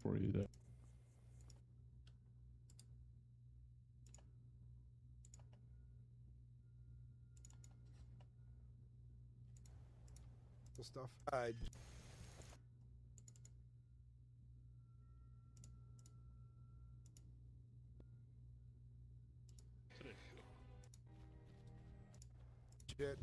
for you there. Stuff. Shit.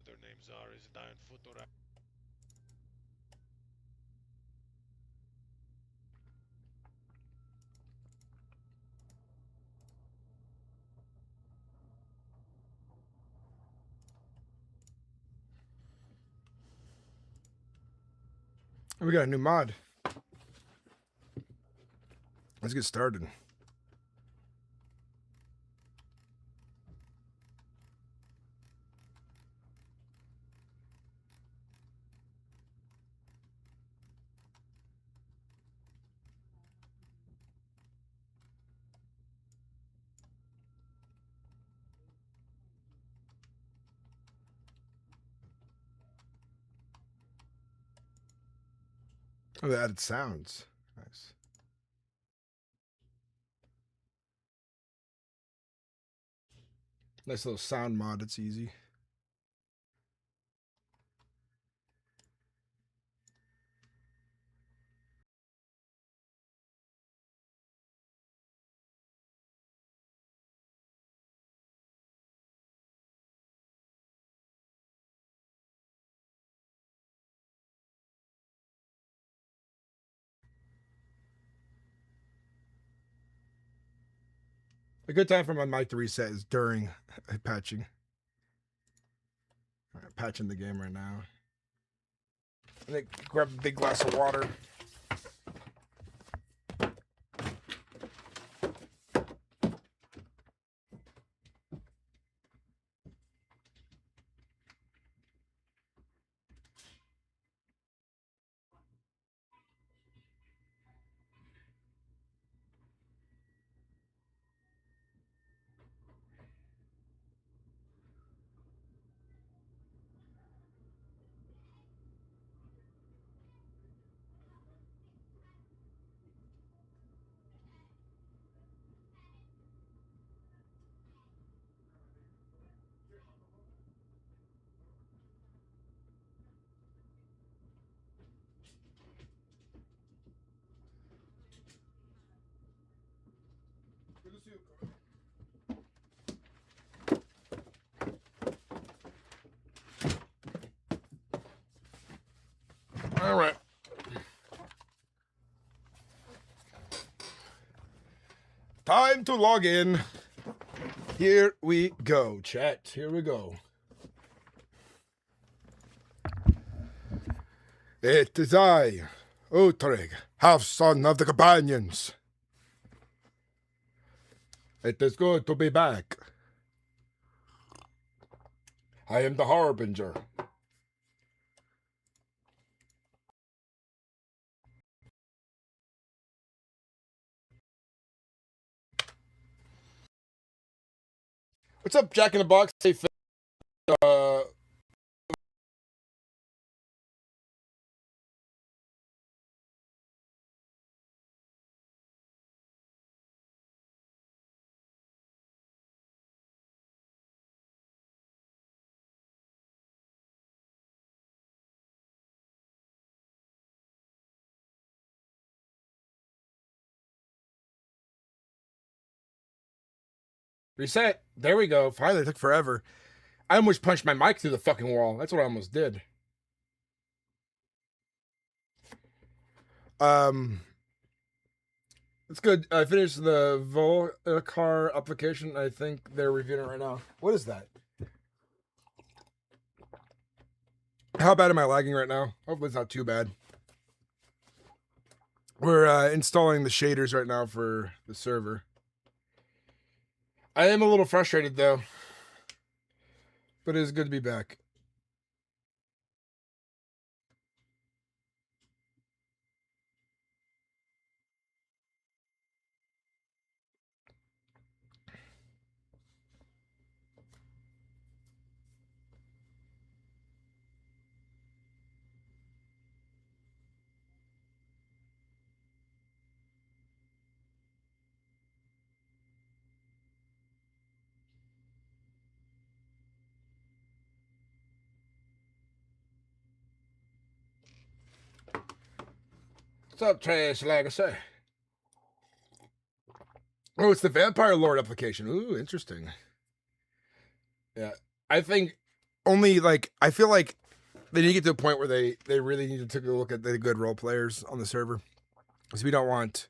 Their names are is Diane Futura. We got a new mod. Let's get started. Oh, they added sounds. Nice. Nice little sound mod. It's easy. A good time for my mic to reset is during patching. All right, patching the game right now. I think grab a big glass of water. All right. Time to log in. Here we go, chat. Here we go. It is I, Uudtrig Halfsone of the Companions. It is good to be back. I am the Harbinger. What's up, Jack in the Box? Hey, reset. There we go. Finally, it took forever. I almost punched my mic through the fucking wall. That's what I almost did. It's good. I finished the Volcar application. I think they're reviewing it right now. What is that? How bad am I lagging right now? Hopefully it's not too bad. We're installing the shaders right now for the server. I am a little frustrated though, but it is good to be back. What's up, Trash Legacy? Oh, it's the Vampire Lord application. Ooh, interesting. Yeah, I think only like I feel like they need to get to a point where they really need to take a look at the good role players on the server, because we don't want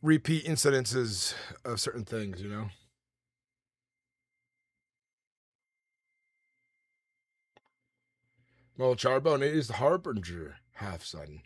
repeat incidences of certain things, you know. Well, Charbone is the Harbinger Halfsone.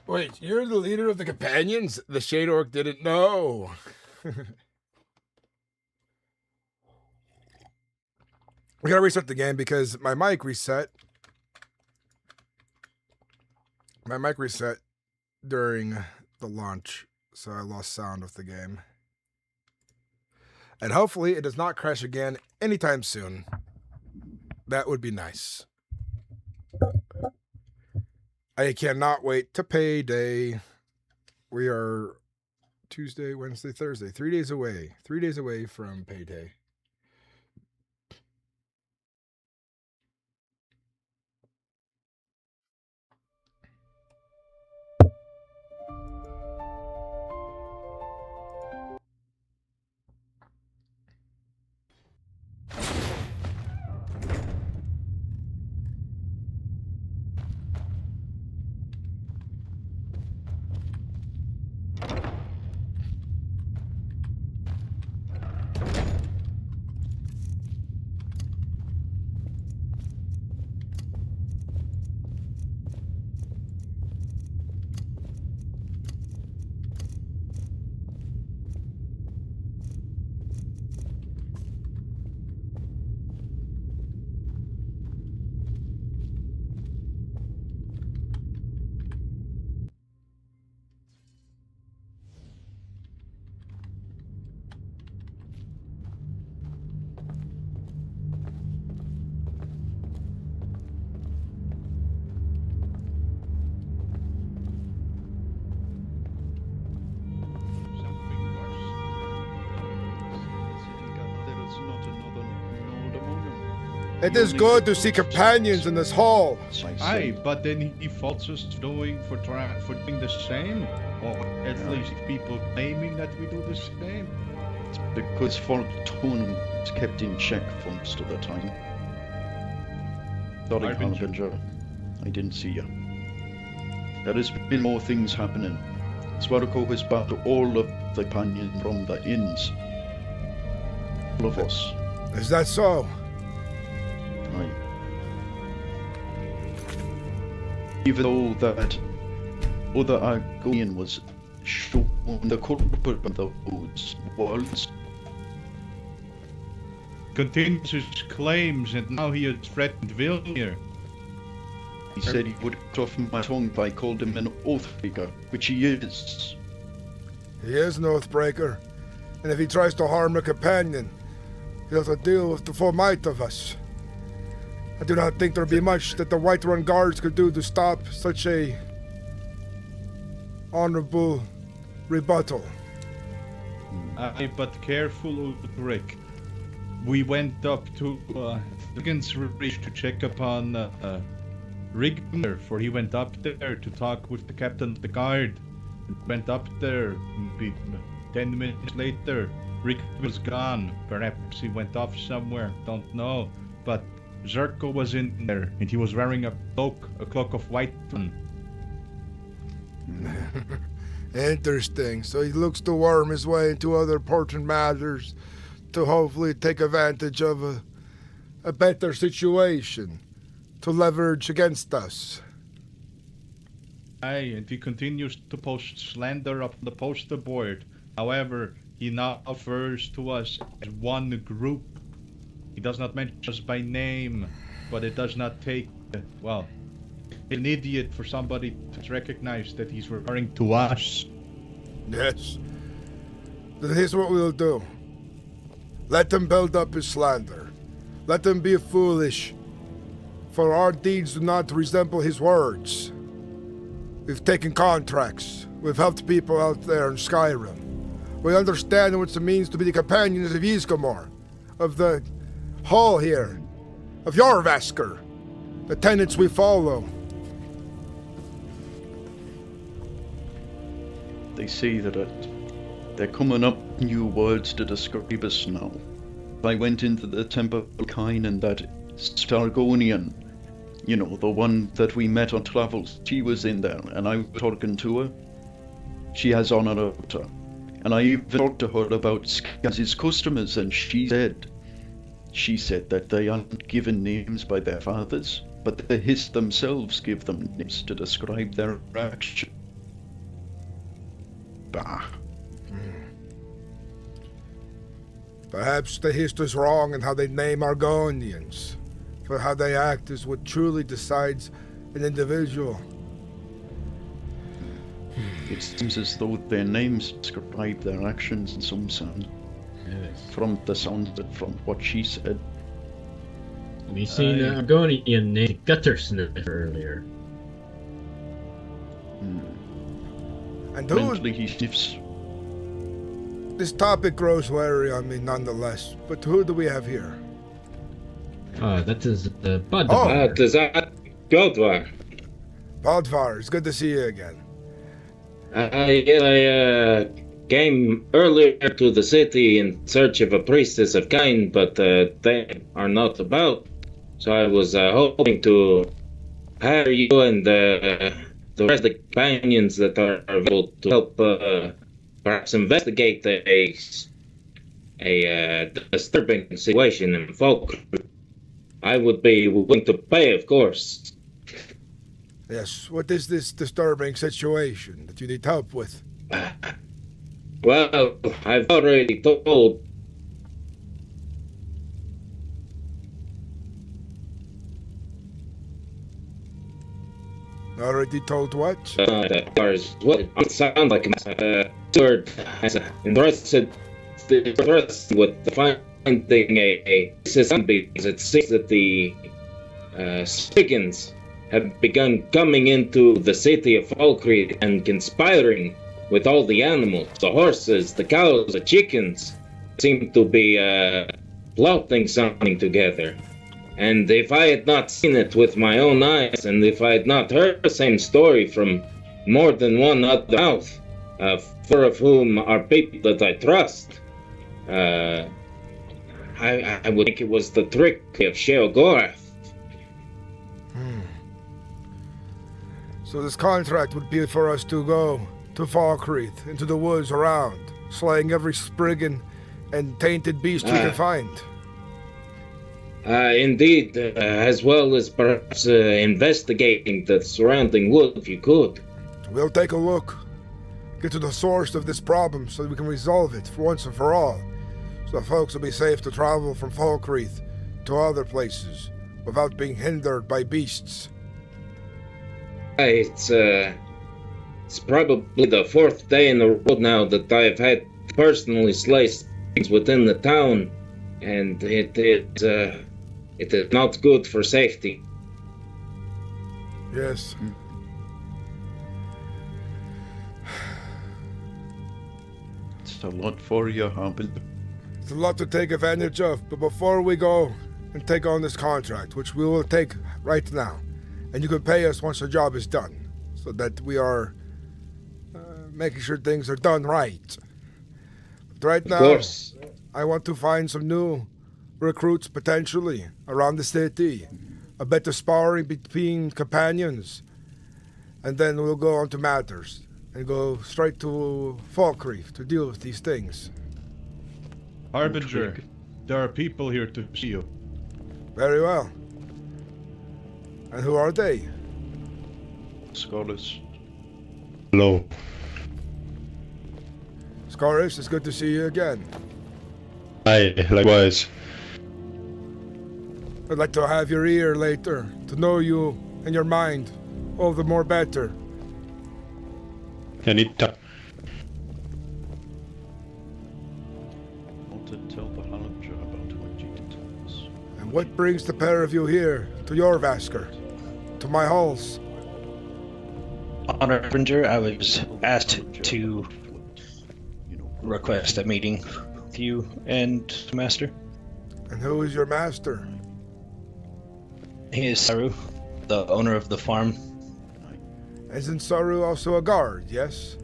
Wait, you're the leader of the companions? The Shade Orc didn't know. We gotta restart the game because my mic reset. My mic reset during the launch, so I lost sound of the game. And hopefully it does not crash again anytime soon. That would be nice. I cannot wait to payday. We are Tuesday, Wednesday, Thursday. 3 days away. 3 days away from payday. It is good to see companions in this hall. Aye, but then he faults us doing for doing the same, or at least people claiming that we do the same. It's because Fortune is kept in check for most of the time. Sorry, Harbinger. I didn't see you. There has been more things happening. Swarko has backed all of the companions from the inns. All of us. Is that so? Aye. Even though that other Argonian was shown the culprit of those worlds. Continues his claims, and now he has threatened Vilnier. He said he would cut off my tongue if I called him an oathbreaker, which he is. He is an oathbreaker. And if he tries to harm a companion, He has to deal with the full might of us. I do not think there'd be much that the Whiterun guards could do to stop such a honorable rebuttal. Aye, but careful, Uudtrig. We went up to Dragon's Reach to check upon Rigner, for he went up there to talk with the captain of the guard. Went up there, maybe 10 minutes later, Rick was gone. Perhaps he went off somewhere, don't know. But Zerko was in there, and he was wearing a cloak of white. Interesting. So he looks to worm his way into other important matters to hopefully take advantage of a better situation to leverage against us. Aye, and he continues to post slander up the poster board. However, he now refers to us as one group. He does not mention us by name, but it does not take, well, an idiot for somebody to recognize that he's referring to us. Yes. Then here's what we'll do. Let him build up his slander. Let him be foolish, for our deeds do not resemble his words. We've taken contracts. We've helped people out there in Skyrim. We understand what it means to be the companions of Ysgramor, of the Hall here, of Jorvaskr, the tenets we follow. They say that they're coming up new words to describe us now. I went into the Temple of Kine and that Stargonian, you know, the one that we met on travels, she was in there, and I was talking to her. She has honor about her. And I even talked to her about Skaz's customers, and she said that they aren't given names by their fathers, but the Hiss themselves give them names to describe their action. Bah. Perhaps the Hiss is wrong in how they name Argonians, for how they act is what truly decides an individual. It seems as though their names describe their actions in some sense. Yes. From the sound, from what she said. We seen an Argonian named Guttersniff earlier. And Mentally he sniffs. this topic grows wary on me nonetheless, but who do we have here? That is Bud. Does that Godvar? Bodvar, it's good to see you again. I came earlier to the city in search of a priestess of Kain, but they are not about. So I was hoping to hire you and the rest of the companions that are available to help perhaps investigate a disturbing situation in Falkreath. I would be willing to pay, of course. Yes, what is this disturbing situation that you need help with? Well, I've already told. Already told what? What it sounds like Stewart has entrusted with finding a system, because it seems that the Stiggins have begun coming into the city of Falkreath and conspiring with all the animals, the horses, the cows, the chickens, seem to be plotting something together. And if I had not seen it with my own eyes, and if I had not heard the same story from more than one other mouth, four of whom are people that I trust, I would think it was the trick of Sheogorath. So this contract would be for us to go to Falkreath, into the woods around, slaying every spriggan and tainted beast we can find. Indeed, as well as perhaps investigating the surrounding wood, if you could. We'll take a look, get to the source of this problem so we can resolve it for once and for all, so folks will be safe to travel from Falkreath to other places without being hindered by beasts. It's probably the fourth day in a row now that I've had personally slay things within the town, and it is not good for safety. Yes. It's a lot for you, Harbinger. It's a lot to take advantage of, but before we go and take on this contract, which we will take right now, and you can pay us once the job is done, so that we are making sure things are done right. But right now, Of course. I want to find some new recruits potentially around the city, a better sparring between companions, and then we'll go on to matters and go straight to Falkreef to deal with these things. Harbinger, Uudtrig. there are people here to see you. Very well. And who are they? Scholars. Hello. Scaris, it's good to see you again. Hi, likewise. I'd like to have your ear later, to know you and your mind all the more better. Anytime. Want to tell the Harbinger about what you did to us. And what brings the pair of you here, to your Vasker, to my halls? Honor Harbinger, I was asked to request a meeting with you and Master. And who is your master? He is Saru, the owner of the farm. Isn't Saru also a guard, yes?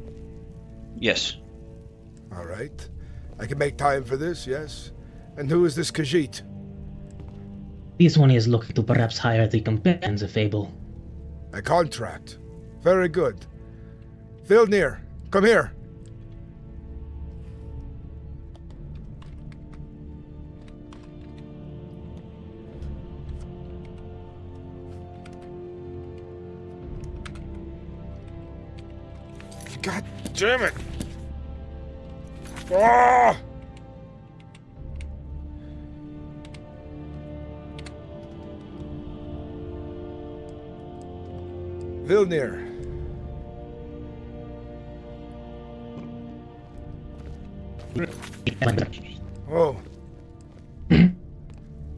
Yes. All right. I can make time for this, yes? And who is this Khajiit? This one is looking to perhaps hire the companions if able. A contract. Very good. Vilnir, come here. God damn it! Ah! Vilnir. Oh.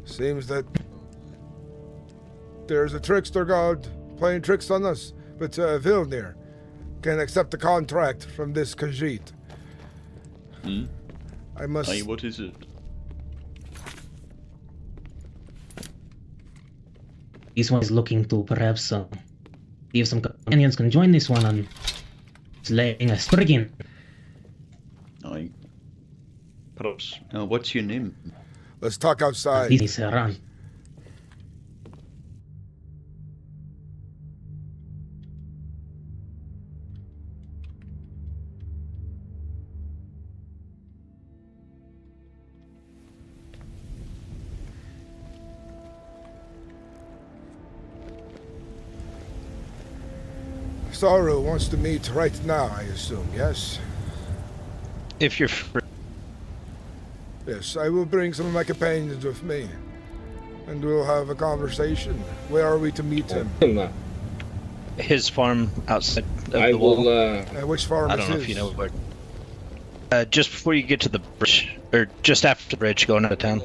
Seems that there's a trickster god playing tricks on us, but Vilnir can accept the contract from this Khajiit. I must... Aye, what is it? This one is looking to perhaps see if some companions can join this one on slaying a spriggan. Aye. Perhaps. What's your name? Let's talk outside. This is Ran. Saru wants to meet right now, I assume, yes? If you're free. Yes, I will bring some of my companions with me. And we'll have a conversation. Where are we to meet him? His farm outside of I the wall. will. Which farm I is don't know his? if you know where. Just before you get to the bridge, or just after the bridge going out of town.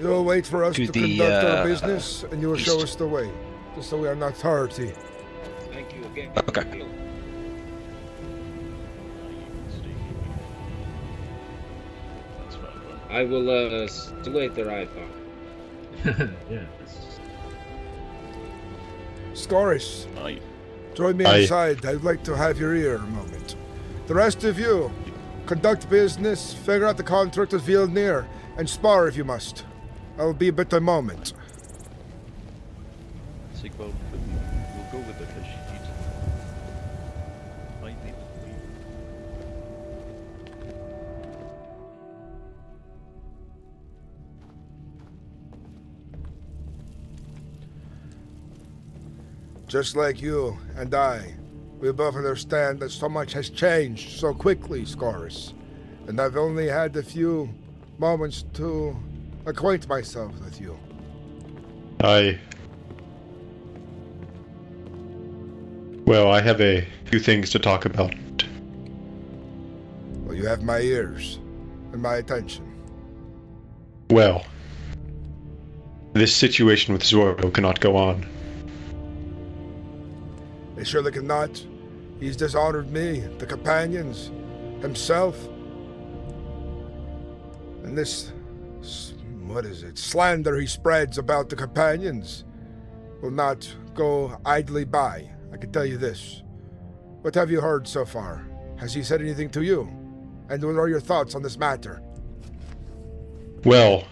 You'll wait for us To to the, conduct our business, and you will show east. us the way. Just so we are not tardy. Thank you again. Okay. That's fine. I will see you later, I thought. Yeah. Scoris, Aye. join me Aye. inside. I'd like to have your ear a moment. The rest of you, conduct business, figure out the contract with Vilnir, and spar if you must. I'll be but a moment. Sigvald, we'll go with the Khajiit. Might be. Just like you and I, we both understand that so much has changed so quickly, Scoris. And I've only had a few moments to acquaint myself with you. Well, I have a few things to talk about. Well, you have my ears and my attention. Well, this situation with Zorro cannot go on. It surely cannot. He's dishonored me, the companions, himself. And this, slander he spreads about the companions will not go idly by. I can tell you this. What have you heard so far? Has he said anything to you? And what are your thoughts on this matter? Well,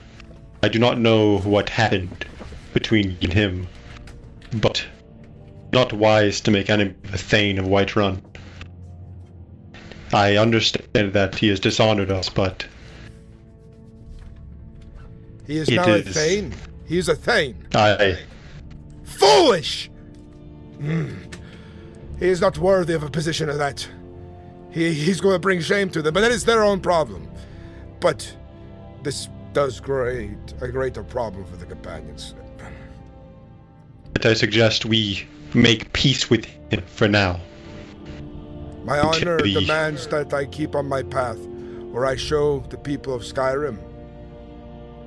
I do not know what happened between you and him, but not wise to make enemy of a Thane of Whiterun. I understand that he has dishonored us, but he is now a Thane. He is a Thane. Aye. Foolish! He is not worthy of a position of that. He's going to bring shame to them, but that is their own problem. But this does create a greater problem for the companions. But I suggest we make peace with him for now. My honor demands that I keep on my path, where I show the people of Skyrim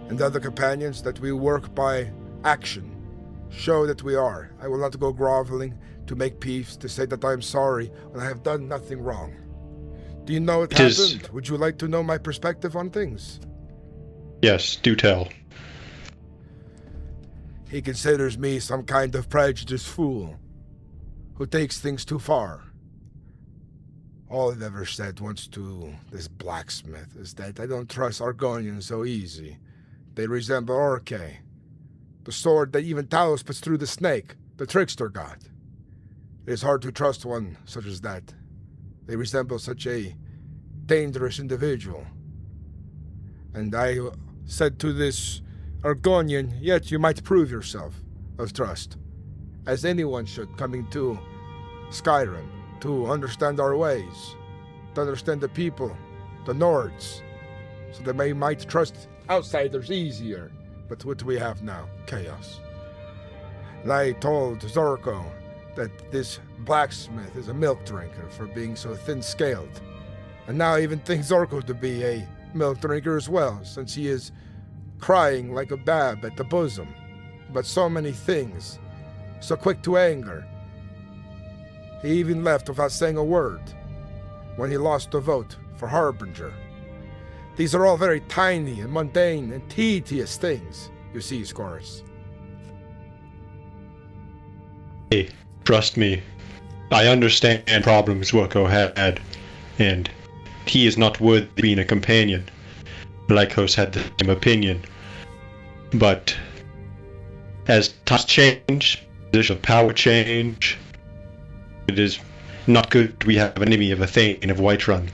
and the other companions that we work by action. Show that we are. I will not go groveling to make peace, to say that I am sorry when I have done nothing wrong. Do you know what happened? Would you like to know my perspective on things? Yes, do tell. He considers me some kind of prejudiced fool who takes things too far. All I've ever said once to this blacksmith is that I don't trust Argonians so easy. They resemble Orke, the sword that even Talos puts through the snake, the trickster god. It is hard to trust one such as that. They resemble such a dangerous individual. And I said to this Argonian, yet you might prove yourself of trust, as anyone should coming to Skyrim, to understand our ways, to understand the people, the Nords, so that they might trust outsiders easier. But what do we have now? Chaos. And I told Zorko that this blacksmith is a milk drinker for being so thin-scaled. And now I even think Zorko to be a milk drinker as well, since he is crying like a bab at the bosom. But so many things, so quick to anger. He even left without saying a word when he lost the vote for Harbinger. These are all very tiny and mundane and tedious things, you see, Scorus. Hey, trust me. I understand problems Zorko had, and he is not worth being a companion. Lycos had the same opinion. But as times change, position of power change, it is not good we have an enemy of a Thane of Whiterun,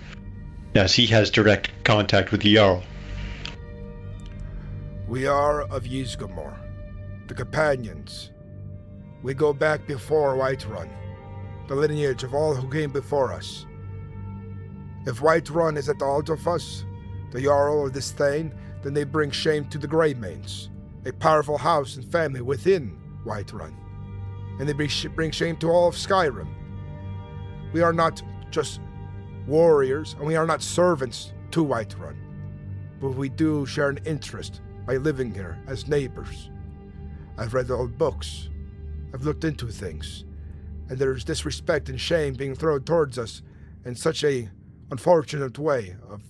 as he has direct contact with the Jarl. We are of Ysgramor, the companions. We go back before Whiterun, the lineage of all who came before us. If Whiterun is at the altar of us, the Jarl of this Thane, then they bring shame to the Greymanes, a powerful house and family within Whiterun. And they bring shame to all of Skyrim. We are not just warriors, and we are not servants to Whiterun, but we do share an interest by living here as neighbors. I've read the old books, I've looked into things, and there's disrespect and shame being thrown towards us in such a unfortunate way of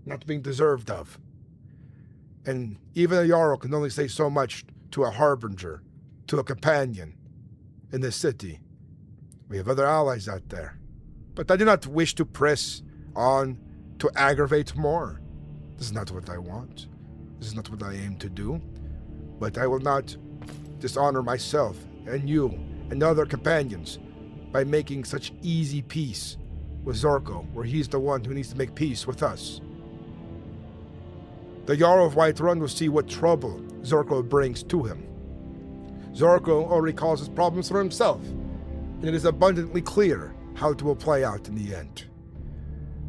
not being deserved of. And even a Jarl can only say so much to a Harbinger, to a companion in this city. We have other allies out there. But I do not wish to press on to aggravate more. This is not what I want. This is not what I aim to do. But I will not dishonor myself and you and other companions by making such easy peace with Zorko, where he's the one who needs to make peace with us. The Jarl of Whiterun will see what trouble Zorko brings to him. Zorko already causes problems for himself, and it is abundantly clear how it will play out in the end.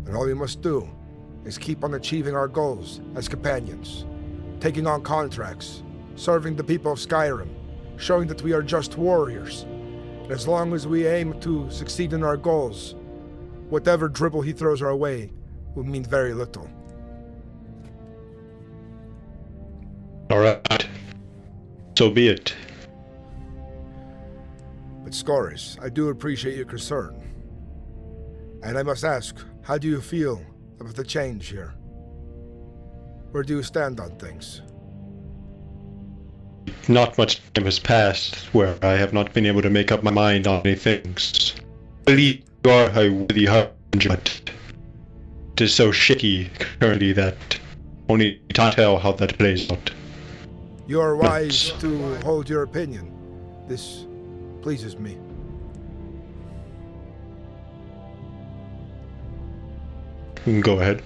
And all we must do is keep on achieving our goals as companions, taking on contracts, serving the people of Skyrim, showing that we are just warriors. And as long as we aim to succeed in our goals, whatever dribble he throws our way will mean very little. So be it. But Scoris, I do appreciate your concern. And I must ask, how do you feel about the change here? Where do you stand on things? Not much time has passed where I have not been able to make up my mind on any things. I believe you are a worthy harbinger, but it is so shaky currently that only time will tell how that plays out. You are wise to hold your opinion. This pleases me. Go ahead.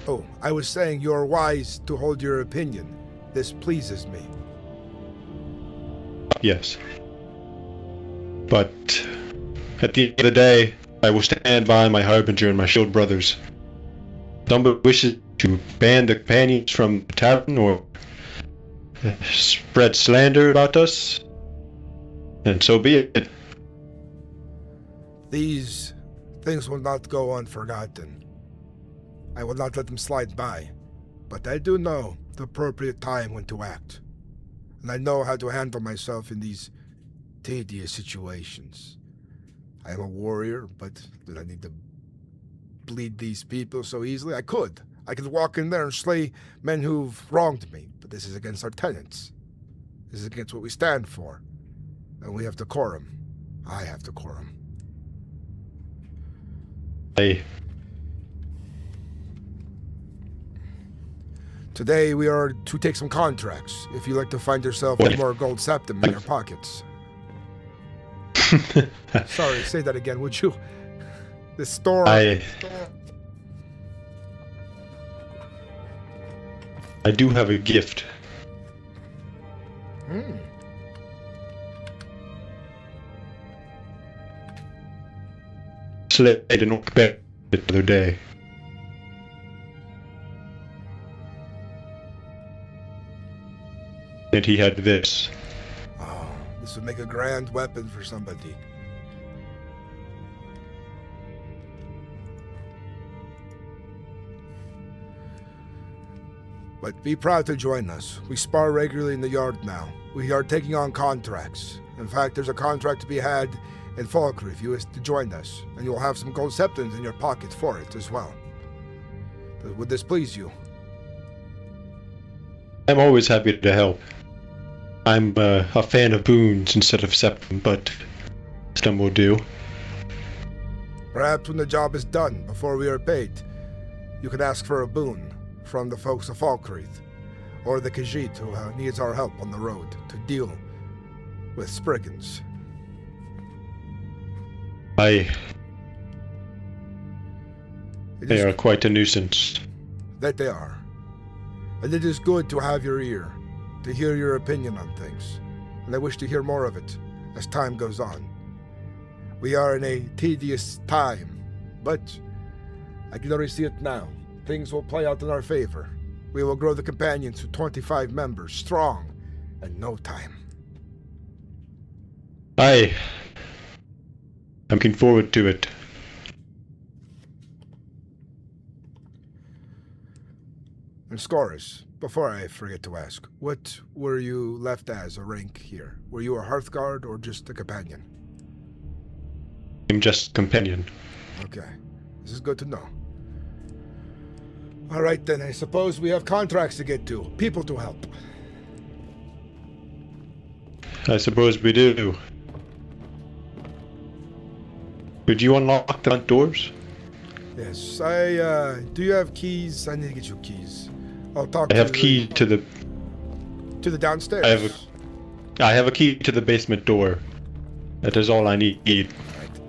Oh, I was saying you are wise to hold your opinion. This pleases me. Yes. But at the end of the day, I will stand by my Harbinger and my Shield brothers. Somebody wishes to ban the companions from the tavern or spread slander about us, and so be it. These things will not go unforgotten. I will not let them slide by, but I do know the appropriate time when to act. And I know how to handle myself in these tedious situations. I am a warrior, but did I need to bleed these people so easily? I could. I could walk in there and slay men who've wronged me, but this is against our tenets. This is against what we stand for. And we have decorum. I have decorum. Today we are to take some contracts, if you like to find yourself with more gold septum in your pockets. Sorry, say that again, would you? The store... I do have a gift. Slayed an orc bear the other day. And he had this. Oh, this would make a grand weapon for somebody. But be proud to join us. We spar regularly in the yard now. We are taking on contracts. In fact, there's a contract to be had in Falkreath if you wish to join us, and you'll have some gold septums in your pocket for it as well. Would this please you? I'm always happy to help. I'm a fan of boons instead of septum, but septum will do. Perhaps when the job is done, before we are paid, you could ask for a boon from the folks of Falkreath, or the Khajiit who needs our help on the road to deal with Spriggans. They are quite a nuisance. That they are. And it is good to have your ear, to hear your opinion on things. And I wish to hear more of it as time goes on. We are in a tedious time, but I can already see it now. Things will play out in our favor. We will grow the companions to 25 members, strong, in no time. I'm looking forward to it. And Scoris, before I forget to ask, what were you left as a rank here? Were you a Hearthguard or just a companion? I'm just a companion. Okay, this is good to know. All right then, I suppose we have contracts to get to, people to help. I suppose we do. Could you unlock the front doors? Yes, do you have keys? I need to get you keys. I'll talk I have key to the... To the downstairs? I have a key to the basement door. That is all I need.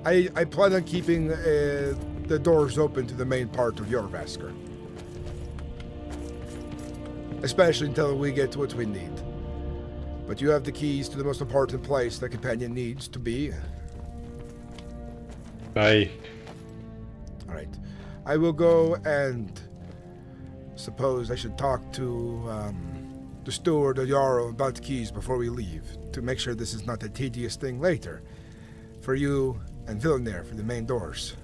Right. I plan on keeping the doors open to the main part of your Vasker. Especially until we get to what we need. But you have the keys to the most important place the companion needs to be. Alright. I will go and suppose I should talk to the steward or Jarl about the keys before we leave, to make sure this is not a tedious thing later for you and Villeneuve for the main doors.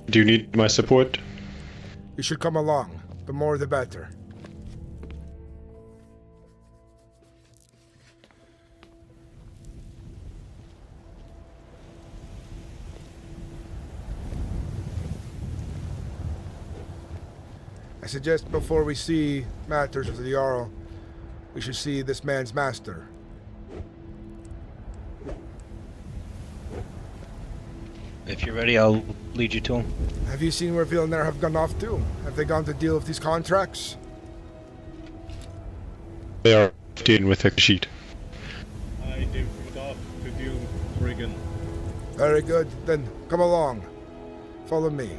Do you need my support? You should come along. The more the better. I suggest before we see matters of the Jarl, we should see this man's master. If you're ready, I'll lead you to him. Have you seen where Villanere have gone off to? Have they gone to deal with these contracts? They are dealing with a sheet. I differed off to deal with Brigand. Very good. Then come along. Follow me.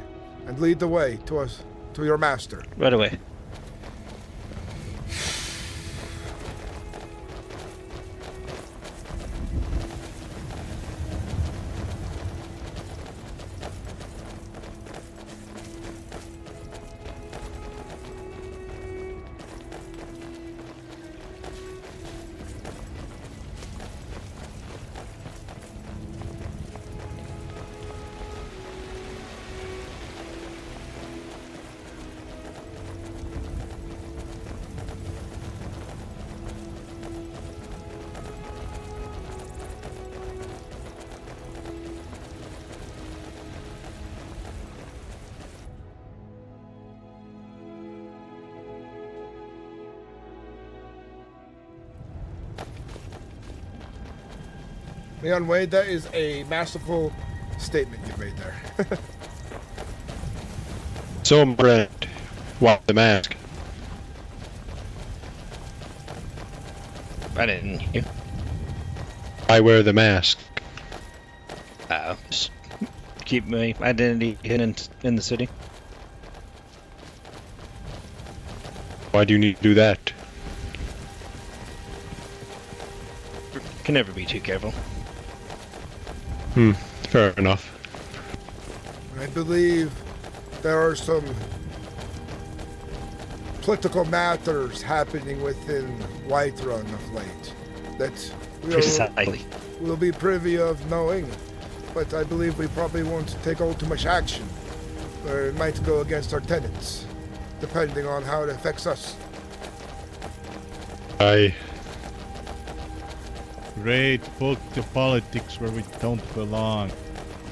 And lead the way to us, to your master. Right away. Leon Wade, that is a masterful statement you made there. So, my friend, why the mask? I didn't hear. I wear the mask. Just keep my identity hidden in the city. Why do you need to do that? Can never be too careful. Fair enough. I believe there are some political matters happening within Whiterun of late that Precisely. we'll be privy of knowing, but I believe we probably won't take all too much action, or it might go against our tenants, depending on how it affects us. Great, put the politics where we don't belong.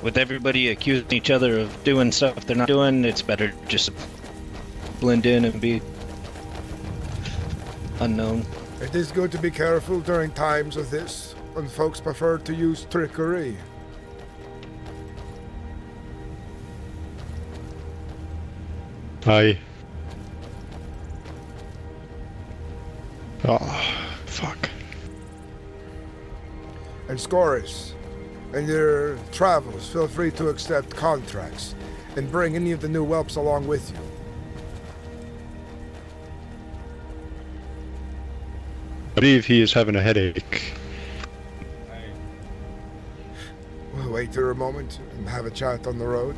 With everybody accusing each other of doing stuff they're not doing, it's better just to blend in and be unknown. It is good to be careful during times of this, when folks prefer to use trickery. Oh, fuck. And Scoris, in your travels, feel free to accept contracts and bring any of the new whelps along with you. I believe he is having a headache. We'll wait here a moment and have a chat on the road.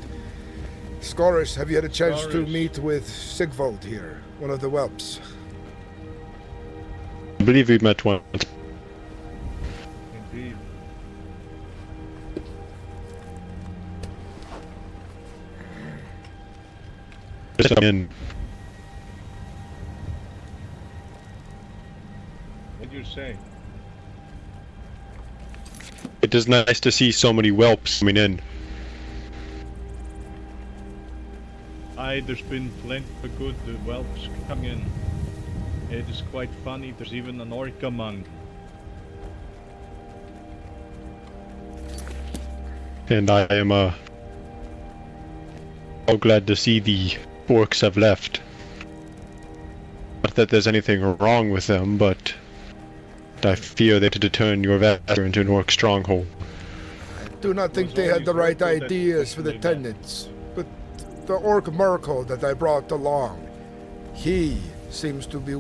Scoris, have you had a chance to meet with Sigvold here, one of the whelps? I believe we met once. Indeed. Just in. What do you say? It is nice to see so many whelps coming in. There's been plenty of good whelps coming in. It is quite funny, there's even an orc among. And I am so glad to see the orcs have left. Not that there's anything wrong with them, but I fear that to turn your Vaster into an orc stronghold. I do not think they had the right ideas for the tenants, but the orc Merkel that I brought along, he seems to be...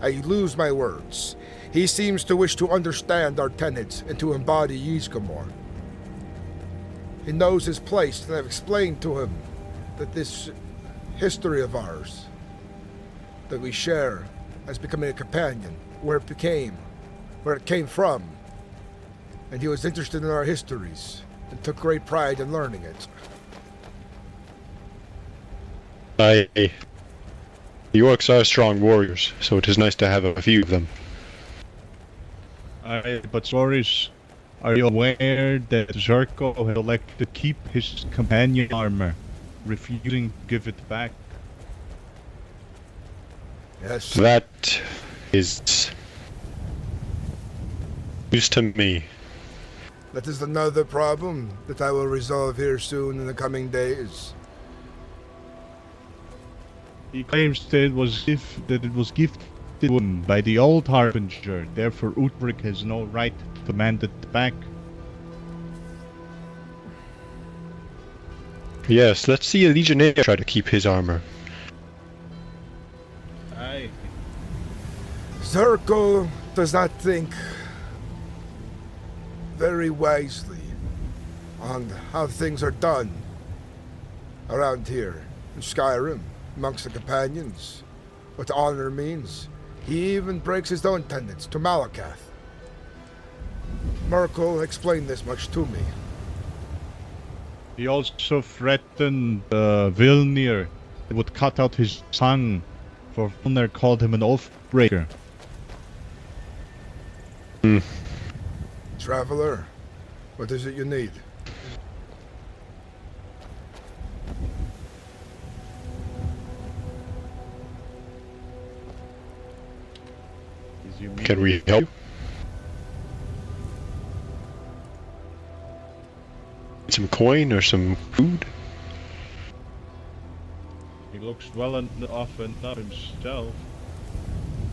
I lose my words. He seems to wish to understand our tenets and to embody Ysgramor. He knows his place, and I've explained to him that this history of ours that we share as becoming a companion, where it came from, and he was interested in our histories and took great pride in learning it. The orcs are strong warriors, so it is nice to have a few of them. But Soris, are you aware that Zerko had elected to keep his companion armor, refusing to give it back? Yes. That is news to me. That is another problem that I will resolve here soon in the coming days. He claims that it was gifted to him by the old Harbinger. Therefore, Uudtrig has no right to demand it back. Yes, let's see a legionnaire try to keep his armor. Aye. Zirko does not think very wisely on how things are done around here in Skyrim amongst the companions, what honor means. He even breaks his own tenets to Malakath. Merkel explained this much to me. He also threatened Vilnir. He would cut out his tongue, for Vilnir called him an oath-breaker. Traveler, what is it you need? Can we help? Some coin or some food? He looks well enough himself.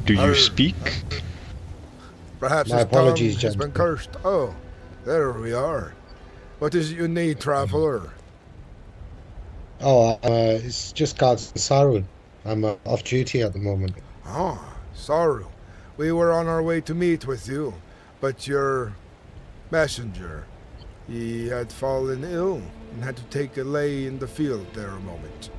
Do you speak? Perhaps My his apologies, tongue has been gentlemen. cursed. Oh, there we are. What is it you need, traveler? Oh, it's just Guard Sarun. I'm off duty at the moment. Oh, Saru. We were on our way to meet with you, but your messenger, he had fallen ill and had to take a lay in the field there a moment.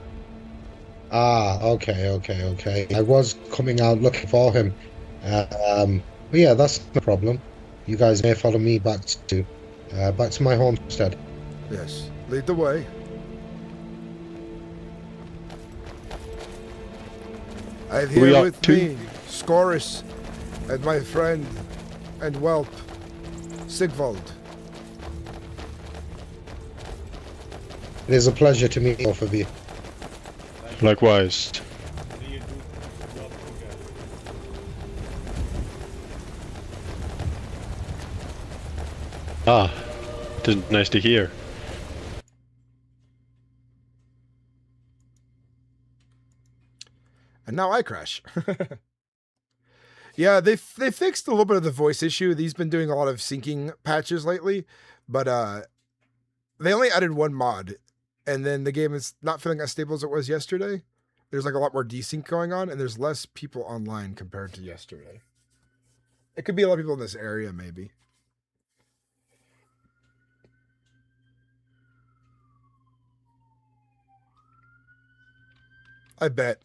Ah, okay. I was coming out looking for him. But yeah, that's no problem. You guys may follow me back to my homestead. Yes, lead the way. I have We here are with two. me Scorus and my friend and whelp, Sigvald. It is a pleasure to meet both of you. Likewise. Ah, it is nice to hear. And now I crash. Yeah, they fixed a little bit of the voice issue. He's been doing a lot of syncing patches lately, but they only added one mod, and then the game is not feeling as stable as it was yesterday. There's like a lot more desync going on, and there's less people online compared to yesterday. It could be a lot of people in this area, maybe. I bet.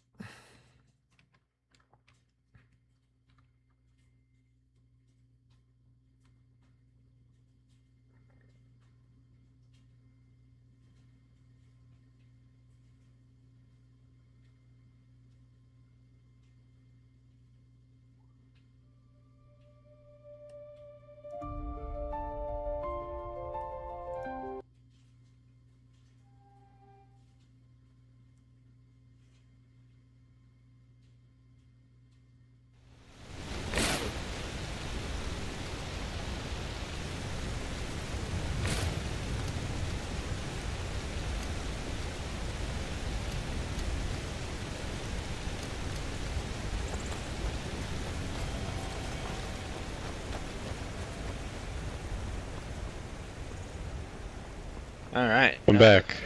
All right. I'm back.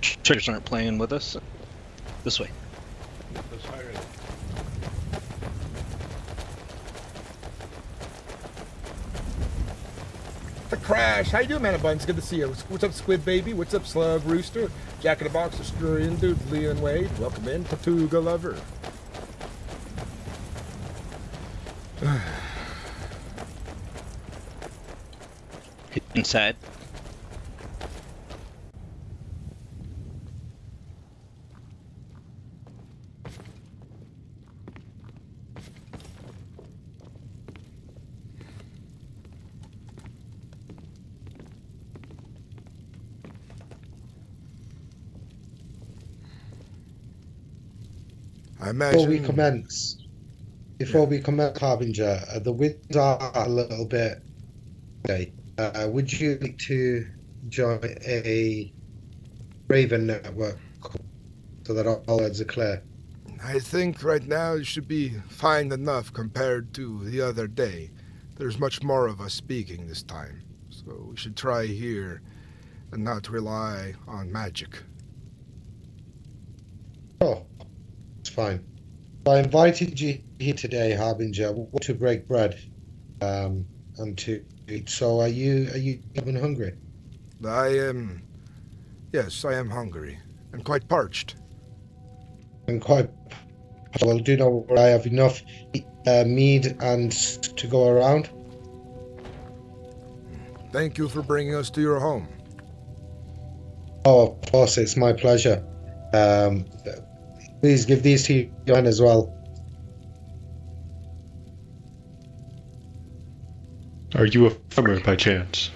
Triggers aren't playing with us. This way. The Crash. How you doing, man? Buns? Good to see you. What's up, Squid Baby? What's up, Slug Rooster? Jack in the Box, Asturian Dude, Leon Wade. Welcome in, Tortuga Lover. Inside. I Before we imagine. commence, before we commence, Harbinger, the winds are a little bit. Okay. Would you like to join a Raven network so that all words are clear? I think right now it should be fine enough compared to the other day. There's much more of us speaking this time, so we should try here and not rely on magic. Oh, it's fine. I invited you here today, Harbinger, to break bread and to eat. So are you even hungry? Yes, I am hungry and quite parched. And quite well. Do you know where I have enough mead and to go around? Thank you for bringing us to your home. Oh, of course, it's my pleasure. Please give these to your man as well. Are you a farmer by chance?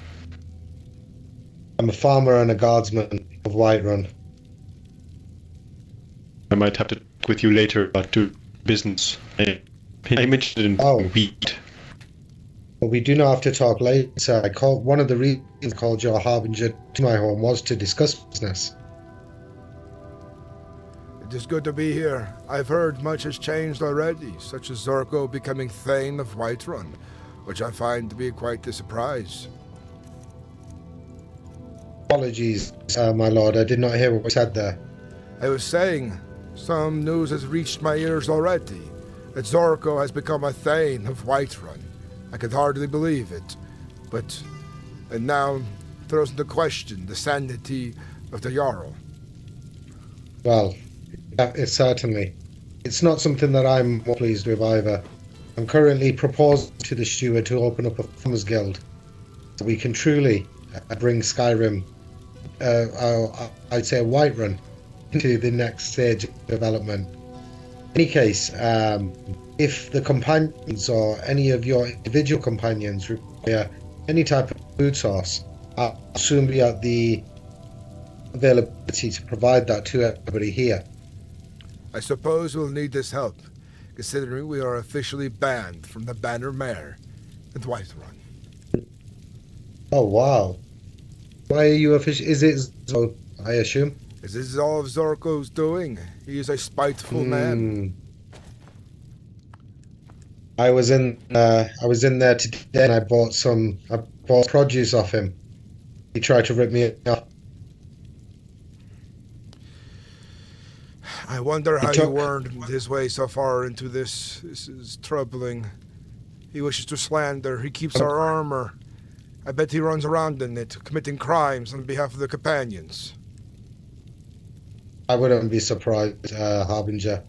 I'm a farmer and a guardsman of Whiterun. I might have to talk with you later about do business. I'm interested in wheat. Well, we do not have to talk later. One of the reasons I called your Harbinger to my home was to discuss business. It is good to be here. I've heard much has changed already, such as Zorko becoming Thane of Whiterun, which I find to be quite a surprise. Apologies, my lord. I did not hear what was said there. I was saying, some news has reached my ears already, that Zorko has become a Thane of Whiterun. I could hardly believe it, and now throws into question the sanity of the Jarl. Well, it's certainly. It's not something that I'm more pleased with either. I'm currently proposing to the steward to open up a farmers guild so we can truly bring Skyrim, I'd say Whiterun, into the next stage of development. In any case, if the companions or any of your individual companions require any type of food source, I'll soon be at the availability to provide that to everybody here. I suppose we'll need this help, considering we are officially banned from the Banner Mare and Whiterun. Oh, wow. Why are you official? Is it so, I assume? Is this all of Zorko's doing? He is a spiteful man. I was in there today and I bought produce off him. He tried to rip me off. I wonder how you wormed his way so far into this. This is troubling. He wishes to slander. He keeps our armor. I bet he runs around in it, committing crimes on behalf of the companions. I wouldn't be surprised, Harbinger.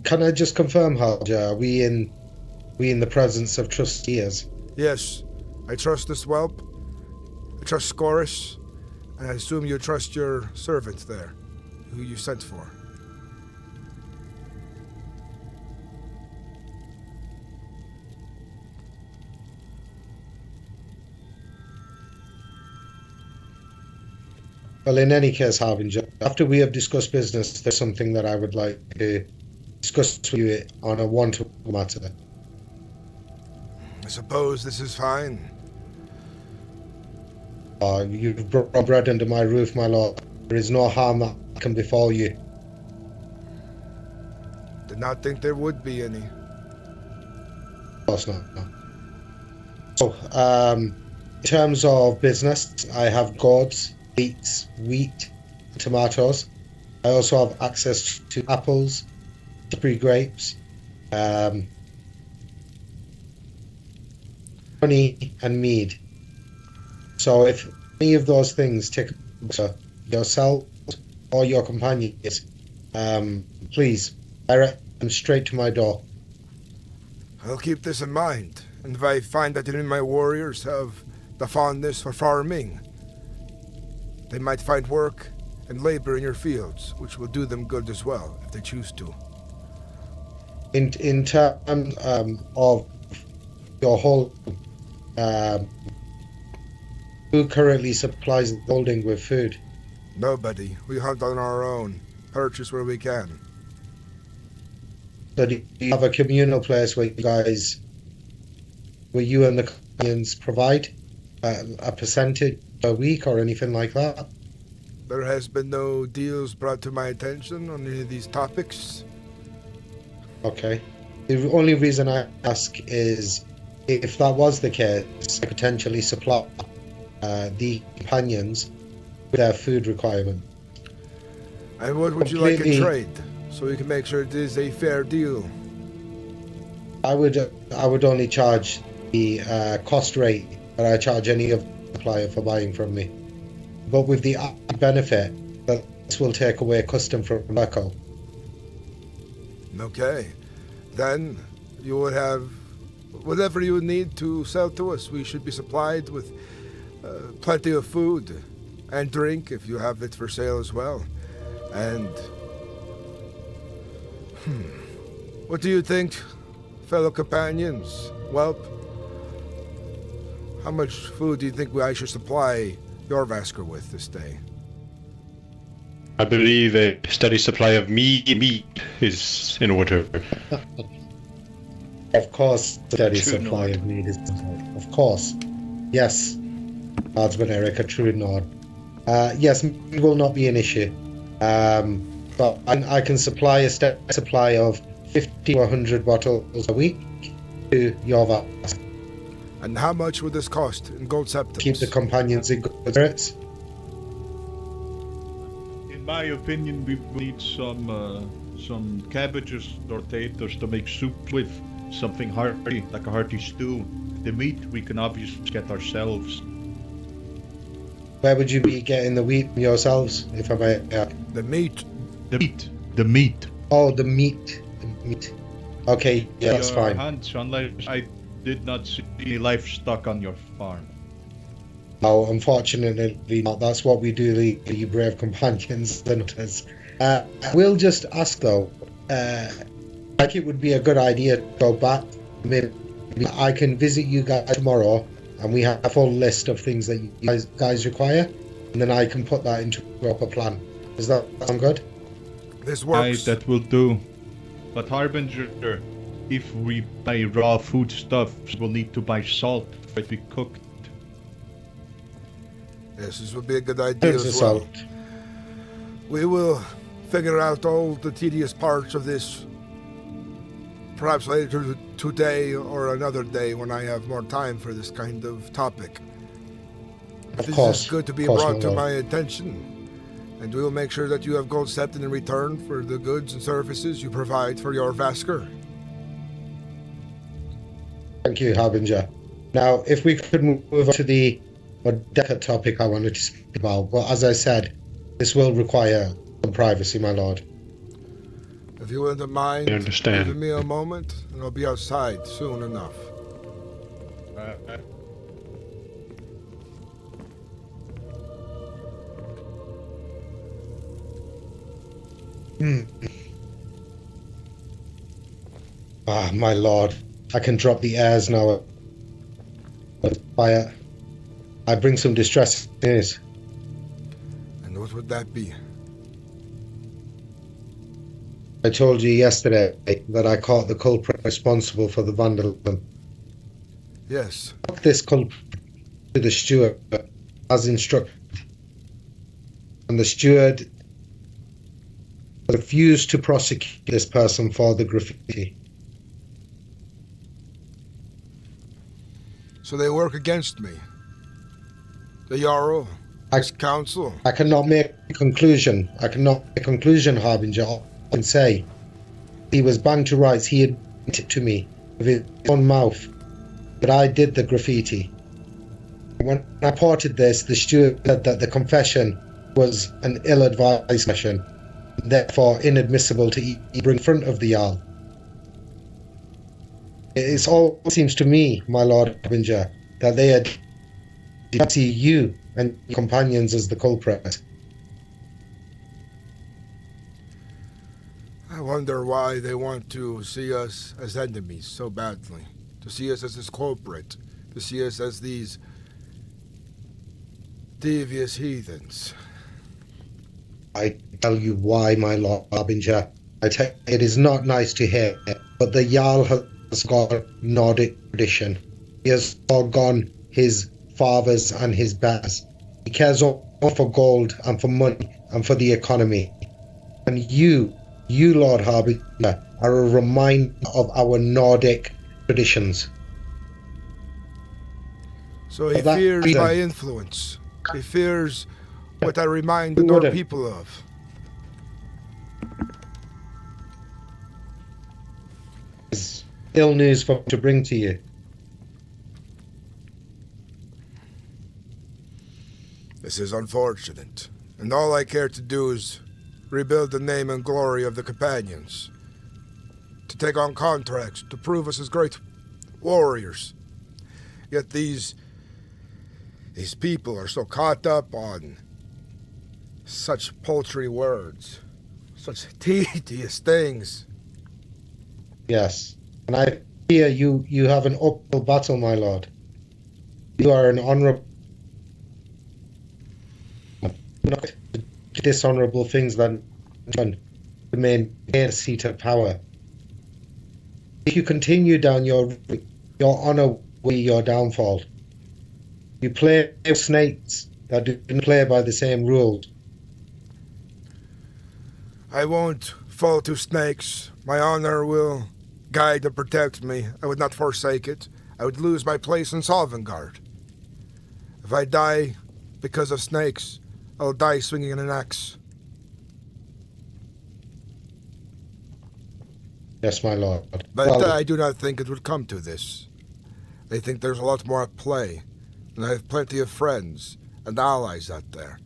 Can I just confirm, Harbinger, are we in the presence of trustees? Yes, I trust this whelp. I trust Scorus, and I assume you trust your servant there, who you sent for. Well, in any case, Harbinger, after we have discussed business, there's something that I would like to discuss with you on a one-to-one matter. I suppose this is fine. You've brought bread under my roof, my lord. There is no harm that can befall you. Did not think there would be any. Of course not. No. So, in terms of business, I have gourds, beets, wheat, tomatoes. I also have access to apples, strawberry grapes, honey, and mead. So if any of those things take yourself or your companions, please direct them straight to my door. I'll keep this in mind, and if I find that any of my warriors have the fondness for farming, they might find work and labor in your fields, which will do them good as well, if they choose to. In terms of your whole, who currently supplies the building with food? Nobody. We hunt on our own, purchase where we can. So do you have a communal place where you and the companions provide a percentage a week or anything like that? There has been no deals brought to my attention on any of these topics. Okay. The only reason I ask is if that was the case, I potentially supply the companions with their food requirement. And what would you like in trade? So we can make sure it is a fair deal. I would only charge the cost rate that I charge any of the supplier for buying from me. But with the added benefit that this will take away custom from Echo. Okay. Then you would have whatever you need to sell to us. We should be supplied with plenty of food and drink if you have it for sale as well. And what do you think, fellow companions? Whelp, how much food do you think I should supply your Vasker with this day? I believe a steady supply of meat is in order. Of course, steady supply of meat is of course. Yes, Guardsman Eric, a true nod. Yes, meat will not be an issue. But I can supply a steady supply of 50 to 100 bottles a week to your Vasker. And how much would this cost in gold septims? Keep the companions in good spirits. In my opinion, we need some cabbages or potatoes to make soup with. Something hearty, like a hearty stew. The meat we can obviously get ourselves. Where would you be getting the wheat yourselves, if I may? The meat. The meat. Oh, the meat. Okay, yeah, that's fine. Hands, unless I did not see any livestock on your farm. No, unfortunately not. That's what we do, the brave companions and others. We'll just ask though, like it would be a good idea to go back. Maybe I can visit you guys tomorrow and we have a full list of things that you guys require, and then I can put that into a proper plan. Does that sound good? This works. That will do. But Harbinger, if we buy raw foodstuffs, we'll need to buy salt for it to be cooked. Yes, this would be a good idea as well. Salt. We will figure out all the tedious parts of this perhaps later today or another day when I have more time for this kind of topic. This is good to be brought to my attention, and we will make sure that you have gold septon in return for the goods and services you provide for your Vasker. Thank you, Harbinger. Now, if we could move on to the more delicate topic I wanted to speak about, but as I said, this will require some privacy, my lord. If you wouldn't mind giving me a moment, and I'll be outside soon enough. Ah, my lord, I can drop the airs now. I bring some distress news. And what would that be? I told you yesterday that I caught the culprit responsible for the vandalism. Yes. I took this culprit to the steward as instructed, and the steward refused to prosecute this person for the graffiti. So they work against me. The Jarl, this council. I cannot make a conclusion. Harbinger. All I can say, he was banged to rights. He admitted to me with his own mouth that I did the graffiti. When I reported this, the steward said that the confession was an ill-advised confession, therefore inadmissible to bring in front of the Jarl. It all seems to me, my lord Harbinger, that they had see you and your companions as the culprit. I wonder why they want to see us as enemies so badly. To see us as this culprit. To see us as these devious heathens. I tell you why, my lord Harbinger. I tell you, it is not nice to hear, but the Jarl has got Nordic tradition. He has forgone his fathers and his betters. He cares all for gold and for money and for the economy. And you, Lord Harbinger, are a reminder of our Nordic traditions. So he For that fears reason- my influence. He fears what I remind the Nord people of. Is ill news for to bring to you. This is unfortunate, and all I care to do is rebuild the name and glory of the companions. To take on contracts, to prove us as great warriors. Yet these people are so caught up on such paltry words, such tedious things. Yes, and I fear you have an uphill battle, my lord. You are an honourable, not dishonourable things that done to maintain a seat of power. If you continue down your honour will be your downfall. You play with snakes that didn't play by the same rules. I won't fall to snakes. My honor will guide and protect me. I would not forsake it. I would lose my place in Sovngarde. If I die because of snakes, I'll die swinging an axe. Yes, my lord. But Well, I do not think it would come to this. They think there's a lot more at play, and I have plenty of friends and allies out there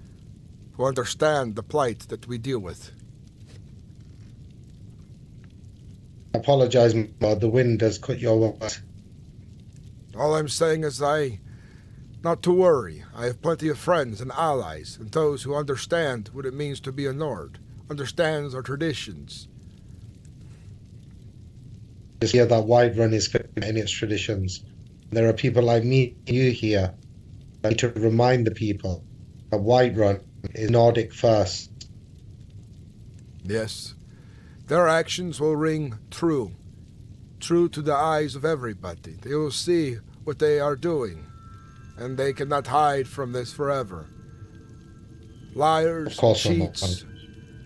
who understand the plight that we deal with. I apologise, my lord. The wind has cut your words. All I'm saying is not to worry. I have plenty of friends and allies, and those who understand what it means to be a Nord, understands our traditions. Just hear that Whiterun is fit in its traditions. There are people like me and you here that need to remind the people that Whiterun is Nordic first. Yes, their actions will ring true to the eyes of everybody. They will see what they are doing, and they cannot hide from this forever. Liars, Of course not. cheats,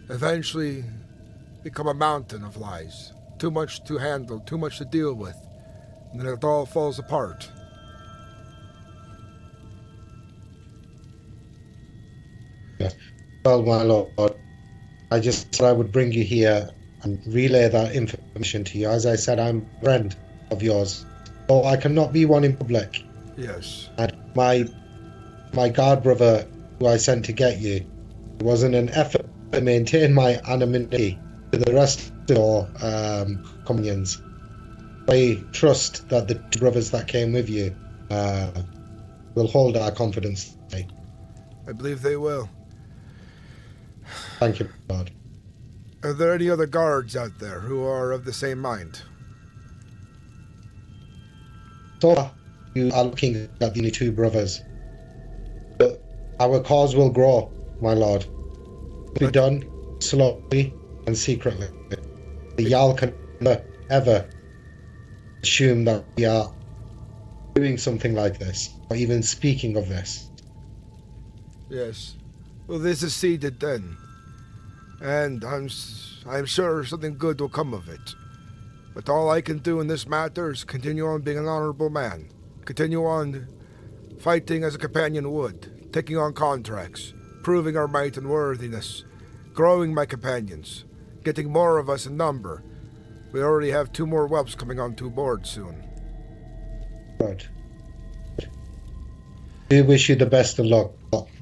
eventually become a mountain of lies. Too much to handle, too much to deal with, and then it all falls apart. Well, my lord, I just said I would bring you here and relay that information to you. As I said, I'm a friend of yours, so I cannot be one in public. Yes. And my guard brother, who I sent to get you, was in an effort to maintain my anonymity to the rest of your companions. I trust that the two brothers that came with you will hold our confidence today. I believe they will. Thank you, Lord. Are there any other guards out there who are of the same mind? So far, you are looking at the only two brothers. But our cause will grow, my lord. It will be done slowly and secretly. The Jarl can never, ever assume that we are doing something like this, or even speaking of this. Yes. Well, this is seeded then. And I'm sure something good will come of it. But all I can do in this matter is continue on being an honorable man. Continue on fighting as a companion would, taking on contracts, proving our might and worthiness, growing my companions, getting more of us in number. We already have 2 more whelps coming onto board soon. Good. We wish you the best of luck.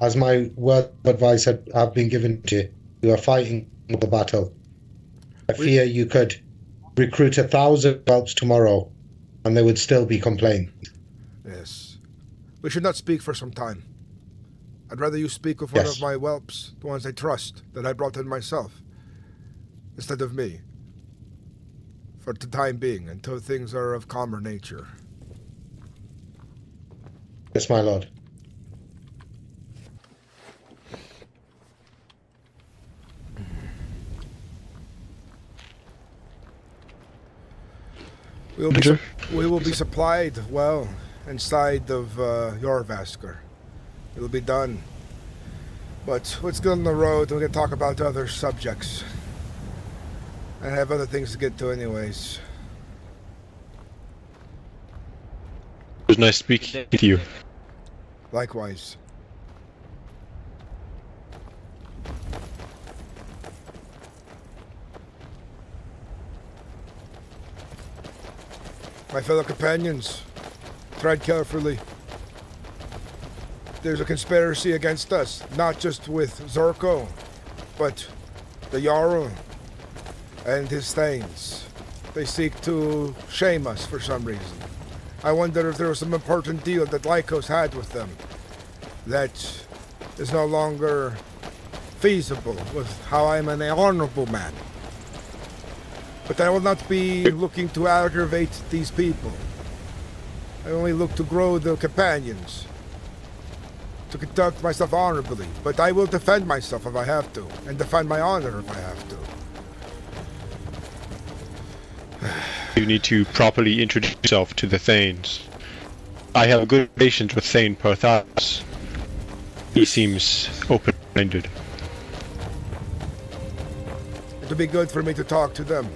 As my word of advice have been given to you, you are fighting the battle. I fear you could recruit 1,000 whelps tomorrow, and there would still be complaints. Yes. We should not speak for some time. I'd rather you speak with one Yes. of my whelps, the ones I trust, that I brought in myself, instead of me. For the time being, until things are of calmer nature. Yes, my lord. We will be supplied well inside of your Vasker. It'll be done. But let's get on the road and we can talk about other subjects. I have other things to get to anyways. It was nice speaking to you. Likewise. My fellow companions, tread carefully. There's a conspiracy against us, not just with Zorko, but the Jarl and his Thanes. They seek to shame us for some reason. I wonder if there was some important deal that Lycos had with them that is no longer feasible with how I'm an honorable man. But I will not be looking to aggravate these people. I only look to grow the companions, to conduct myself honorably. But I will defend myself if I have to, and defend my honor if I have to. You need to properly introduce yourself to the Thanes. I have good relations with Thane Perthas. He seems open-minded. It would be good for me to talk to them,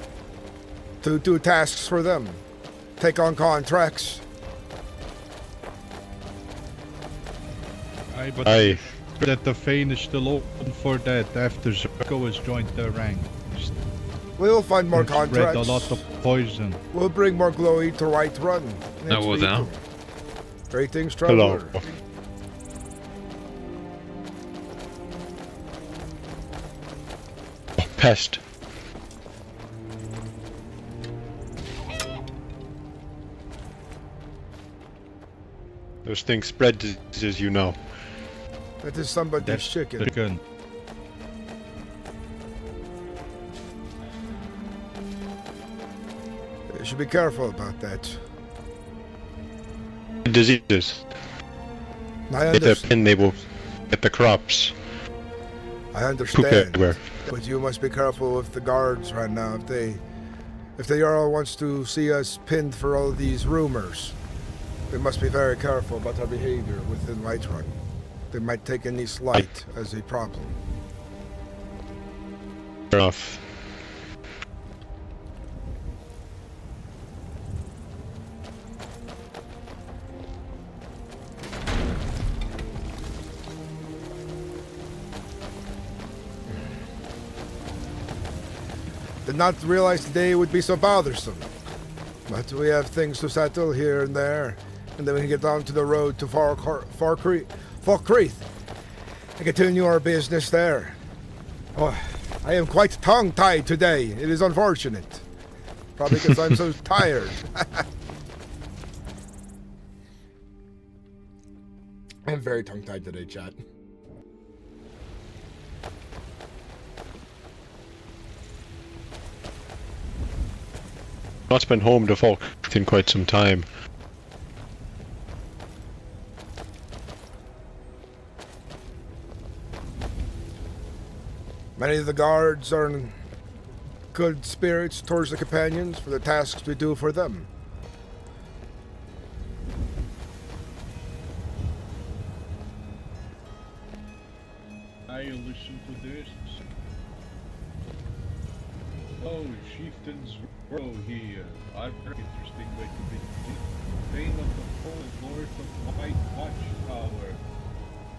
to do tasks for them, take on contracts. But that the Fane is still open for that after Zorko has joined the ranks. We'll find more Spread contracts. a lot of poison. We'll bring more glory to Whiterun. Hello there. Greetings, Hello. traveler. Pest. Those things spread diseases, you know. That is somebody's That's chicken. chicken. You should be careful about that. Diseases. I If they're understand. pinned, they will get the crops. I Poop understand. everywhere. But you must be careful with the guards right now. If the Jarl wants to see us pinned for all these rumors, we must be very careful about our behavior within Whiterun. They might take any slight as a problem. Fair enough. Did not realize today would be so bothersome. But we have things to settle here and there, and then we can get down to the road to Falkreath and continue our business there. Oh, I am quite tongue-tied today. It is unfortunate. Probably because I'm so tired. I'm very tongue-tied today, chat. Not been home to Falk in quite some time. Many of the guards are in good spirits towards the companions for the tasks we do for them. I listen to this. Oh, chieftains row here. A very interesting way to be. Bane of the whole north of White Watchtower.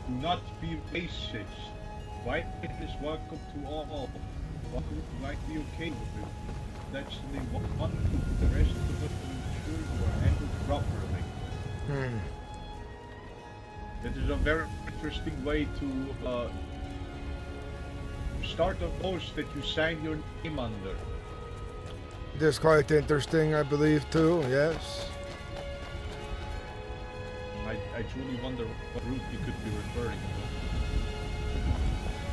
Do not be racist. White is welcome to all. Welcome might be okay with it. That's the one group. The rest of us will ensure you are handled properly. That is a very interesting way to start a post that you sign your name under. It is quite interesting, I believe, too, yes. I truly wonder what route you could be referring to.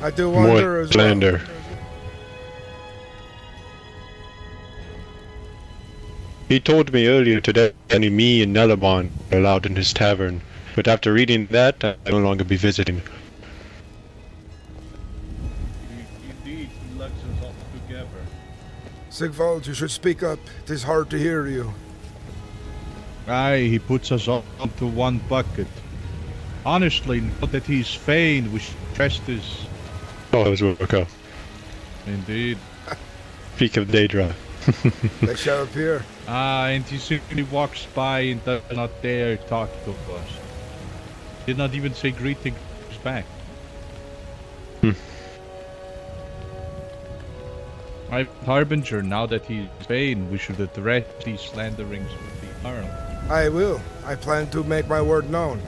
I do wonder as well. Slander. He told me earlier today that only me and Nelabon are allowed in his tavern, but after reading that, I'll no longer be visiting. Indeed, he lets us all together. Sigvald, you should speak up. It is hard to hear you. Aye, he puts us all into one bucket. Honestly, now that he's Fane, we should trust this. Oh, it was Wilco. Indeed. Speak of Daedra. They shall appear. And he simply walks by and does not dare talk to us. Did not even say greetings back. I'm Harbinger. Now that he's Fane, we should address these slanderings with the Arl. I will. I plan to make my word known.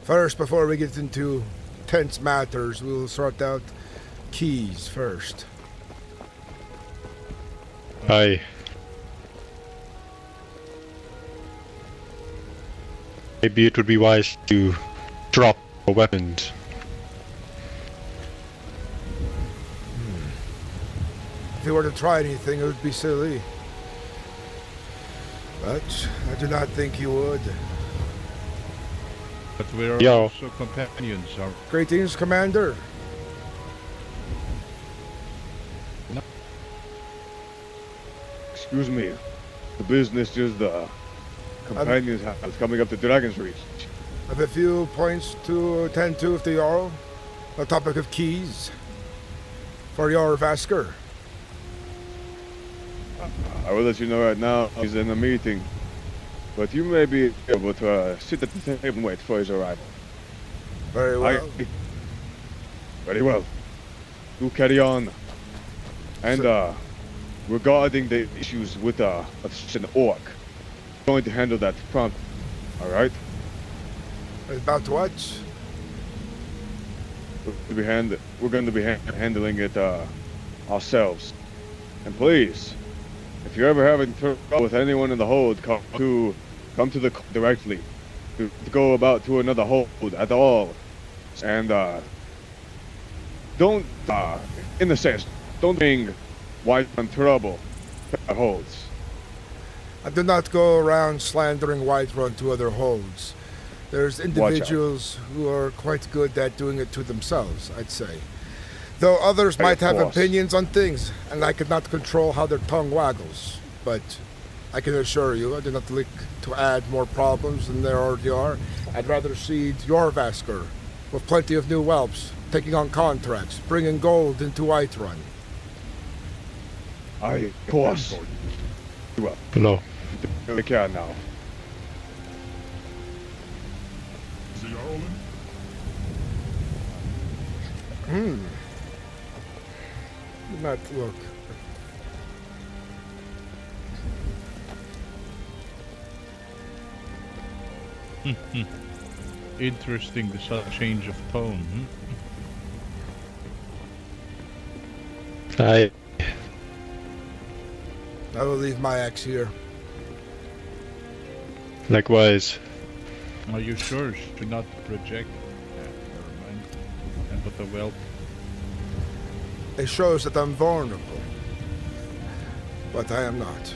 First, before we get into tense matters, we'll sort out keys first. Aye. Maybe it would be wise to drop our weapons. If you were to try anything, it would be silly. But I do not think you would. But we're Yo. also companions. Greetings, Commander. Excuse me. The business is the companions house coming up to Dragon's Reach. I have a few points to attend to if they are. The topic of keys. For your Vasker. I will let you know right now he's in a meeting. But you may be able to sit at the table and wait for his arrival. Very well. Very well. Do carry on. And regarding the issues with an orc, I'm going to handle that promptly. Alright? About what? We're going to be handling it ourselves. And please, if you're ever having trouble with anyone in the hold, come to the directly. To go about to another hold at all. And don't in a sense, don't bring Whiterun trouble to holds. I do not go around slandering Whiterun to other holds. There's individuals who are quite good at doing it to themselves, I'd say. Though others might have opinions on things, and I could not control how their tongue waggles. But I can assure you, I do not look to add more problems than there already are. I'd rather seed your Vasker with plenty of new whelps, taking on contracts, bringing gold into Whiterun. Aye, of course. Well, Hello. Take care now. Do not look. Interesting, the sudden change of tone. Aye. I will leave my axe here. Likewise. Are you sure? Should not project? Never mind. And but the whelp. It shows that I'm vulnerable. But I am not.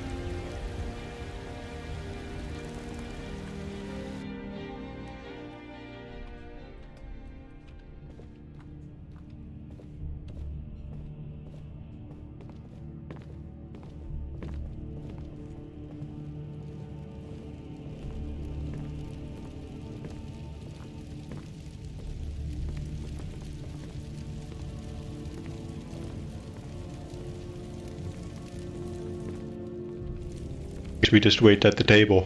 We just wait at the table.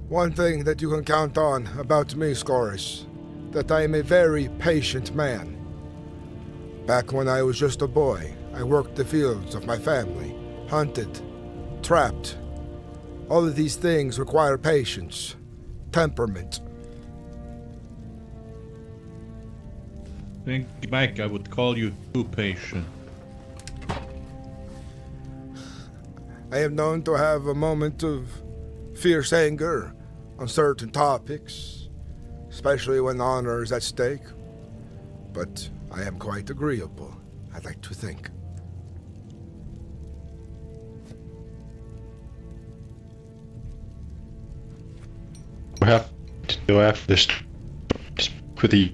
One thing that you can count on about me, Scoris, that I am a very patient man. Back when I was just a boy, I worked the fields of my family, hunted, trapped. All of these things require patience, temperament. Think back, I would call you too patient. I am known to have a moment of fierce anger on certain topics, especially when honor is at stake. But I am quite agreeable, I'd like to think. We have to do after this with the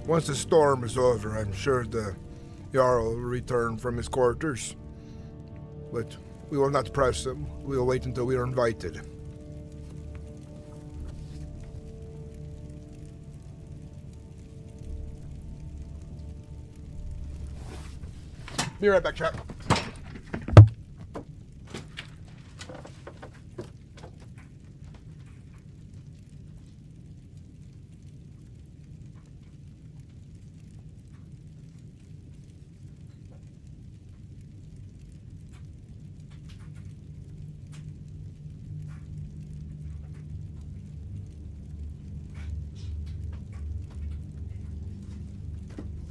Once the storm is over, I'm sure the Jarl will return from his quarters. But we will not press him. We will wait until we are invited. Be right back, chap.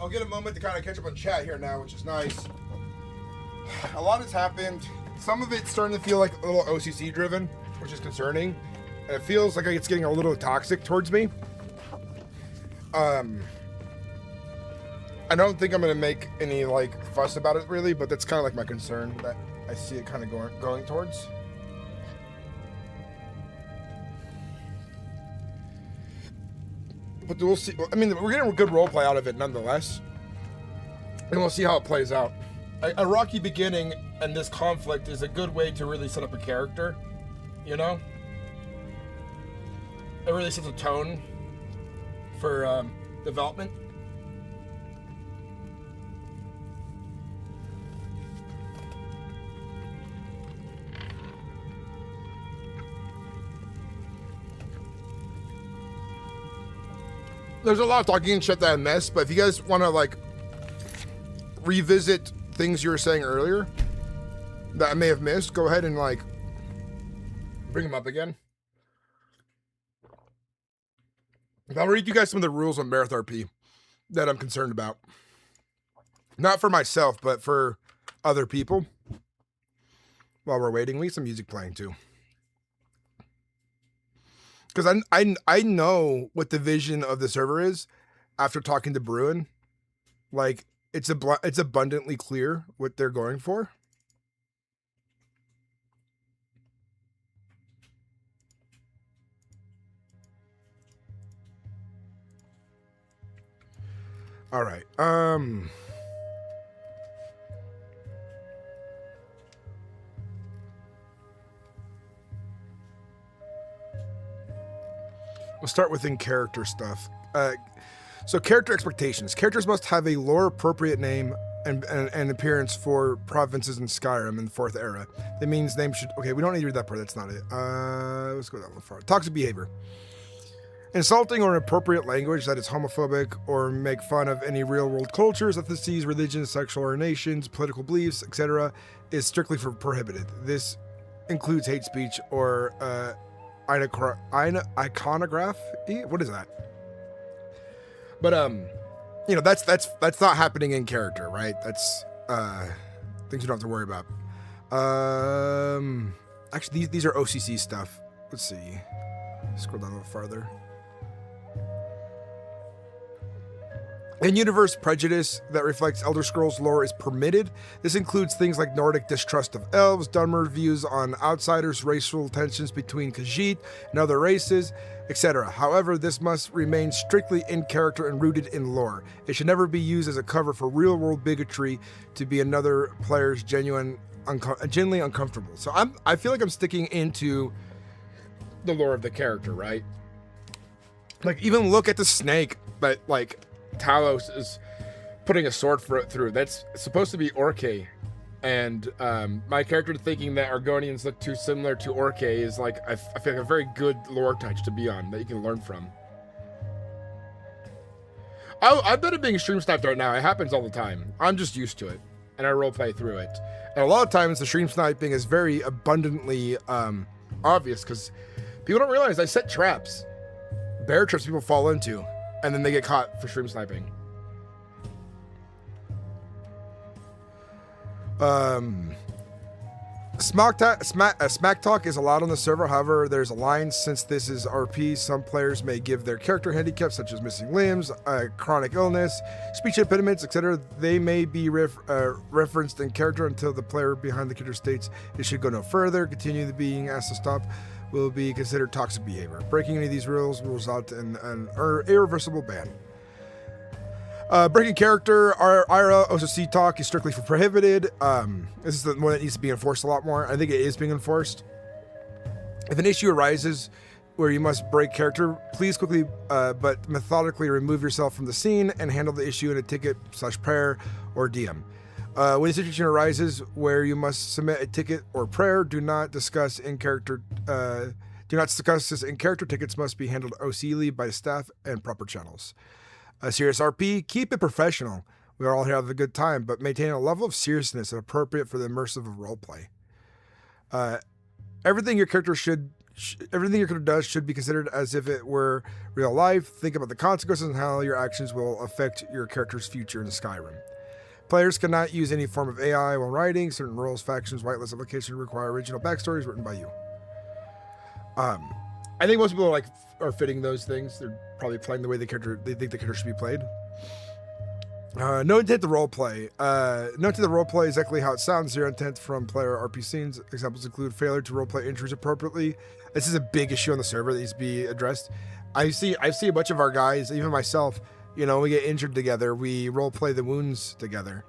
I'll get a moment to kind of catch up on chat here now, which is nice. A lot has happened. Some of it's starting to feel like a little OCC driven, which is concerning. And it feels like it's getting a little toxic towards me. I don't think I'm going to make any like fuss about it really, but that's kind of like my concern that I see it kind of going towards. But we'll see. I mean, we're getting a good roleplay out of it nonetheless. And we'll see how it plays out. A rocky beginning and this conflict is a good way to really set up a character, you know? It really sets a tone for development. There's a lot of talking and shit that I missed, but if you guys want to like revisit things you were saying earlier that I may have missed, go ahead and like bring them up again. I'll read you guys some of the rules on MerethRP that I'm concerned about. Not for myself, but for other people. While we're waiting, we need some music playing too. Because I know what the vision of the server is after talking to Bruin. Like, it's abundantly clear what they're going for. All right. We'll start with in-character stuff. So character expectations. Characters must have a lore-appropriate name and appearance for provinces in Skyrim in the 4th era. That means names should... Okay, we don't need to read that part. That's not it. Let's go down the far. Toxic behavior. Insulting or inappropriate language that is homophobic or make fun of any real-world cultures, ethnicities, religions, sexual orientations, political beliefs, etc. is strictly prohibited. This includes hate speech or... iconography? What is that? But you know, that's not happening in character, right? That's things you don't have to worry about. Actually these are OCC stuff. Let's see. Scroll down a little farther. In-universe prejudice that reflects Elder Scrolls lore is permitted. This includes things like Nordic distrust of elves, dumber views on outsiders, racial tensions between Khajiit and other races, etc. However, this must remain strictly in character and rooted in lore. It should never be used as a cover for real-world bigotry to be another player's genuinely uncomfortable. So I feel like I'm sticking into the lore of the character, right? Like, even look at the snake, but like... Talos is putting a sword through. That's supposed to be Orke And my character thinking that Argonians look too similar to Orce is like, I feel like a very good lore touch to be on that you can learn from. I'm better being stream sniped right now. It happens all the time. I'm just used to it, and I roleplay through it. And a lot of times the stream sniping is very abundantly obvious because people don't realize I set traps, bear traps people fall into, and then they get caught for stream sniping. Smack talk is allowed on the server. However, there's a line. Since this is RP, some players may give their character handicaps such as missing limbs, chronic illness, speech impediments, etc. They may be referenced in character until the player behind the character states it should go no further. Continue the being asked to stop will be considered toxic behavior. Breaking any of these rules will result in an irreversible ban. Breaking character, our IRL OCC talk is strictly for prohibited. This is the one that needs to be enforced a lot more. I think it is being enforced. If an issue arises where you must break character, please quickly but methodically remove yourself from the scene and handle the issue in a ticket/prayer or DM. When a situation arises where you must submit a ticket or prayer, do not discuss this in character. Tickets must be handled OCly by staff and proper channels. Serious RP, keep it professional. We are all here to have a good time, but maintain a level of seriousness and appropriate for the immersive roleplay. Everything your character does should be considered as if it were real life. Think about the consequences and how your actions will affect your character's future in Skyrim. Players cannot use any form of AI while writing. Certain roles, factions, whitelist applications require original backstories written by you. I think most people are fitting those things. They're probably playing the way they think the character should be played. No intent to roleplay. No intent to roleplay is exactly how it sounds. Zero intent from player RP scenes. Examples include failure to roleplay injuries appropriately. This is a big issue on the server that needs to be addressed. I see a bunch of our guys, even myself, we get injured together. We roleplay the wounds together,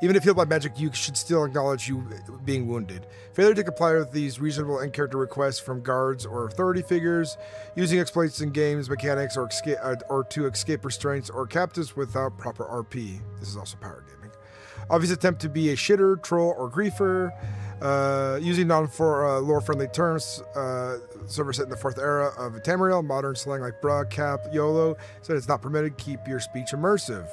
Even if healed by magic, you should still acknowledge you being wounded. Failure to comply with these reasonable in-character requests from guards or authority figures, using exploits in games, mechanics, or to escape restraints or captives without proper RP. This is also power gaming. Obvious attempt to be a shitter, troll, or griefer. Using non-lore-friendly terms. Server set in the 4th era of Tamriel. Modern slang like bruh, cap, YOLO. Said it's not permitted. Keep your speech immersive.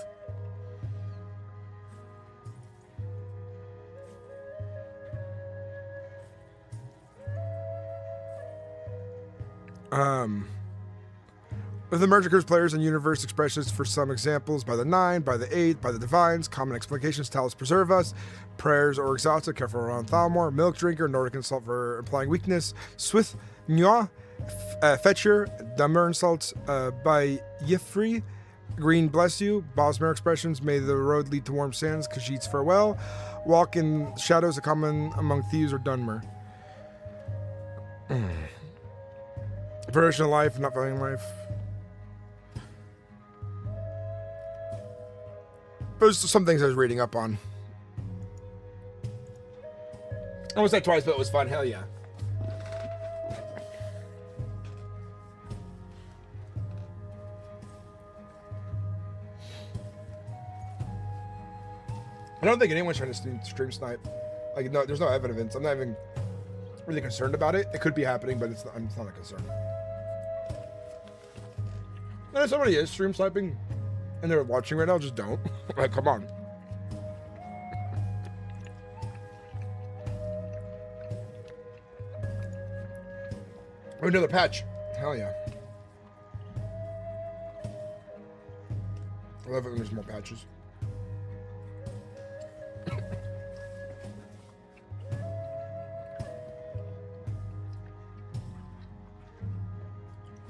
With the merge occurs players and universe expressions for some examples by the 9, by the 8, by the divines, common explications, Talos preserve us, prayers or exhausted, careful around Thalmor, milk drinker, Nordic insult for implying weakness, Swith, Nwa, Fetcher, Dumber insults by Yifri, Green bless you, Bosmer expressions, may the road lead to warm sands, Khajiit's farewell, walk in shadows, a common among thieves or Dunmer. Version of life, not valuing life. There's some things I was reading up on. I almost said twice, but it was fun. Hell yeah. I don't think anyone's trying to stream snipe. No, there's no evidence. I'm not even really concerned about it. It could be happening, but it's not a concern. And if somebody is stream sniping and they're watching right now, just don't. Come on. Oh, another patch. Hell yeah. I love it when there's more patches.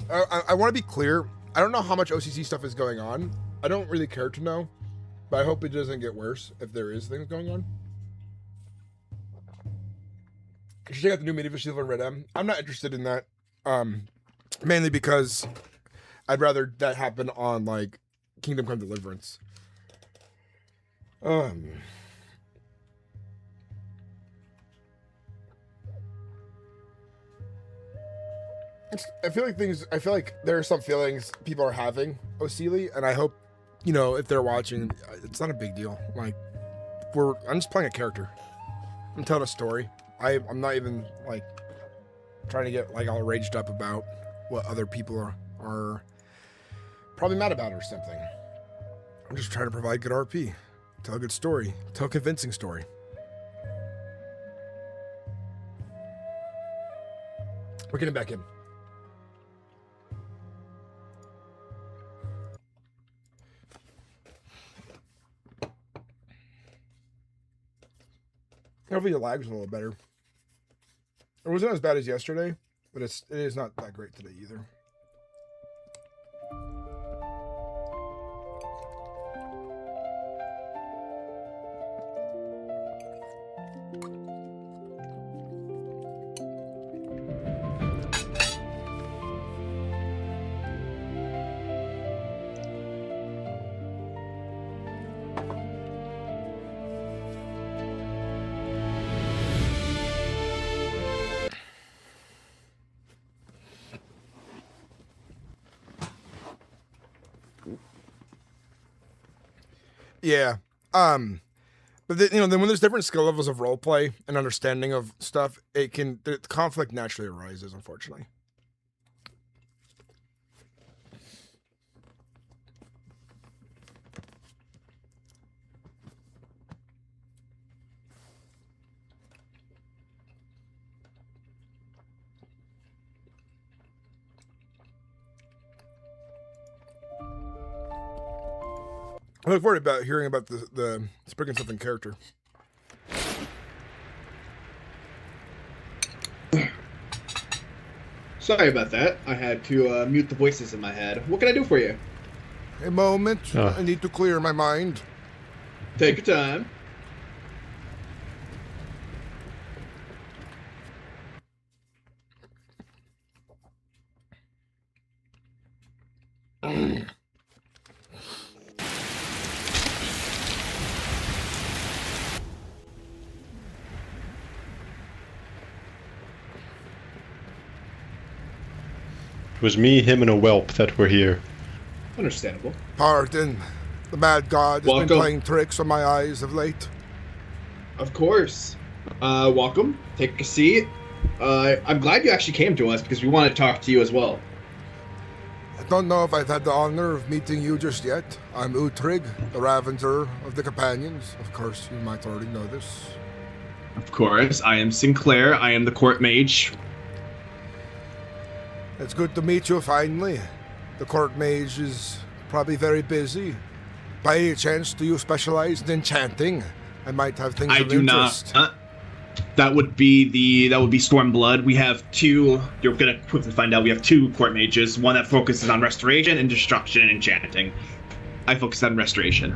I want to be clear. I don't know how much OCC stuff is going on. I don't really care to know, but I hope it doesn't get worse if there is things going on. You should check out the new Medieval Shield and Red M. I'm not interested in that, mainly because I'd rather that happen on Kingdom Come Deliverance. I feel like there are some feelings people are having OCly, and I hope, if they're watching, it's not a big deal. I'm just playing a character. I'm telling a story. I'm not even like trying to get like all raged up about what other people are probably mad about or something. I'm just trying to provide good RP, tell a good story, tell a convincing story. We're getting back in. Hopefully the lag's a little better. It wasn't as bad as yesterday, but it is not that great today either. Yeah. But then when there's different skill levels of roleplay and understanding of stuff, the conflict naturally arises, unfortunately. I look forward to hearing about the Sprig and Something character. Sorry about that. I had to mute the voices in my head. What can I do for you? A moment. I need to clear my mind. Take your time. It was me, him, and a whelp that were here. Understandable. Pardon. The mad god has been playing tricks on my eyes of late. Of course. Welcome. Take a seat. I'm glad you actually came to us because we want to talk to you as well. I don't know if I've had the honor of meeting you just yet. I'm Uudtrig, the Ravager of the Companions. Of course, you might already know this. Of course. I am Sinclair. I am the court mage. It's good to meet you finally. The court mage is probably very busy. By any chance, do you specialize in enchanting? I might have things of interest. I do not. That would be Stormblood. We have two. You're gonna quickly find out. We have two court mages. One that focuses on restoration and destruction and enchanting. I focus on restoration.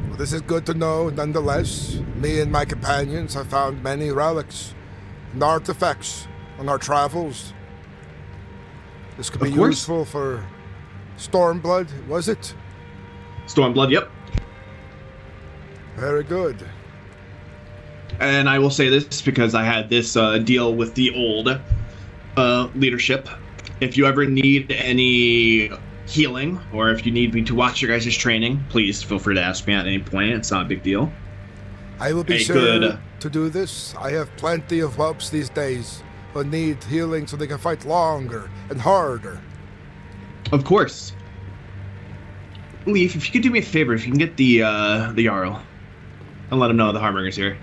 Well, this is good to know. Nonetheless, me and my companions have found many relics and artifacts on our travels. This could be useful for Stormblood, was it? Stormblood, yep. Very good. And I will say this because I had this deal with the old leadership. If you ever need any healing, or if you need me to watch your guys' training, please feel free to ask me at any point. It's not a big deal. I will be sure to do this. I have plenty of whelps these days who need healing so they can fight longer and harder. Of course. Leaf, if you could do me a favor, if you can get the Jarl and let him know the Harbinger's here.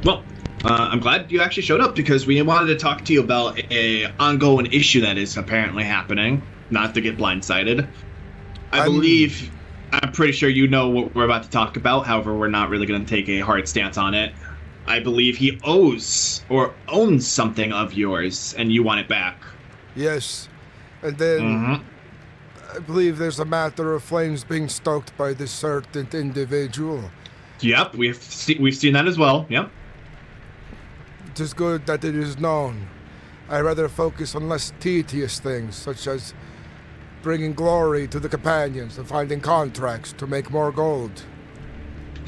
Well, I'm glad you actually showed up because we wanted to talk to you about a ongoing issue that is apparently happening. Not to get blindsided. I'm pretty sure you know what we're about to talk about. However, we're not really going to take a hard stance on it. I believe he owns something of yours, and you want it back. Yes, and then I believe there's a matter of flames being stoked by this certain individual. Yep, we've seen that as well. Yep. It is good that it is known. I rather focus on less tedious things, such as bringing glory to the companions and finding contracts to make more gold.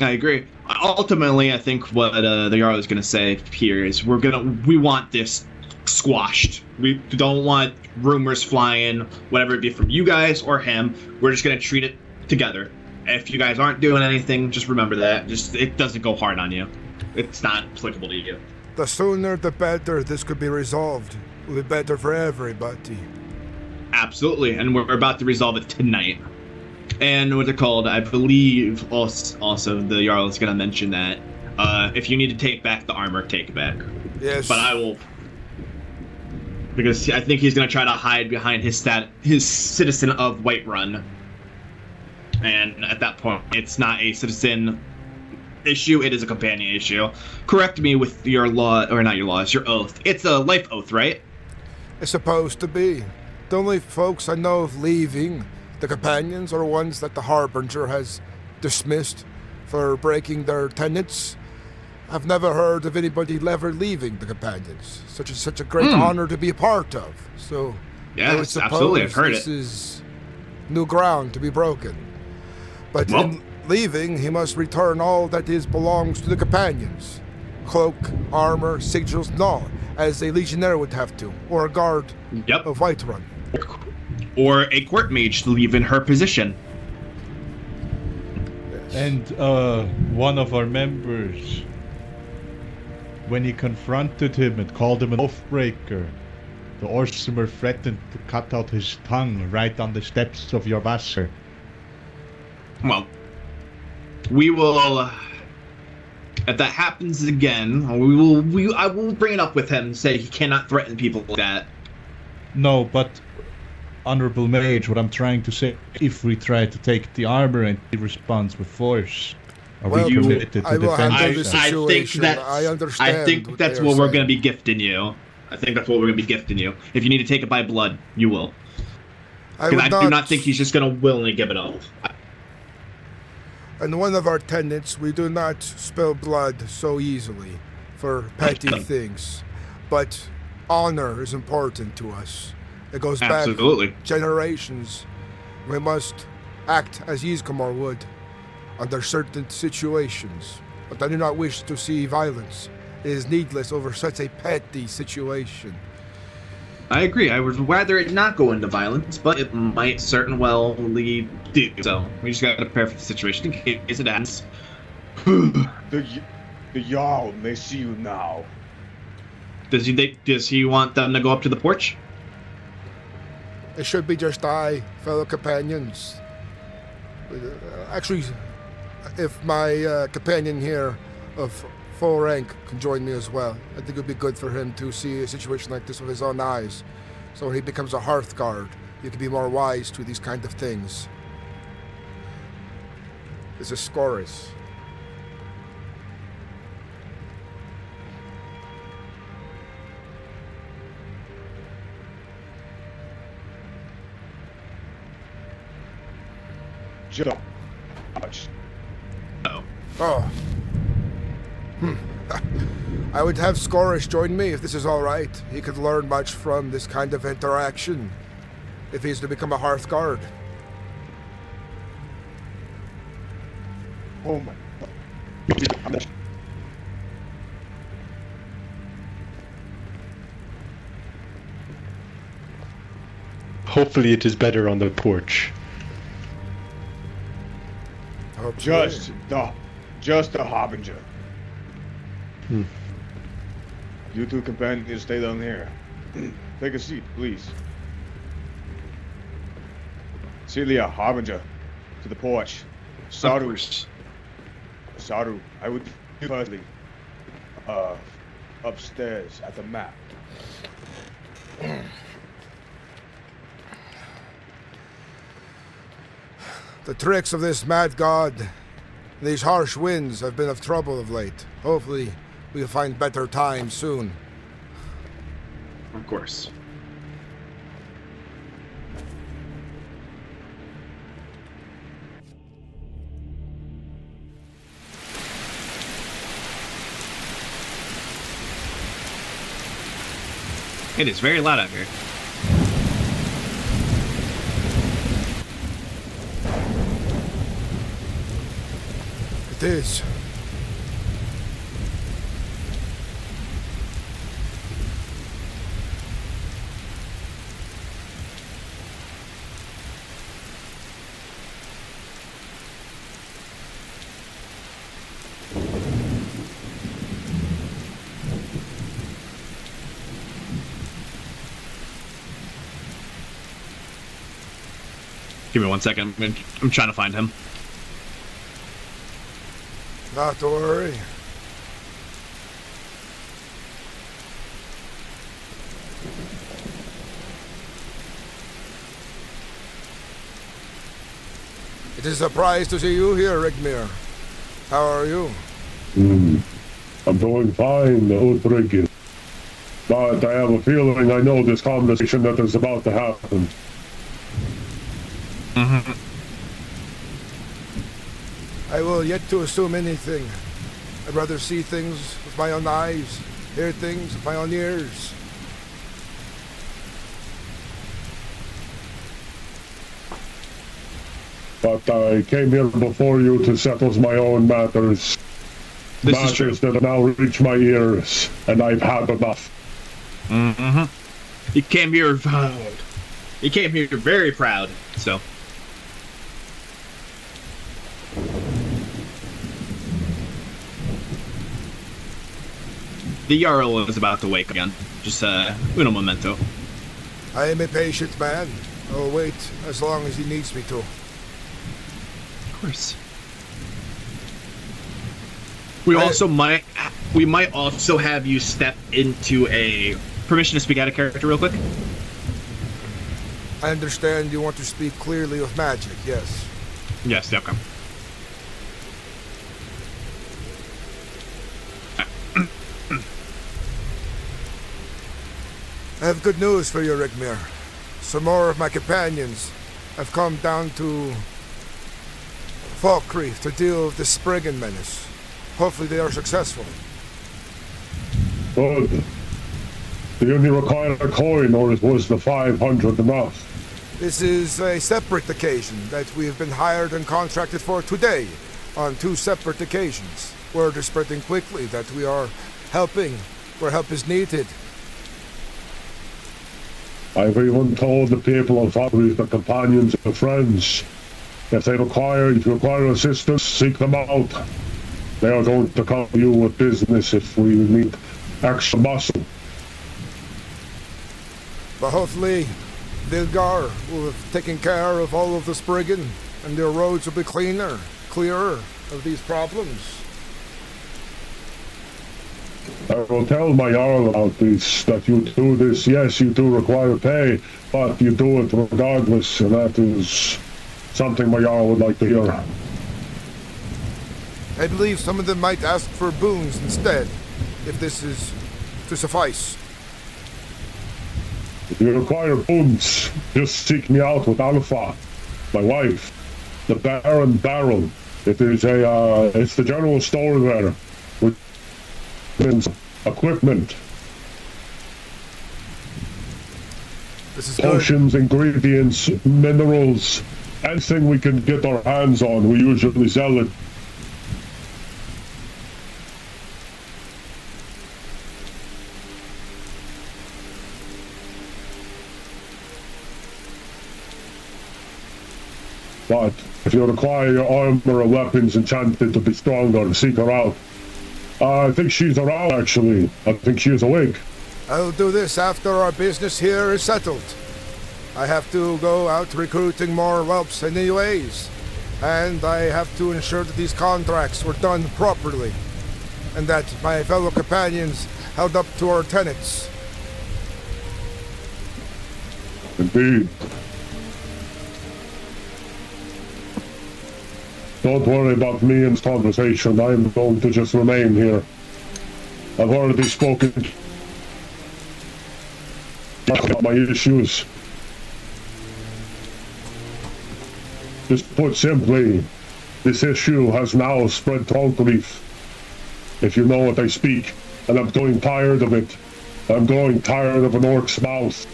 I agree. Ultimately, I think what the Jarl is going to say here is we want this squashed. We don't want rumors flying, whatever it be from you guys or him. We're just going to treat it together. If you guys aren't doing anything, just remember that. Just it doesn't go hard on you. It's not applicable to you. The sooner the better this could be resolved. It will be better for everybody. Absolutely, and we're about to resolve it tonight. And what they're called, I believe, also the Jarl is going to mention that if you need to take back the armor, take it back. Yes. But I will, because I think he's going to try to hide behind his citizen of Whiterun. And at that point, it's not a citizen issue, it is a companion issue. Correct me with your law, or not your law, it's your oath. It's a life oath, right? It's supposed to be. The only folks I know of leaving the companions are ones that the Harbinger has dismissed for breaking their tenets. I've never heard of anybody ever leaving the companions. Such a great honor to be a part of. So I would Yes, suppose absolutely, I've heard this it. is new ground to be broken. But Well- in leaving, he must return all that belongs to the companions. Cloak, armor, sigils, and all, as a legionnaire would have to, or a guard of Whiterun. Or a court mage to leave in her position. And one of our members, when he confronted him and called him an oathbreaker, the Orsimer threatened to cut out his tongue right on the steps of your Wasser. Well, we will. If that happens again, I will bring it up with him and say he cannot threaten people like that. No, but Honorable Mage, what I'm trying to say, if we try to take the armor and he responds with force, are we committed to defend ourselves? I understand. I think that's what we're going to be gifting you. I think that's what we're going to be gifting you. If you need to take it by blood, you will. Because I do not think he's just going to willingly give it up. And one of our tenets, we do not spill blood so easily for petty things. But honor is important to us. It goes Absolutely. back generations. We must act as Yzgamor would under certain situations. But I do not wish to see violence. It is needless over such a petty situation. I agree. I would rather it not go into violence, but it might certainly do. So we just gotta prepare for the situation in case it happens. The Jarl may see you now. Does he want them to go up to the porch? It should be just I, fellow companions. Actually, if my companion here of full rank can join me as well, I think it would be good for him to see a situation like this with his own eyes. So when he becomes a Hearthguard, he can be more wise to these kind of things. This is Scoris. Oh. I would have Scoris join me if this is all right. He could learn much from this kind of interaction if he's to become a Hearthguard. Oh my. Hopefully it is better on the porch. Just the Harbinger. You two companions stay down here. Take a seat, please. Celia, Harbinger, to the porch. Saru, I would firstly upstairs at the map. The tricks of this mad god, these harsh winds have been of trouble of late. Hopefully, we'll find better times soon. Of course. It is very loud out here. It is. Give me 1 second. I'm trying to find him. Not to worry. It is a surprise to see you here, Rigmir. How are you? I'm doing fine, Uudtrig. But I have a feeling I know this conversation that is about to happen. I will yet to assume anything. I'd rather see things with my own eyes, hear things with my own ears. But I came here before you to settle my own matters. Matters that have now reached my ears, and I've had enough. You came here. You came here very proud. So. The Jarl is about to wake again. Just uno momento. I am a patient man. I'll wait as long as he needs me to. Of course. We might also have you step into a permission to speak out of character real quick. I understand you want to speak clearly with magic, yes. Yes, okay. I have good news for you, Rigmir. Some more of my companions have come down to Falkreath to deal with the Spriggan menace. Hopefully they are successful. Good. Do you only require a coin, or was the 500 enough? This is a separate occasion that we have been hired and contracted for today, on 2 separate occasions. Word is spreading quickly that we are helping where help is needed. I've even told the people of Falkreath, the companions and friends, if you require assistance, seek them out. They are going to come to you with business if we need extra muscle. But hopefully, Vilgar will have taken care of all of the Spriggan, and their roads will be clearer of these problems. I will tell my Jarl about this, that you do this. Yes, you do require pay, but you do it regardless, and that is something my Jarl would like to hear. I believe some of them might ask for boons instead, if this is to suffice. If you require boons, just seek me out with Alpha, my wife, the Baron Barrel. It is it's the general store there, with equipment. This is potions, ingredients, minerals, anything we can get our hands on, we usually sell it. But if you require your armor or weapons enchanted to be stronger, seek her out. I think she's around, actually. I think she is awake. I'll do this after our business here is settled. I have to go out recruiting more whelps anyways. And I have to ensure that these contracts were done properly. And that my fellow companions held up to our tenets. Indeed. Don't worry about me in this conversation. I'm going to just remain here. I've already spoken about my issues. Just put simply, this issue has now spread to Falkreath, if you know what I speak, and I'm growing tired of it. I'm growing tired of an orc's mouth.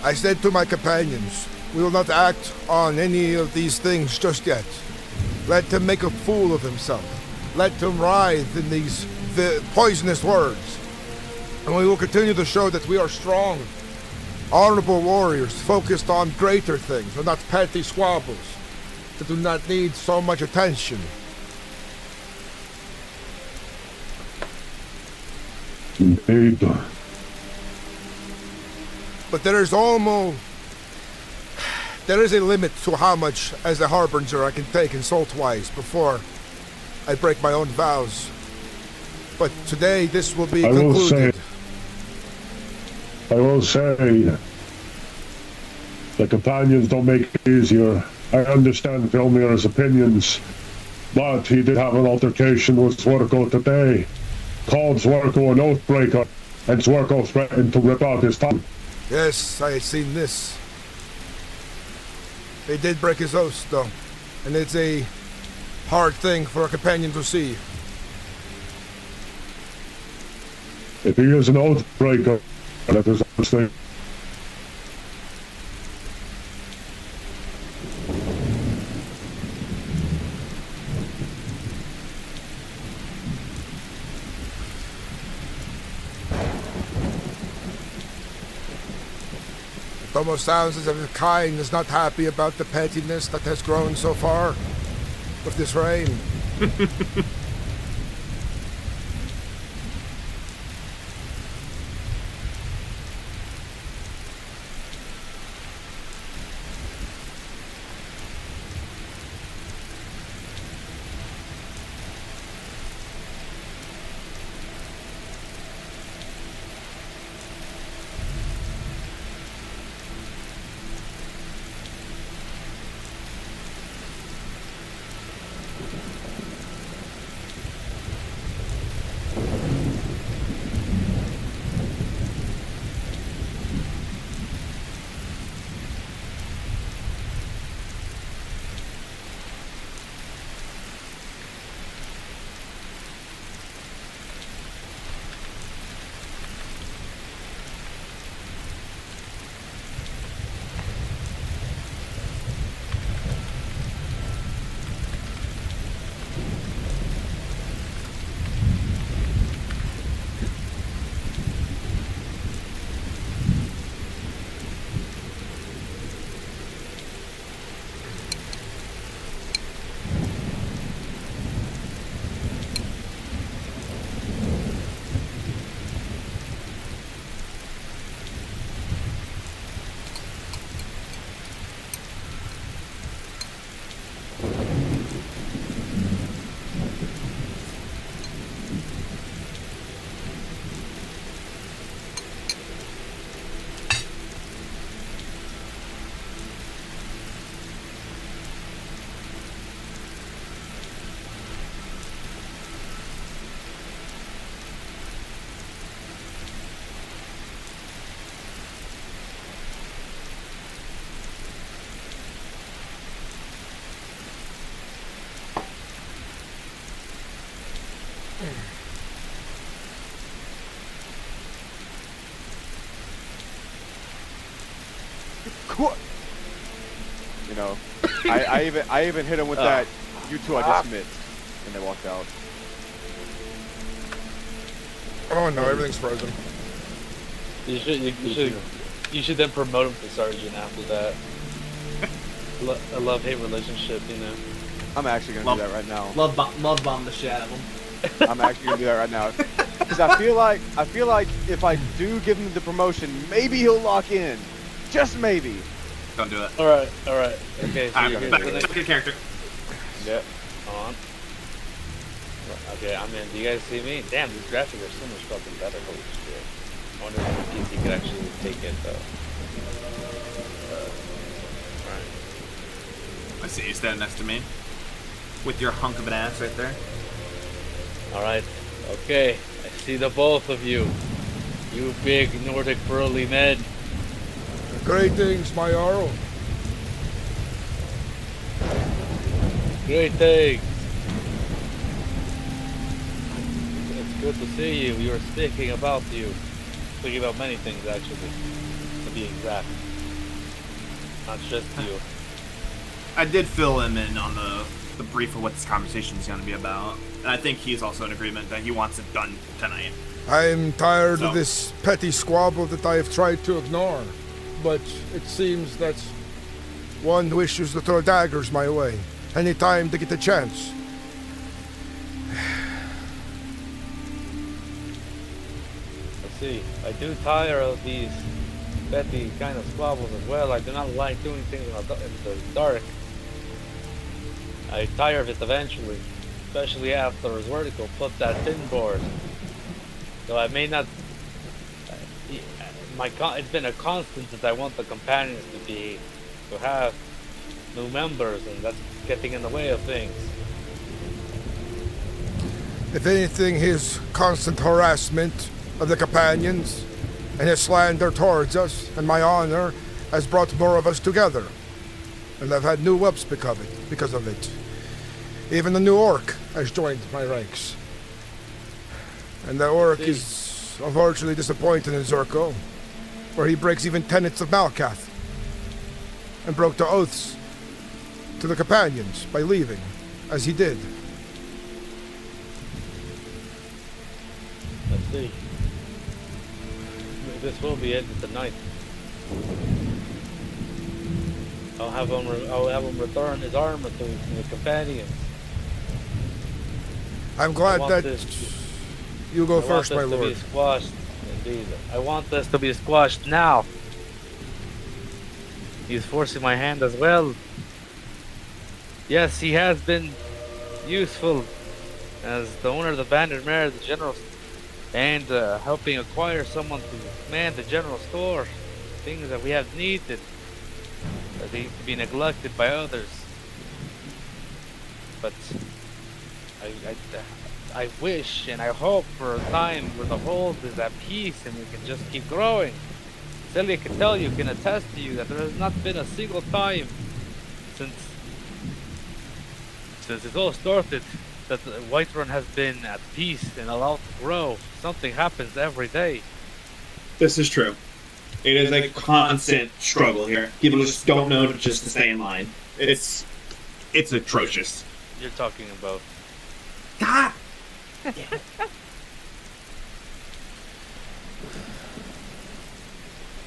I said to my companions, we will not act on any of these things just yet. Let him make a fool of himself. Let him writhe in these poisonous words. And we will continue to show that we are strong, honorable warriors focused on greater things and not petty squabbles that do not need so much attention. Indeed. But there is almost there is a limit to how much, as a harbinger, I can take insult-wise before I break my own vows. But today, this will be concluded. I will say, the companions don't make it easier. I understand Vilmir's opinions, but he did have an altercation with Zwerko today. Called Zwerko an oathbreaker, and Zwerko threatened to rip out his tongue. Yes, I had seen this. He did break his oath, though, and it's a hard thing for a companion to see. If he is an oathbreaker, that is a mistake. It almost sounds as if the kind is not happy about the pettiness that has grown so far with this rain. You know, I even hit him with that. You two, I just missed, and they walked out. Oh no, everything's frozen. You should then promote him to sergeant after that. A love-hate relationship, you know. I'm actually gonna do that right now. Love bomb the shit out of him. I'm actually gonna do that right now. Because I feel like if I do give him the promotion, maybe he'll lock in. Just maybe. Don't do it. All right. Okay. So Alright, back to your character. Yep. On. Okay, I'm in. Do you guys see me? Damn, these graphics are so much fucking better. Holy shit. I wonder if the PC could actually take it though. I see you standing next to me. With your hunk of an ass right there. Alright. Okay. I see the both of you. You big Nordic burly men. Greetings, my Jarl. Great things. It's good to see you. We were speaking about you. Speaking about many things, actually. To be exact. Not just you. I did fill him in on the brief of what this conversation is going to be about. And I think he's also in agreement that he wants it done tonight. I'm tired of this petty squabble that I have tried to ignore. But it seems that one wishes to throw daggers my way anytime they get a chance. Let's see. I do tire of these petty kind of squabbles as well. I do not like doing things in the dark. I tire of it eventually, especially after his vertical flip that thin board. So I may not. It's been a constant that I want the companions to have new members, and that's getting in the way of things. If anything, his constant harassment of the companions and his slander towards us and my honor has brought more of us together. And I've had new whelps because of it. Even the new orc has joined my ranks. And the orc is unfortunately disappointed in Zurko, where he breaks even tenets of Malkath, and broke the oaths to the companions by leaving, as he did. Let's see. This will be it tonight. I'll have him return his armor to the companions. I'm glad that you go first, my lord. I want this to be squashed. Indeed. I want this to be squashed now. He's forcing my hand as well. Yes, he has been useful as the owner of the Banded Mare, the general, and helping acquire someone to man the general store. Things that we have needed that need to be neglected by others. But I wish and I hope for a time where the world is at peace and we can just keep growing. Celia can tell you, can attest to you that there has not been a single time since it all started that the Whiterun has been at peace and allowed to grow. Something happens every day. This is true. It is a constant struggle here. People just don't know just to stay in line. It's atrocious. You're talking about. God!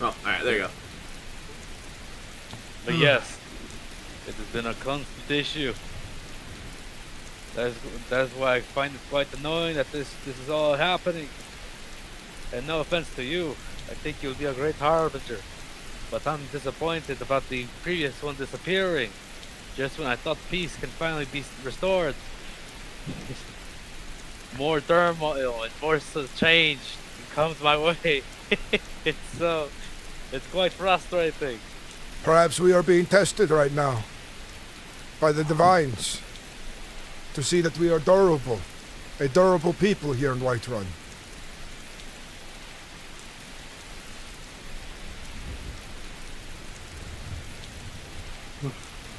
Oh, alright, there you go. But yes, it has been a constant issue. That's why I find it quite annoying that this is all happening. And no offense to you, I think you'll be a great harbinger. But I'm disappointed about the previous one disappearing. Just when I thought peace can finally be restored. More turmoil and more change comes my way. It's quite frustrating. Perhaps we are being tested right now by the divines to see that we are durable, a durable people here in Whiterun.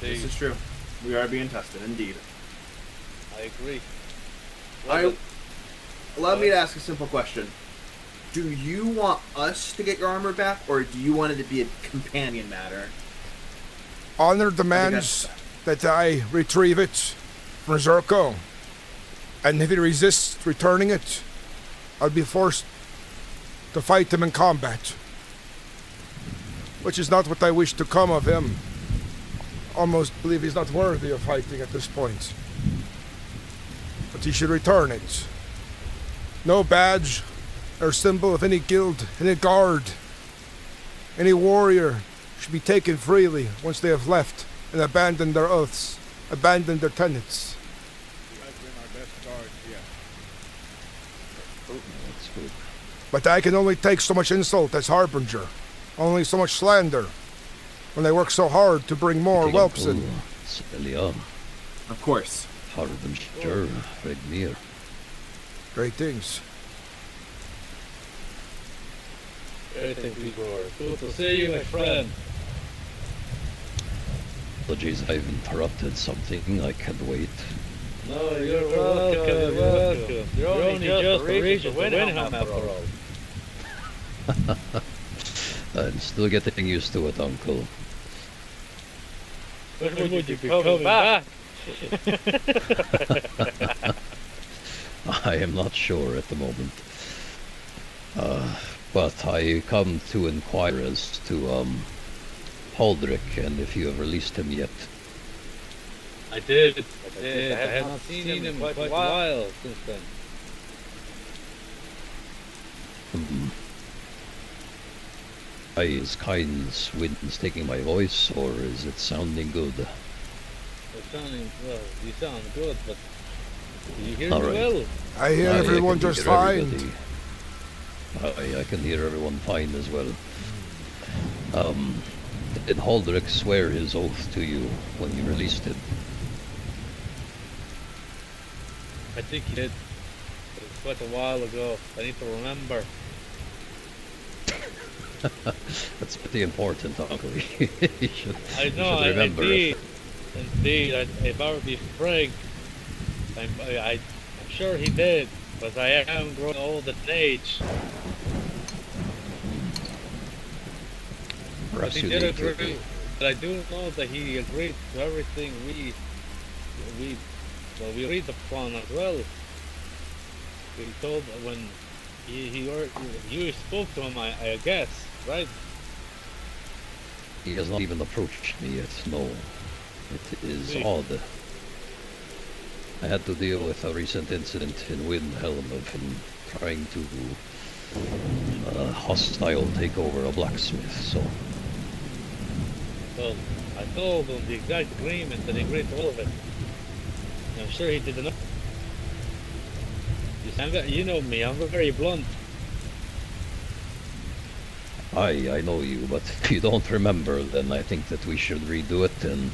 This is true. We are being tested, indeed. I agree. Allow me to ask a simple question. Do you want us to get your armor back, or do you want it to be a companion matter? Honor demands that I retrieve it from Zurko. And if he resists returning it, I'll be forced to fight him in combat. Which is not what I wish to come of him. Almost believe he's not worthy of fighting at this point. But he should return it. No badge or symbol of any guild, any guard, any warrior should be taken freely once they have left and abandoned their oaths, abandoned their tenets. He has been our best guard, yeah. That's good. But I can only take so much insult as harbinger, only so much slander, when they work so hard to bring more whelps in. Of course. Harbinger, Redmere. Great things. Great things, Igor. Good to see you, my friend. Apologies, I've interrupted something. I can't wait. No, you're welcome. You're welcome. You're only just a region to Winham after all. I'm still getting used to it, Uncle. When would you be coming back? I am not sure at the moment. But I come to inquire as to Uudtrig and if you have released him yet. I did. I have not seen him in quite a while since then. Is Kyne's winds taking my voice, or is it sounding good? It's sounding well. You sound good, but do you hear All me right. well? I hear everyone can just hear fine. everybody. I can hear everyone fine as well. Did Haldrick swear his oath to you when you released him? I think he did. It was quite a while ago. I need to remember. That's pretty important, Uncle. You should, I know, you should remember. indeed. If I were to be frank, I'm sure he did, but I am growing old in age. But Perhaps he you did need to agree. But I do know that he agreed to everything we agreed upon as well. We told when you spoke to him, I guess, right? He has not even approached me yet, no. It is odd. I had to deal with a recent incident in Windhelm of him trying to hostile take over a blacksmith, so... Well, I told him the exact agreement and he agreed to all of it. I'm sure he did enough. You know me, I'm very blunt. I know you, but if you don't remember, then I think that we should redo it, and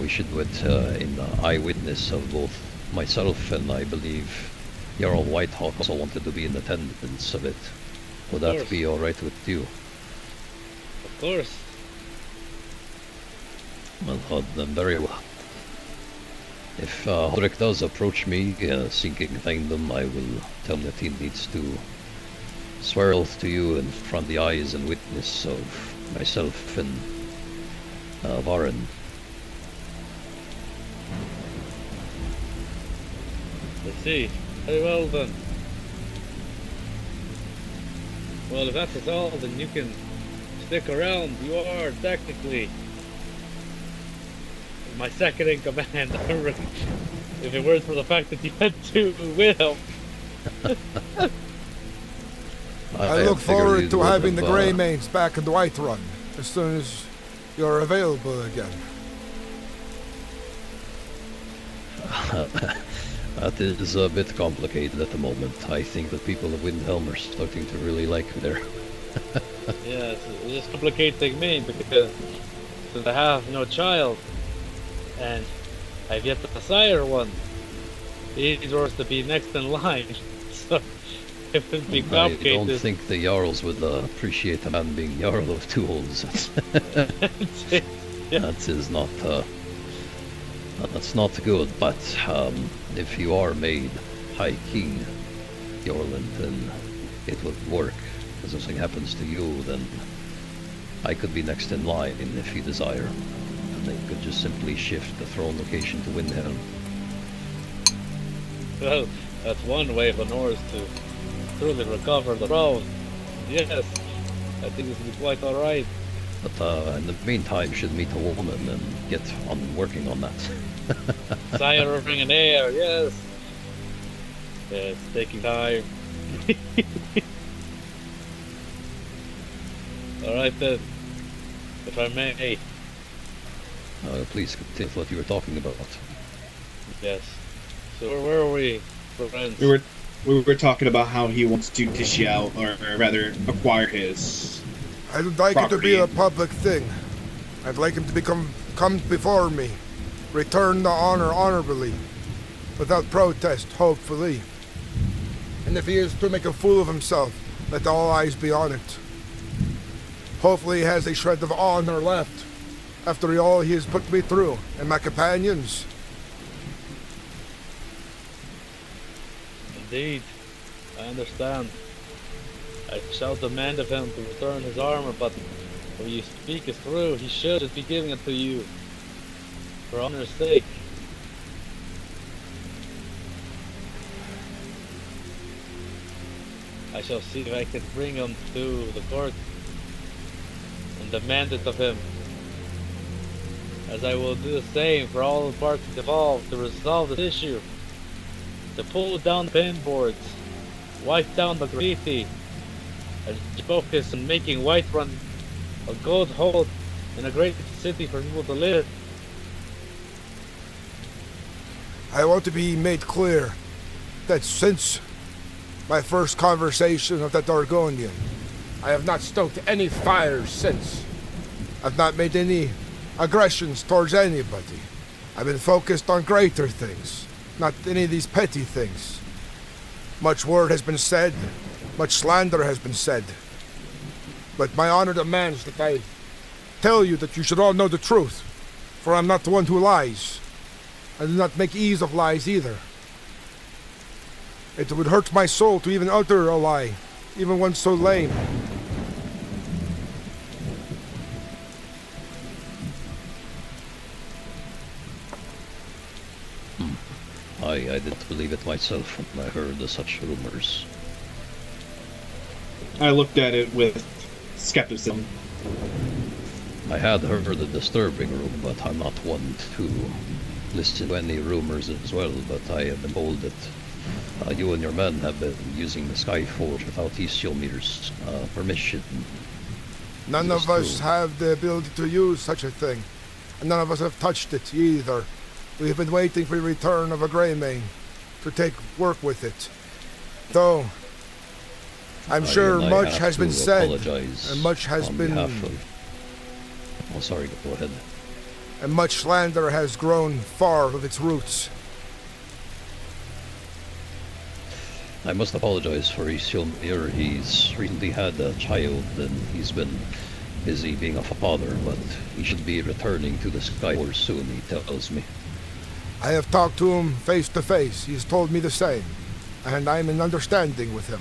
we should do it in eyewitness of both myself and I believe Jarl Whitehawk also wanted to be in attendance of it. Would that be alright with you? Of course. Well, then very well. If Hodrick does approach me seeking kingdom, I will tell him that he needs to swear oath to you in front of the eyes and witness of myself and Varen. Let's see. Very well then. Well, if that's all, then you can stick around. You are technically my second in command. If it weren't for the fact that you had to with him. I look forward to having the Greymanes back in the Whiterun as soon as you're available again. That is a bit complicated at the moment. I think the people of Windhelm are starting to really like me there. Yeah, it's just complicating me because since I have no child and I've yet to sire one, he deserves to be next in line. So it would be complicated. I don't think the Jarls would appreciate a man being Jarl of two holds. That is not that's not good, but if you are made High King, Jorland, then it would work. If something happens to you, then I could be next in line if you desire. And they could just simply shift the throne location to Windhelm. Well, that's one way for Norse to truly recover the throne. Yes, I think this will be quite alright. But in the meantime, you should meet a woman and get on working on that. Sire of Ring and Air, yes. Yeah, it's taking time. Alright then, if I may. Please continue what you were talking about. Yes. So where are we, friends? We were talking about how he wants to dish out, or rather, acquire his. I'd like it to be a public thing. I'd like him to come before me, return the honor honorably, without protest, hopefully. And if he is to make a fool of himself, let all eyes be on it. Hopefully he has a shred of honor left, after all he has put me through, and my companions. Indeed, I understand. I shall demand of him to return his armor, but when you speak is true, he should be giving it to you, for honor's sake. I shall see if I can bring him to the court and demand it of him, as I will do the same for all the parties involved to resolve this issue, to pull down the pin boards, wipe down the graffiti, I should focus on making Whiterun a good hold in a great city for people to live. I want to be made clear that since my first conversation with that Argonian, I have not stoked any fires since. I've not made any aggressions towards anybody. I've been focused on greater things, not any of these petty things. Much word has been said, much slander has been said. But my honor demands that I tell you that you should all know the truth, for I'm not the one who lies. I do not make ease of lies either. It would hurt my soul to even utter a lie, even one so lame. I didn't believe it myself when I heard such rumors. I looked at it with skepticism. I had heard the disturbing rumor, but I'm not one to listen to any rumors as well. But I have been told that you and your men have been using the Skyforge without Isilmir's permission. None of us have the ability to use such a thing, and none of us have touched it either. We have been waiting for the return of a Greymane to take work with it. Though, I'm sure much has been said, and much has been... Oh, sorry, go ahead. And much slander has grown far of its roots. I must apologize for Isilmir. He's recently had a child, and he's been busy being a father, but he should be returning to the Skyforge soon, he tells me. I have talked to him face to face. He has told me the same, and I'm in understanding with him.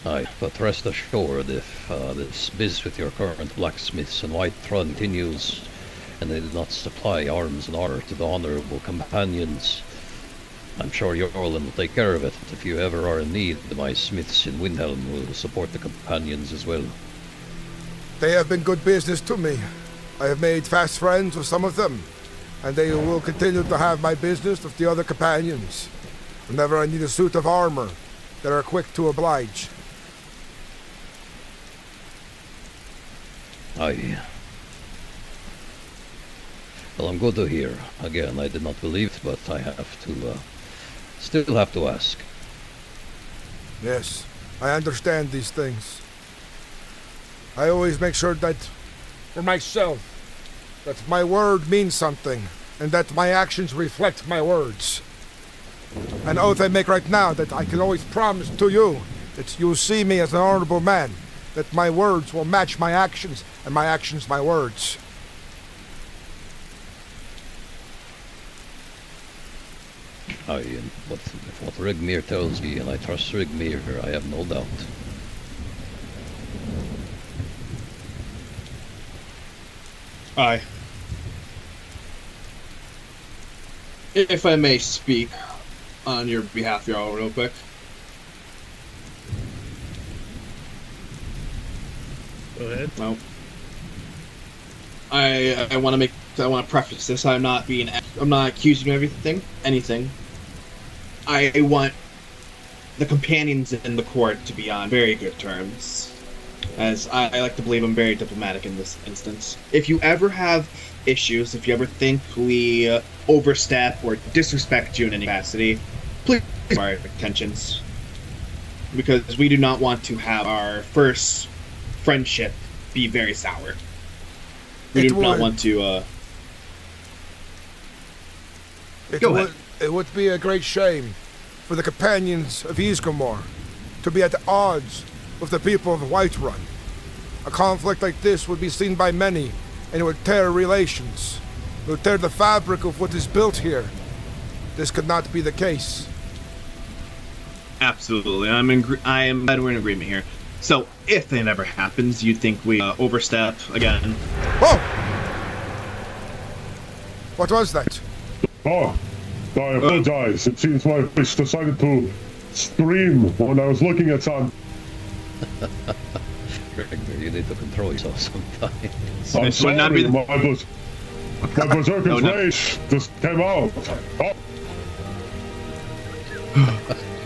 Aye, but rest assured, if this biz with your current blacksmiths and Whiterun continues, and they do not supply arms and armor to the honorable companions, I'm sure Jarl will take care of it. If you ever are in need, my smiths in Windhelm will support the companions as well. They have been good business to me. I have made fast friends with some of them, and they will continue to have my business with the other companions. Whenever I need a suit of armor, they are quick to oblige. Aye. Well, I'm good to hear. Again, I did not believe it, but I have to, still have to ask. Yes, I understand these things. I always make sure that, for myself, that my word means something, and that my actions reflect my words. An oath I make right now that I can always promise to you that you'll see me as an honorable man, that my words will match my actions, and my actions my words. Aye, and what Rigmir tells me, and I trust Rigmir, I have no doubt. Aye. If I may speak on your behalf, Jarl, real quick. Go ahead. Well, I want to preface this. I'm not accusing you of anything. I want the companions in the court to be on very good terms, as I like to believe I'm very diplomatic in this instance. If you ever have issues, if you ever think we overstep or disrespect you in any capacity, please bring our attentions, because we do not want to have our first friendship be very sour. We do not want to. Go ahead. It would be a great shame for the companions of Ysgramor to be at odds with the people of Whiterun. A conflict like this would be seen by many, and it would tear relations. It would tear the fabric of what is built here. This could not be the case. Absolutely, I am glad we're in agreement here. So, if it ever happens, you think we overstep again? Oh! What was that? Oh, I apologize. It seems my voice decided to scream when I was looking at some. You need to control yourself sometimes. I'm sorry, my berserker's rage just came out. Oh.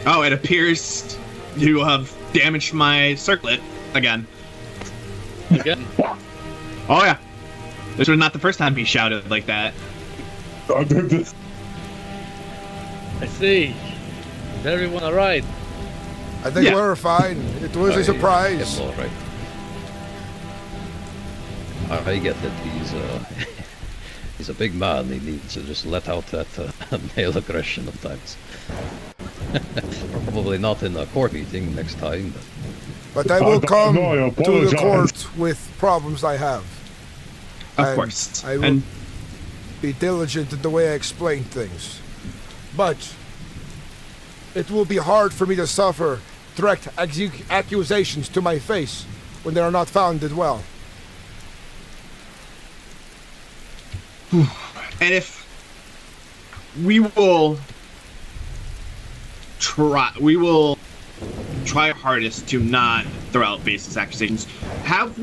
Oh, it appears You have damaged my circlet again. Again? Oh yeah. This was not the first time he shouted like that. I did this. I see. Is everyone alright? I think we're fine. It was a surprise. It's all right. I get that he's a big man. He needs to just let out that male aggression at times. Probably not in a court meeting next time. But I will come to the court with problems I have. Of course. I will be diligent in the way I explain things. But it will be hard for me to suffer direct accusations to my face when they are not founded well. And if we will try our hardest to not throw out baseless accusations. Let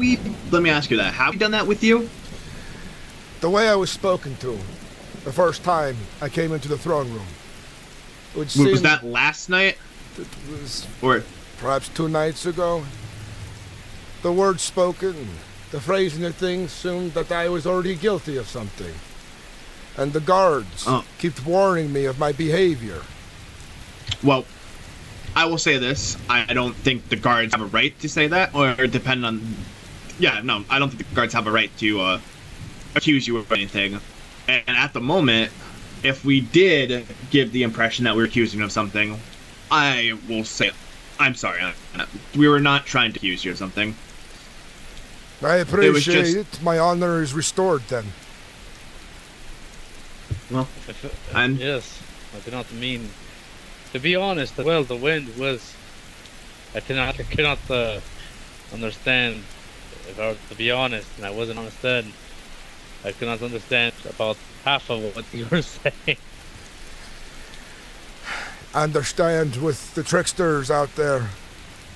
me ask you that, have we done that with you? The way I was spoken to the first time I came into the throne room. Was that last night? It was or perhaps 2 nights ago. The words spoken, the phrasing of things assumed that I was already guilty of something. And the guards keep warning me of my behavior. Well, I will say this. I don't think the guards have a right to say that, or depend on... Yeah, no, I don't think the guards have a right to accuse you of anything. And at the moment, if we did give the impression that we were accusing you of something, I will say, I'm sorry. We were not trying to accuse you of something. I appreciate it. My honor is restored then. Well, yes, I do not mean... To be honest, well, the wind was... I cannot understand, if I were to be honest, and I wasn't honest then, I could not understand about half of what you were saying. I understand with the tricksters out there,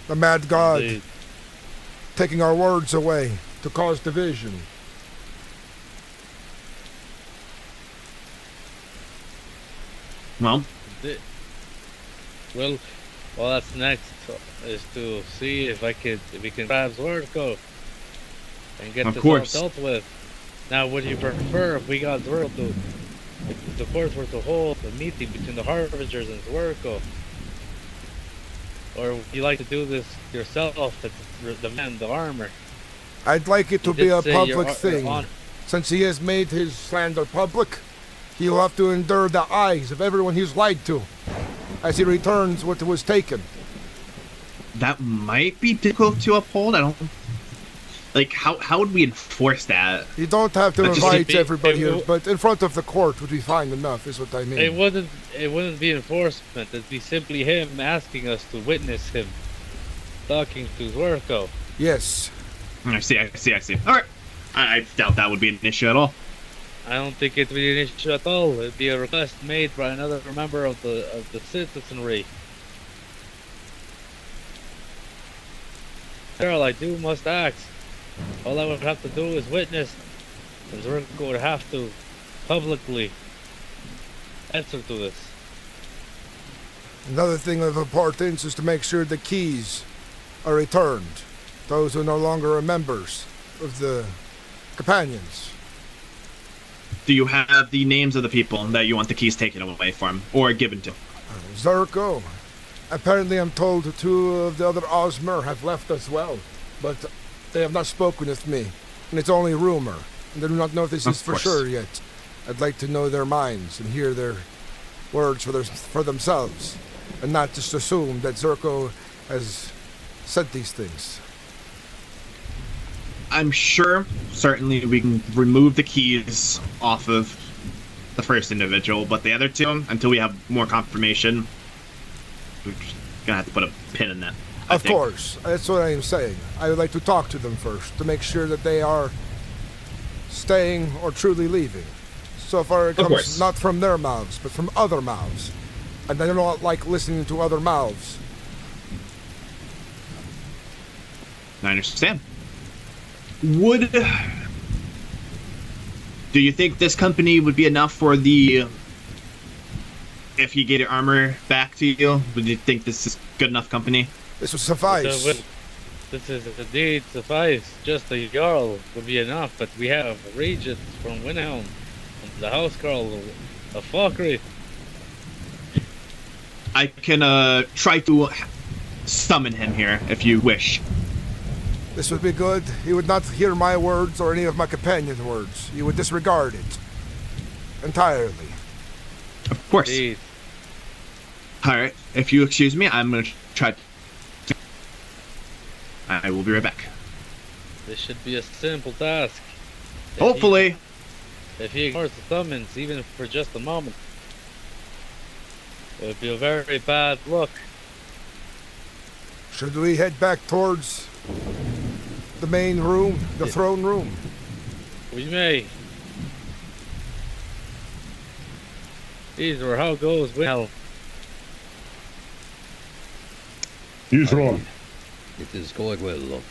the mad god, Indeed. taking our words away to cause division. Well, that's next is to see if we can grab Zorko and get this all dealt with. Now, would you prefer if we got Zorko if the court were to hold a meeting between the Harbingers and Zorko? Or would you like to do this yourself to demand the armor? I'd like it to be a public thing. Since he has made his slander public, he'll have to endure the eyes of everyone he's lied to as he returns what was taken. That might be difficult to uphold. I don't... Like, how would we enforce that? You don't have to invite everybody here, but in front of the court would be fine enough, is what I mean. It wouldn't be enforcement. It'd be simply him asking us to witness him talking to Zorko. Yes. I see. Alright. I doubt that would be an issue at all. I don't think it'd be an issue at all. It'd be a request made by another member of the citizenry. Girl, I must ask. All I would have to do is witness, and Zorko would have to publicly answer to this. Another thing of importance is to make sure the keys are returned. Those who no longer are members of the companions. Do you have the names of the people that you want the keys taken away from, or given to? Zorko. Apparently I'm told 2 of the other Osmer have left as well, but they have not spoken with me, and it's only rumor, and I do not know if this is for sure yet. I'd like to know their minds and hear their words for themselves, and not just assume that Zorko has said these things. I'm sure, certainly, we can remove the keys off of the first individual, but the other 2, until we have more confirmation, we're just gonna have to put a pin in that. Of course, that's what I am saying. I would like to talk to them first, to make sure that they are staying or truly leaving. So far it comes not from their mouths, but from other mouths. And I don't like listening to other mouths. I understand. Do you think this company would be enough for the... If you get your armor back to you, would you think this is good enough company? This will suffice. This is indeed suffice. Just a Jarl will be enough, but we have regents from Windhelm, from the Housecarl of Falkreath. I can try to summon him here if you wish. This would be good. He would not hear my words or any of my companions' words. He would disregard it entirely. Of course. Indeed. Alright, if you excuse me, I'm gonna try. I will be right back. This should be a simple task. Hopefully. If he ignores the summons, even for just a moment, it would be a very bad look. Should we head back towards the main room, the throne room? We may. These were how goes well. He's wrong. It is going well, Uncle.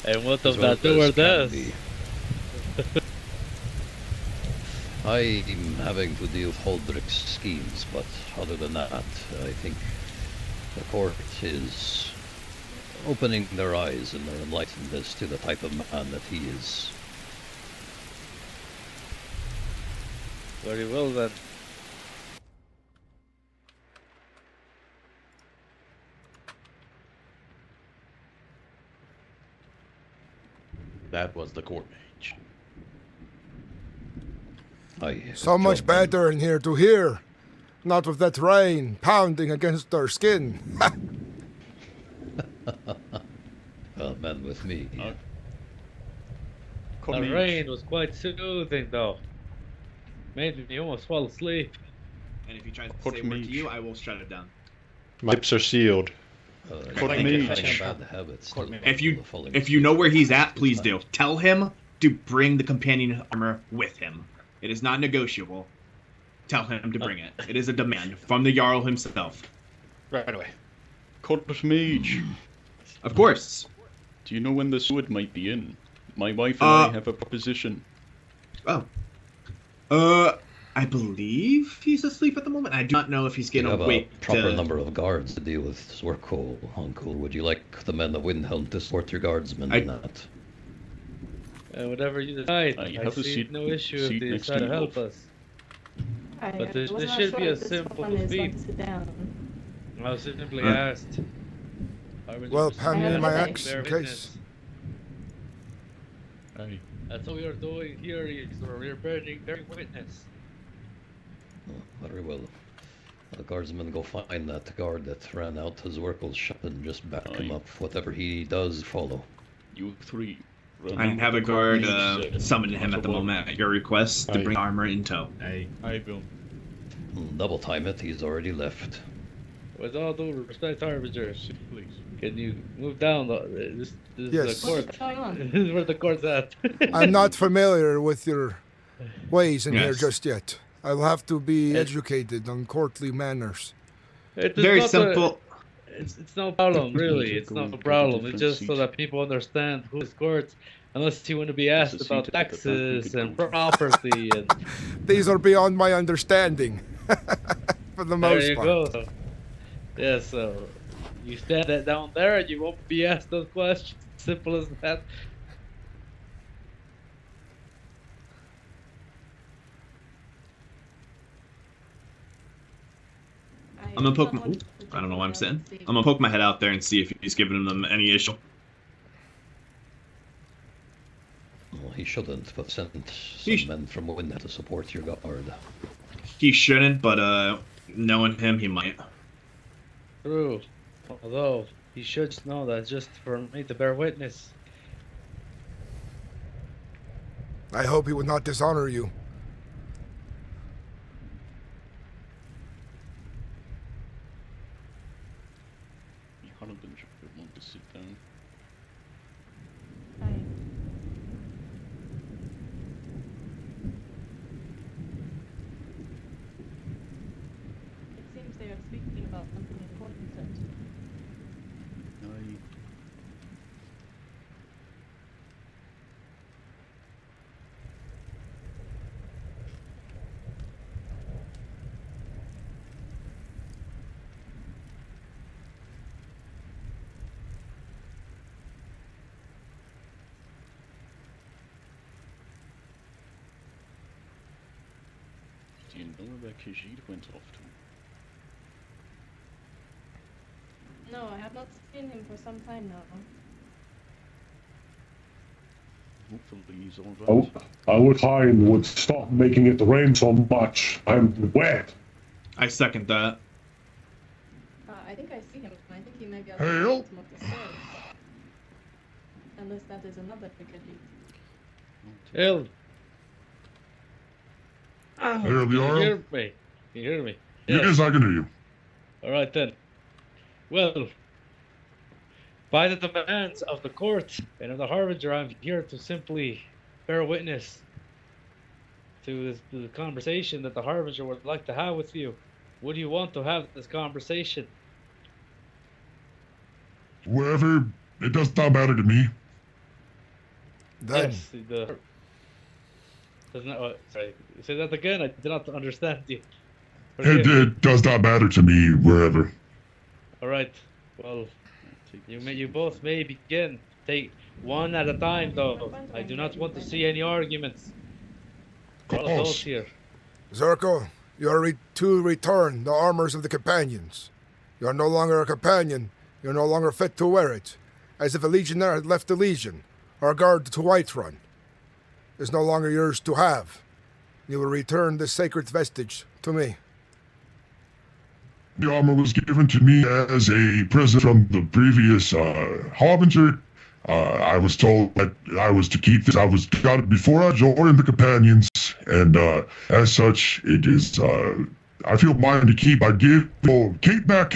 And what As of well that door as can does? be. I'm having to deal with Holdrick's schemes, but other than that, I think the court is opening their eyes and they're enlightened as to the type of man that he is. Very well then. That was the court mage. So much better in here to hear. Not with that rain pounding against our skin. Well, man with me. The rain was quite soothing though. Made me almost fall asleep. And if he tries to say a word to you, I will shut it down. My lips are sealed. If you know where he's at, please do. Tell him to bring the companion armor with him. It is not negotiable. Tell him to bring it. It is a demand from the Jarl himself. Right away. Court mage. Of course. Do you know when the sword might be in? My wife and I have a proposition. I believe he's asleep at the moment. I do not know if he's You going have to a wait proper number of guards to deal with Zwerko, Uncle. Would you like the men of Windhelm to sort your guardsmen in that? Whatever you decide, I I have a see seat- no issue if seat they next decide to to you help both. us. But this should be a simple defeat. I was simply asked. Well, hand me my axe in case. That's what we are doing here. We're bearing witness. Oh, very well. The guardsmen go find that guard that ran out to Zwerko's shop and just back him up. Whatever he does, follow. You three. I have a guard summon him at the moment at your request to bring armor in tow. I will. Double time it, he's already left. With all due respect, Harbinger, please, can you move down? This Yes. is the court. What's going on? This is where the court's at. I'm not familiar with your ways in here Yes. just yet. I'll have to be educated on courtly manners. It is Very not simple. It's no problem, really. It's not a problem. It's just so that people understand who is court. Unless you want to be asked about taxes and property and... These are beyond my understanding. For the There most you part. go. Yeah, so you stand that down there and you won't be asked those questions. Simple as that. I'm gonna poke my... Ooh, I don't know why I'm sitting. I'm gonna poke my head out there and see if he's giving them any issue. Well, he shouldn't, but send some men from Windhelm to support your guard. He shouldn't, but knowing him, he might. True. Although, he should know that just for me to bear witness. I hope he would not dishonor you. Harbinger would want to sit down. It seems they are speaking about something important. Do you know where Keizaal went off to? No, I have not seen him for some time now. Hopefully he's alright. Our kind would stop making it rain so much. I'm wet. I second that. I think I see him. I think he may be at Hey, the yo. bottom of the stairs. Unless that is another Piccadilly. Hill. Hey, Can you Liara. hear me? Can you hear me? Yes, I can hear you. Alright then. Well, by the demands of the court and of the Harbinger, I'm here to simply bear witness to the conversation that the Harbinger would like to have with you. Would you want to have this conversation? Wherever, it does not matter to me. Yes, doesn't that, sorry, say that again. I did not understand you. It does not matter to me wherever. All right. Well, you both may begin. Take one at a time, though. I do not want to see any arguments. All adults here. Zerko, you are to return the armors of the companions. You are no longer a companion. You are no longer fit to wear it. As if a legionnaire had left the Legion, or a guard to Whiterun. It is no longer yours to have. You will return this sacred vestige to me. The armor was given to me as a present from the previous Harbinger. I was told that I was to keep this. I got it before I joined the companions, and as such, it is. I feel mine to keep. I give Kate back,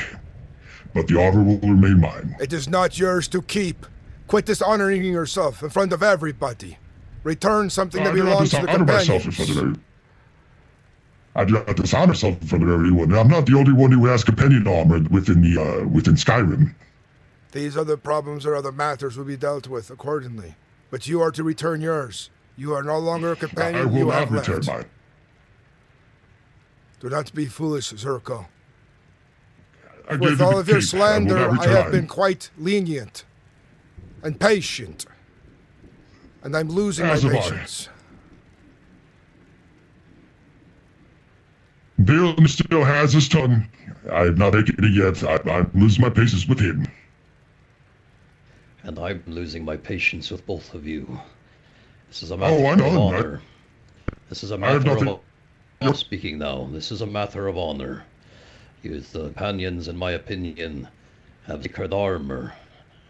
but the armor will remain mine. It is not yours to keep. Quit dishonoring yourself in front of everybody. Return something that belongs to the companions. I do not dishonor myself in front of everyone. I'm not the only one who has companion armor within Skyrim. These other problems or other matters will be dealt with accordingly. But you are to return yours. You are no longer a companion. I will you not have return left. mine. Do not be foolish, Zerko. I gave With you all the of your cape. I will slander, not I have return. been quite lenient and patient. And I'm losing my As have I. patience. Bill still has his tongue. I have not taken it yet. I'm losing my patience with him. And I'm losing my patience with both of you. This is a I matter of know. honor. This is a I have matter nothing- of... I'm speaking now. This is a matter of honor. You, as the companions, in my opinion, have sacred armor.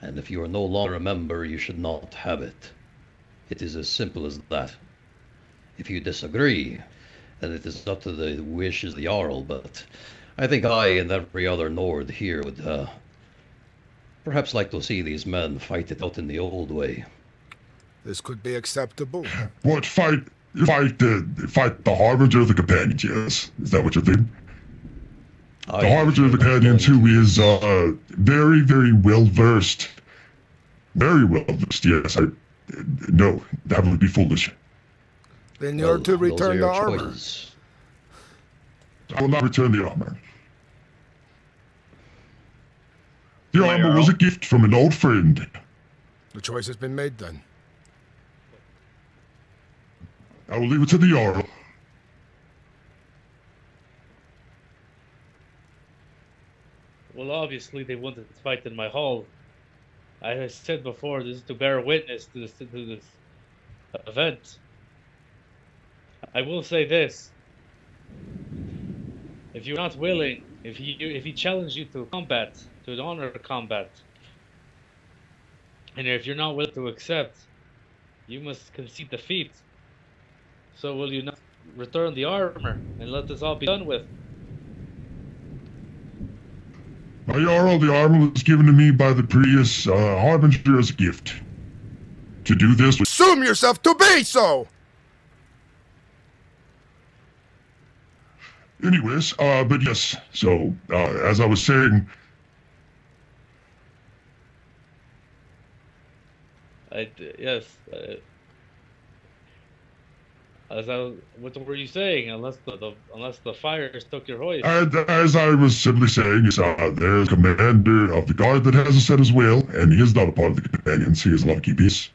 And if you are no longer a member, you should not have it. It is as simple as that. If you disagree, then it is up to the wishes of the Jarl, but I think I and every other Nord here would perhaps like to see these men fight it out in the old way. This could be acceptable. What, fight the Harbinger of the Companions, yes? Is that what you're thinking? The Harbinger of the Companions, who is very, very well-versed. Very well-versed, yes. No, that would be foolish. Then you're to return the armor. Choices. I will not return the armor. The armor was a gift from an old friend. The choice has been made then. I will leave it to the Jarl. Well, obviously they wanted to fight in my hall. I said before, this is to bear witness to this event. I will say this: if you're not willing, if he challenged you to combat, to an honor combat, and if you're not willing to accept, you must concede defeat. So will you not return the armor and let this all be done with? My Jarl, the armor was given to me by the previous Harbinger as a gift. To do this... Assume yourself to be so! Anyways, but yes, so, as I was saying... Yes. What were you saying? Unless the fires took your hoist. And as I was simply saying, is there's a commander of the guard that has a set as well, and he is not a part of the companions. He is a lucky piece.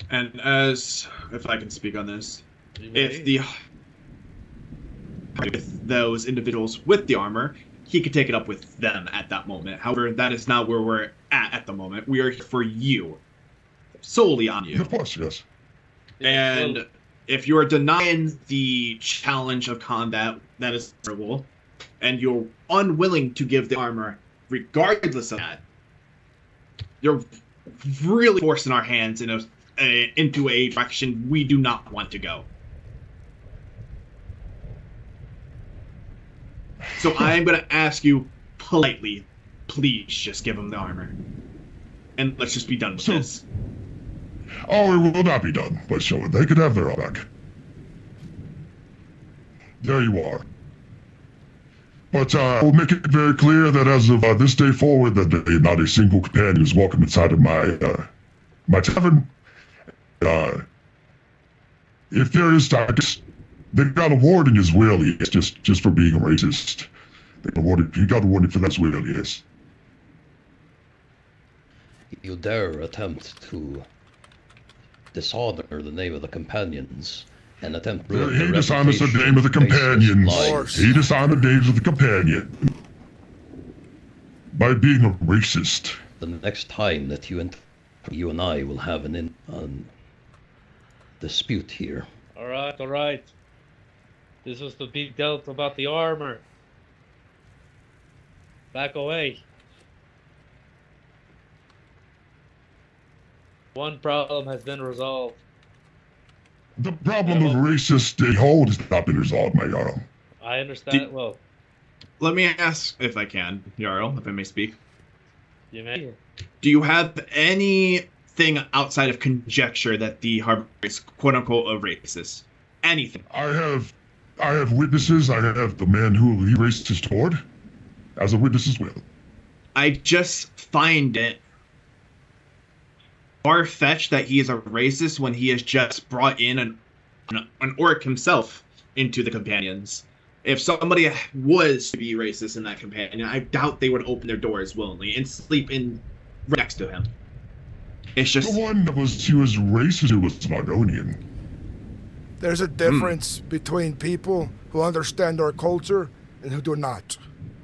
And as, if I can speak on this, if the with those individuals with the armor, he could take it up with them at that moment. However, that is not where we're at the moment. We are here for you, solely on you. Of course, yes. And if you are denying the challenge of combat, that is terrible, and you're unwilling to give the armor regardless of that, you're really forcing our hands into a direction we do not want to go. So I'm going to ask you politely, please just give him the armor. And let's just be done with this. Oh, it will not be done, but sure, they could have their armor back. There you are. But we'll make it very clear that as of this day forward, that not a single companion is welcome inside of my tavern. If there is, they got a warning as well, yes, just for being a racist. He got a warning for that as well, yes. You dare attempt to dishonor the name of the companions and attempt to ruin He dishonors the name of the companions. He dishonored the names of the companion by being a racist. The next time that you and I will have an dispute here. All right. This was the big dealt about the armor. Back away. One problem has been resolved. The problem of racist they hold has not been resolved, my Jarl. I understand. Well, let me ask if I can, Jarl, if I may speak. You may. Do you have anything outside of conjecture that the Harbinger is quote unquote a racist? Anything? I have witnesses. I have the man who he racist toward as a witness as well. I just find it far-fetched that he is a racist when he has just brought in an orc himself into the companions. If somebody was to be racist in that companion, I doubt they would open their doors willingly and sleep in right next to him. It's just the one that was racist who was an Argonian. There's a difference between people who understand our culture and who do not.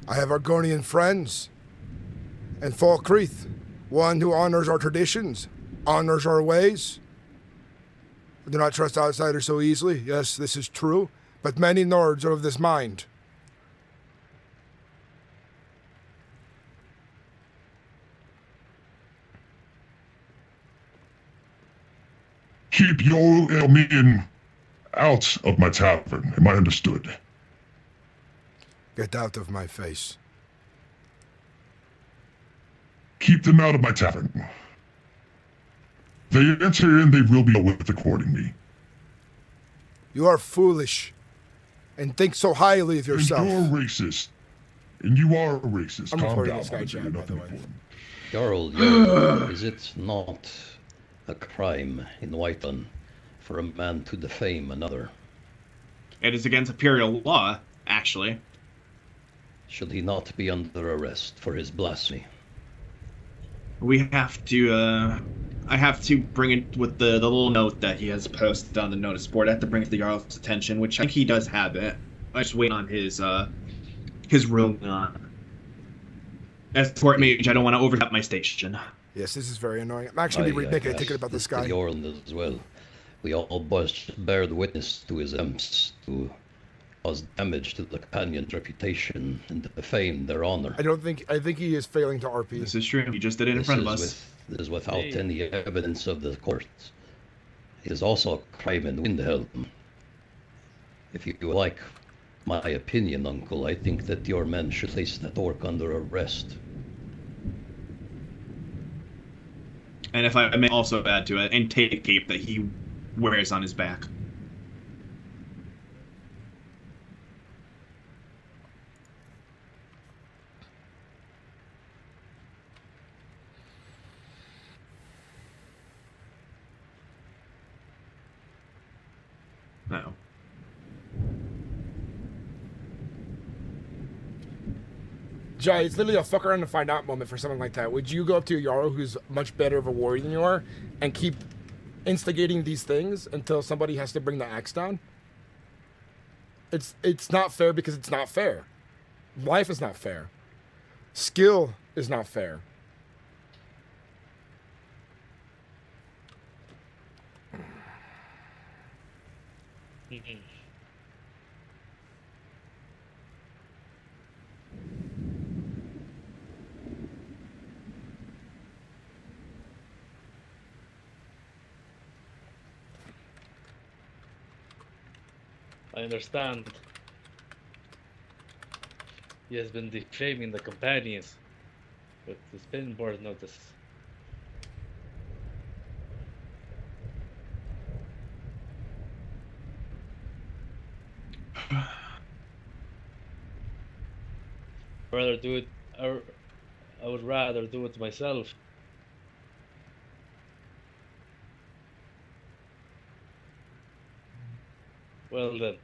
I have Argonian friends and Falkreath, one who honors our traditions, honors our ways. I do not trust outsiders so easily. Yes, this is true, but many Nords are of this mind. Keep your Elmian out of my tavern. Am I understood? Get out of my face. Keep them out of my tavern. They enter in, they will be dealt with accordingly. You are foolish and think so highly of yourself. And you're a racist. And you are a racist. I'm Calm recording down. this guy chat, by the way. Jarl, is it not a crime in Whiteland for a man to defame another? It is against imperial law, actually. Should he not be under arrest for his blasphemy? We have to, I have to bring it with the little note that he has posted on the notice board. I have to bring it to the Jarl's attention, which I think he does have it. I just wait on his ruling on. As the court mage, I don't want to overstep my station. Yes, this is very annoying. I'm actually making a ticket about this guy. Jorn as well. We all both bear the witness to his attempts to cause damage to the companion's reputation and defame their honor. I think he is failing to RP. This is true. He just did it in front of us. This is without any evidence of the court. It is also a crime in Windhelm. If you like my opinion, Uncle, I think that your men should place that orc under arrest. And if I may also add to it, and take a cape that he wears on his back. No. Jai, it's literally a fuck around to find out moment for something like that. Would you go up to a Jarl who's much better of a warrior than you are and keep instigating these things until somebody has to bring the axe down. It's not fair because it's not fair. Life is not fair. Skill is not fair. I understand. He has been defaming the companions with the spinboard notice. Rather do it. I would rather do it myself. Well then.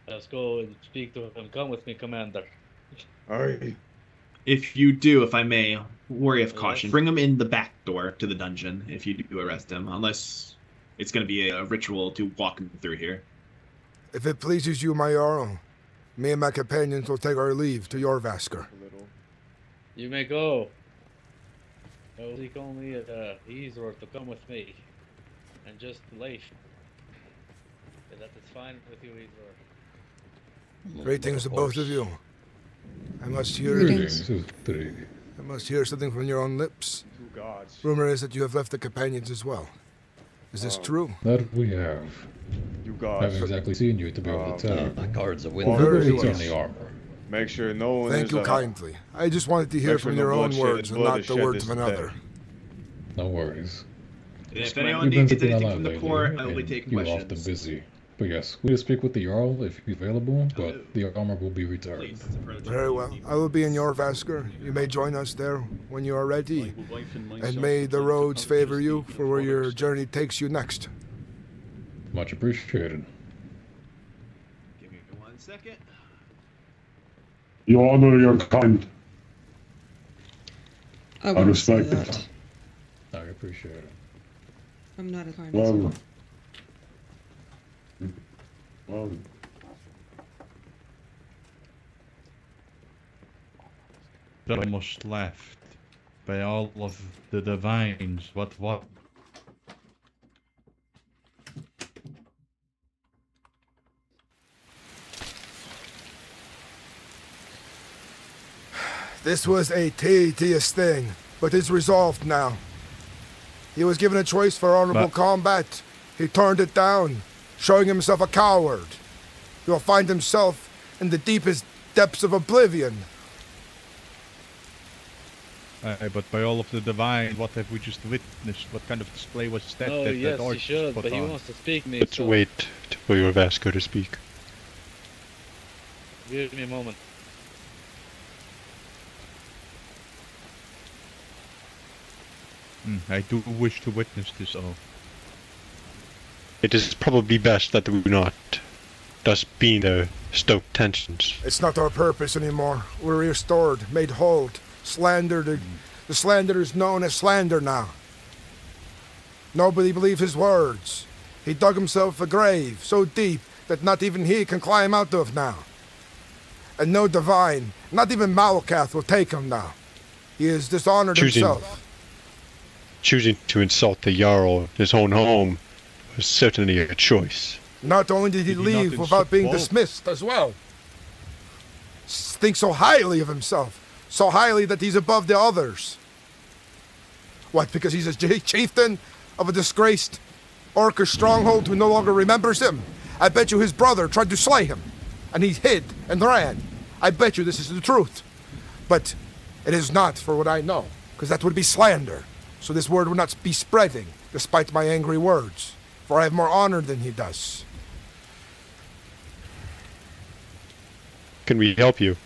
Let's go and speak to him. Come with me, Commander. Aye. If you do, if I may, worry of caution. Yes. Bring him in the back door to the dungeon if you do arrest him, unless it's going to be a ritual to walk him through here. If it pleases you, my Jarl, me and my companions will take our leave to Jorvaskr. You may go. I will seek only Ezor to come with me. And just Leif. If that is fine with you, Ezor. Greetings to both of you. I must hear I must hear something from your own lips. Two gods. Rumor is that you have left the companions as well. Is this true? That we have. You I gods. haven't exactly seen you to be able to tell. Guards of Well, Very who's well. on the armor? Make sure no one Thank is you kindly. I just wanted to hear Make sure from no your own bloodshed- words and blood not is the shed words of this another. day. No worries. If anyone You've been needs sitting anything alive from the lately, core, I will be and taking you are questions. often busy. But yes, we'll speak with the Jarl if he's available, but the armor will be returned. Very well. I will be in Jorvaskr. You may join us there when you are ready. And may the roads favor you for where your journey takes you next. Much appreciated. Give me 1 second. You honor your kind. I wouldn't say respect that. it. I appreciate it. I'm not a kind Well, of well, Almost left by all of the divines. What? This was a tedious thing, but it's resolved now. He was given a choice for honorable combat. He turned it down, showing himself a coward. He will find himself in the deepest depths of oblivion. But by all of the divine, what have we just witnessed? What kind of display was that? Oh that yes, he Arch should, put but he on? wants to speak to me. Let's so wait for your Vasco to speak. give me a moment. I do wish to witness this all. It is probably best that we do not, thus being there, stoke tensions. It's not our purpose anymore. We're restored, made whole, slandered. The slander is known as slander now. Nobody believes his words. He dug himself a grave so deep that not even he can climb out of now. And no divine, not even Malakath will take him now. He has dishonored himself. Choosing to insult the Jarl in his own home was certainly a choice. Not only did he Did he not leave insult without being both? dismissed as well. Thinks so highly of himself. So highly that he's above the others. What, because he's a chieftain of a disgraced Orcish stronghold who no longer remembers him? I bet you his brother tried to slay him, and he hid and ran. I bet you this is the truth. But it is not, for what I know, because that would be slander. So this word would not be spreading, despite my angry words, for I have more honor than he does. Can we help you?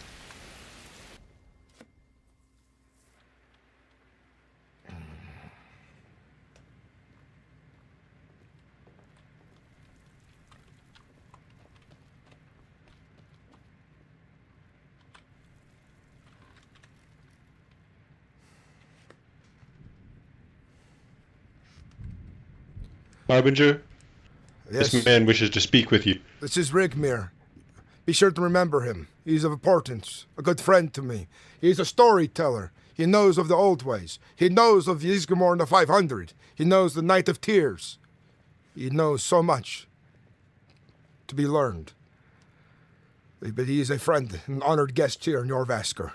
Harbinger, Yes. this man wishes to speak with you. This is Rigmir. Be sure to remember him. He's of importance, a good friend to me. He's a storyteller. He knows of the old ways. He knows of Ysgramor and the 500. He knows the Night of Tears. He knows so much to be learned. But he is a friend, an honored guest here in Jorvaskr.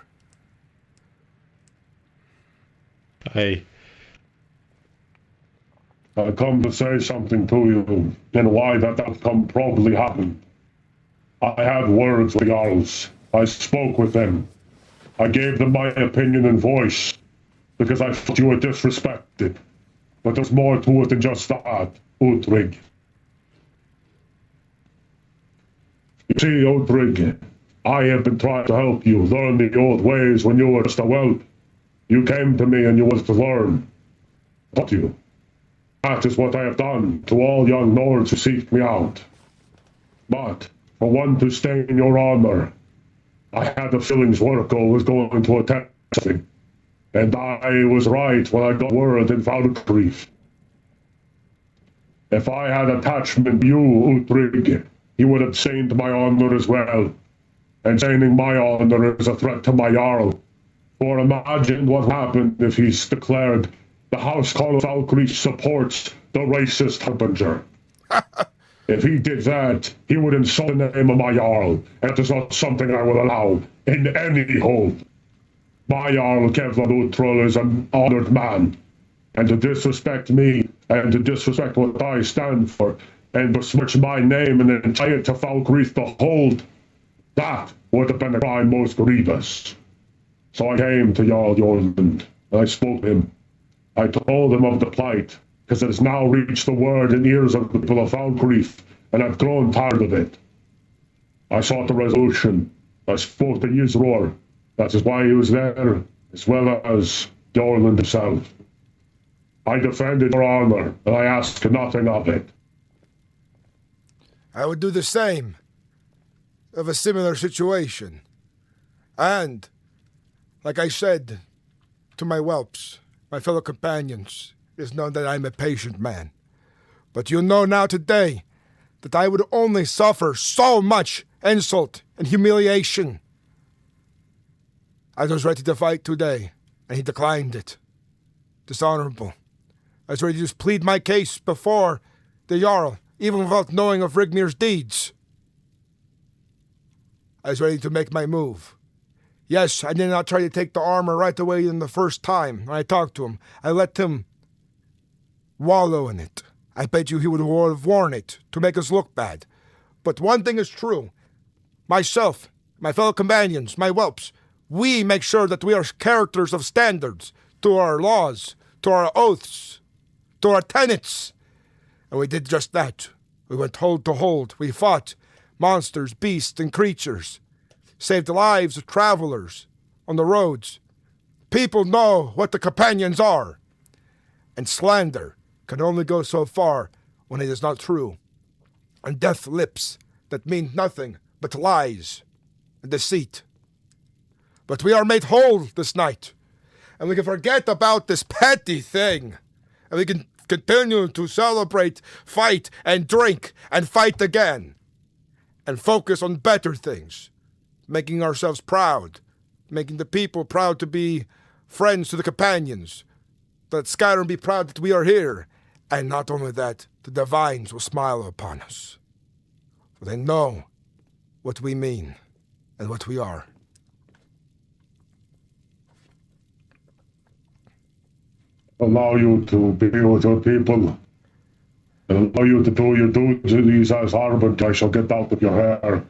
I come to say something to you, and why that outcome probably happened. I had words with the Jarls. I spoke with them. I gave them my opinion and voice, because I thought you were disrespected. But there's more to it than just that, Uudtrig. You see, Uudtrig, I have been trying to help you learn the old ways when you were just a whelp. You came to me and you wanted to learn. I taught you. That is what I have done to all young Nords who seek me out. But for one to stay in your armor, I had the feelings Worko was going to attack something. And I was right when I got word in Valkyrie. If I had attachment to you, Uudtrig, he would have stained my honor as well. And staining my honor is a threat to my Jarl. For imagine what happened if he's declared the House Call of Valkyrie supports the racist Harbinger. If he did that, he would insult the name of my Jarl, and that is not something I will allow in any hold. My Jarl, Kevlar Uthral, is an honored man, and to disrespect me, and to disrespect what I stand for, and besmirch my name and then tie it to Valkyrie to hold, that would have been a crime most grievous. So I came to Jarl Jorland, and I spoke to him. I told him of the plight, because it has now reached the word in ears of the people of Valkyrie, and I've grown tired of it. I sought a resolution. I spoke to Ysror. That is why he was there, as well as Jorland himself. I defended your honor, and I asked nothing of it. I would do the same of a similar situation. And, like I said to my whelps, my fellow companions, it is known that I am a patient man. But you know now today that I would only suffer so much insult and humiliation. I was ready to fight today, and he declined it. Dishonorable. I was ready to just plead my case before the Jarl, even without knowing of Rigmir's deeds. I was ready to make my move. Yes, I did not try to take the armor right away in the first time when I talked to him. I let him wallow in it. I bet you he would have worn it to make us look bad. But one thing is true. Myself, my fellow companions, my whelps, we make sure that we are characters of standards to our laws, to our oaths, to our tenets. And we did just that. We went hold to hold. We fought monsters, beasts, and creatures. Saved the lives of travelers on the roads. People know what the companions are. And slander can only go so far when it is not true. And death lips that mean nothing but lies and deceit. But we are made whole this night. And we can forget about this petty thing. And we can continue to celebrate, fight, and drink, and fight again. And focus on better things. Making ourselves proud. Making the people proud to be friends to the companions. Let Skyrim be proud that we are here. And not only that, the divines will smile upon us. For they know what we mean and what we are. Allow you to be with your people. And allow you to do your duties as Harbinger. I shall get out of your hair.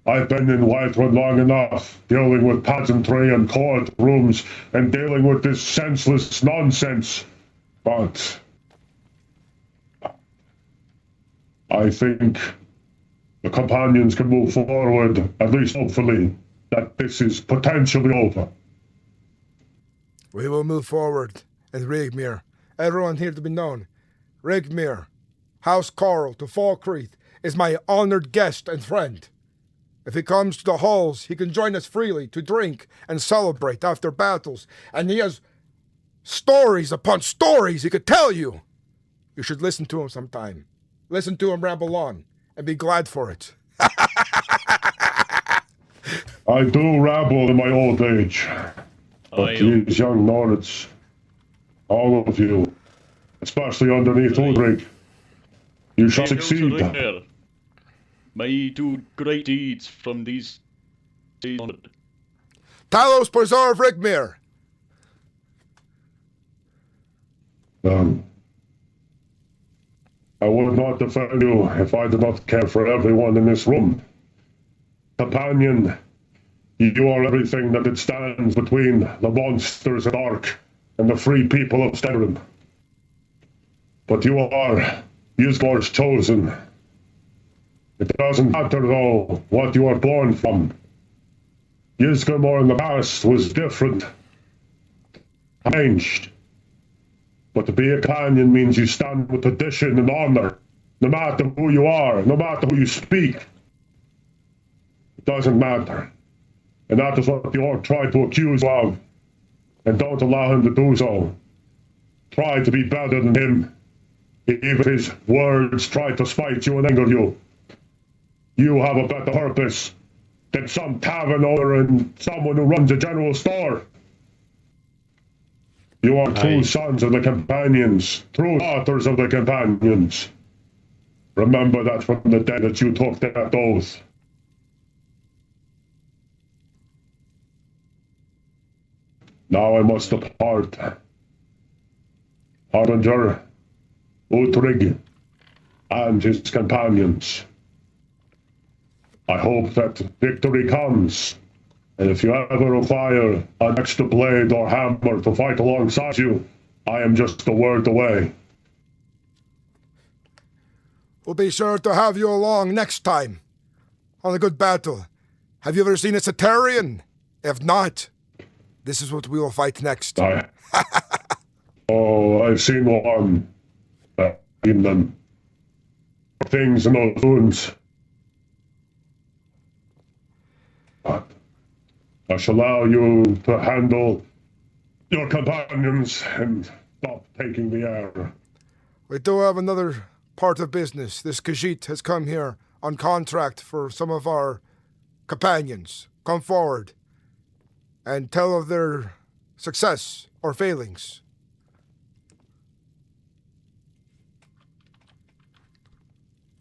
I've been in Whiterun long enough, dealing with pageantry and court rooms, and dealing with this senseless nonsense. But I think the companions can move forward, at least hopefully, that this is potentially over. We will move forward. And Rigmir, everyone here to be known, Rigmir, House Carl to Falkreath, is my honored guest and friend. If he comes to the halls, he can join us freely to drink and celebrate after battles, and he has stories upon stories he could tell you You should listen to him sometime. Listen to him ramble on, and be glad for it. I do rabble in my old age. But these young Nords, all of you, especially underneath Uudtrig, you shall succeed. May do great deeds from these days onward. Talos preserve Rigmir! I would not defend you if I did not care for everyone in this room. Companion, you are everything that it stands between the monsters of Ark and the free people of Skyrim. But you are Ysgor's chosen. It doesn't matter, though, what you are born from. Ysgramor in the past was different. Changed. But to be a companion means you stand with tradition and honor, no matter who you are, no matter who you speak. It doesn't matter. And that is what the orc tried to accuse you of. And don't allow him to do so. Try to be better than him. Even if his words try to spite you and anger you. You have a better purpose than some tavern owner and someone who runs a general store. You are true sons of the Companions, true daughters of the Companions. Remember that from the day that you took that oath. Now I must depart. Harbinger, Uudtrig, and his companions. I hope that victory comes. And if you ever require an extra blade or hammer to fight alongside you, I am just a word away. We'll be sure to have you along next time on a good battle. Have you ever seen a Cetarian? If not, this is what we will fight next. I've seen one. In them. Things in those wounds. But I shall allow you to handle your companions and stop taking the air. We do have another part of business. This Khajiit has come here on contract for some of our companions. Come forward and tell of their success or failings.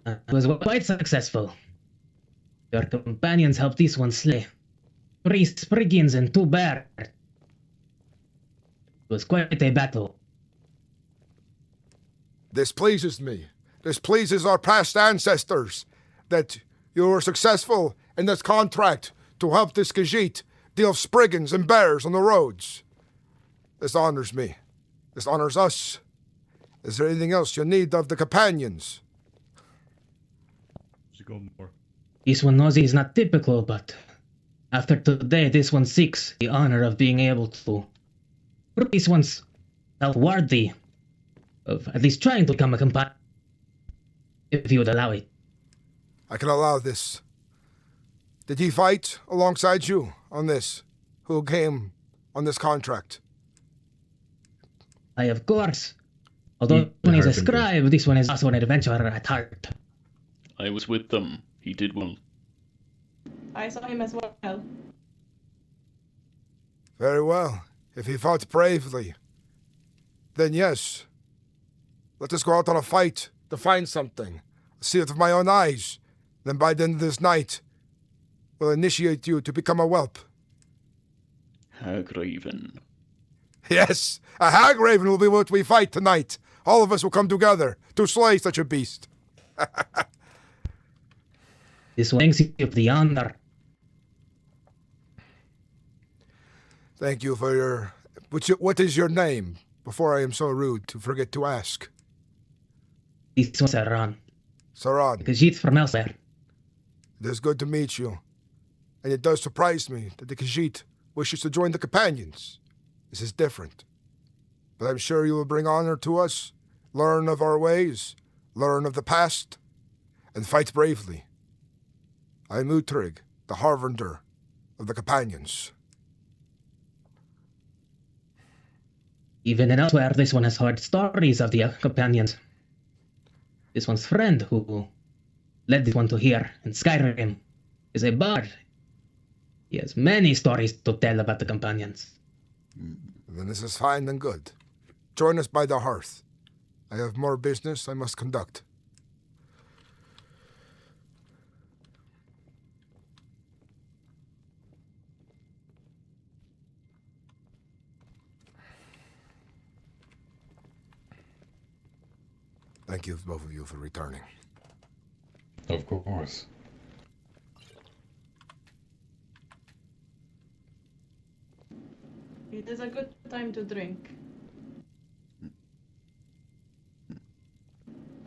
It was quite successful. Your companions helped this one slay 3 Spriggans and 2 bears. It was quite a battle. This pleases me. This pleases our past ancestors, that you were successful in this contract to help this Khajiit deal Spriggans and bears on the roads. This honors me. This honors us. Is there anything else you need of the companions? This one knows he's not typical, but after today, this one seeks the honor of being able to prove this one's worthy of at least trying to become a companion, if you would allow it. I can allow this. Did he fight alongside you on this? Who came on this contract? Of course. Although this one is a scribe, this one is also an adventurer at heart. I was with them. He did well. I saw him as well. Very well. If he fought bravely, then yes. Let us go out on a fight to find something. See it with my own eyes. Then by the end of this night, we'll initiate you to become a whelp. Hagraven. Yes, a Hagraven will be what we fight tonight. All of us will come together to slay such a beast. This one thanks you for the honor. Thank you for your... What is your name? Before I am so rude to forget to ask. This one's Saran. Saran. Khajiit from elsewhere. It is good to meet you. And it does surprise me that the Khajiit wishes to join the Companions. This is different. But I'm sure you will bring honor to us, learn of our ways, learn of the past, and fight bravely. I am Uudtrig, the Harbinger of the Companions. Even elsewhere, this one has heard stories of the companions. This one's friend who led this one to here in Skyrim is a bard. He has many stories to tell about the companions. Then this is fine and good. Join us by the hearth. I have more business I must conduct. Thank you, both of you, for returning. Of course. It is a good time to drink.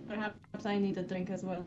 Perhaps I need a drink as well.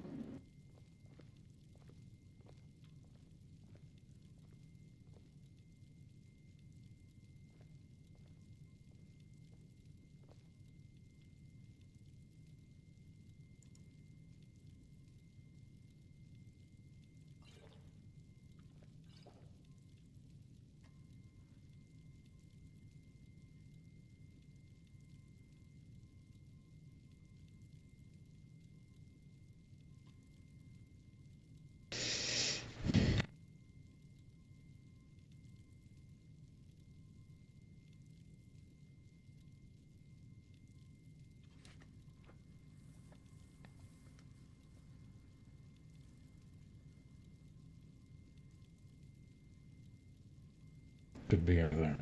Good beer there.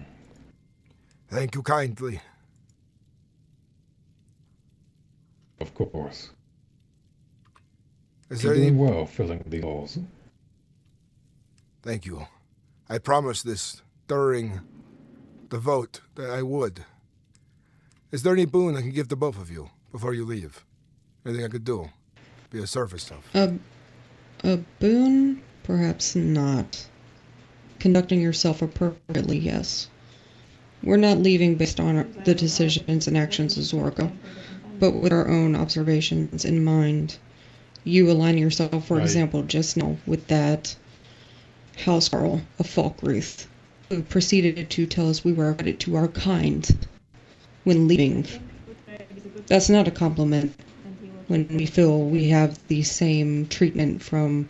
Thank you kindly. Of course. Is You're there any... doing well filling the halls. Thank you. I promised this during the vote that I would. Is there any boon I can give to both of you before you leave? Anything I could do? Be a service of? A boon? Perhaps not. Conducting yourself appropriately, yes. We're not leaving based on the decisions and actions of Zorgo, but with our own observations in mind. You align yourself, for example, just now with that house girl of Falkreath, who proceeded to tell us we were credit to our kind when leaving. That's not a compliment when we feel we have the same treatment from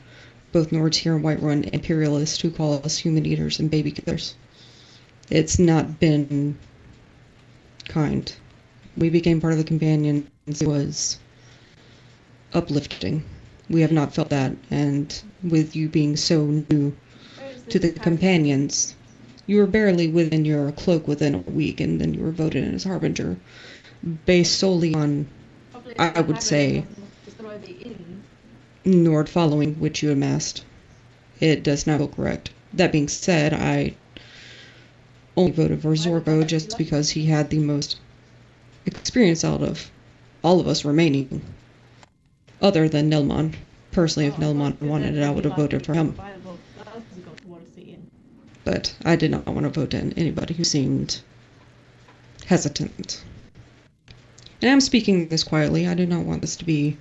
both Nords here and Whiterun imperialists who call us human eaters and baby killers. It's not been kind. We became part of the companions. It was uplifting. We have not felt that, and with you being so new to the companions, you were barely within your cloak within a week, and then you were voted in as Harbinger, based solely on, I would say, Nord following which you amassed. It does not feel correct. That being said, I only voted for Zorgo just because he had the most experience out of all of us remaining. Other than Nelmon. Personally, if Nelmon wanted it, I would have voted for him. But I did not want to vote in anybody who seemed hesitant. And I'm speaking this quietly. I do not want this to be...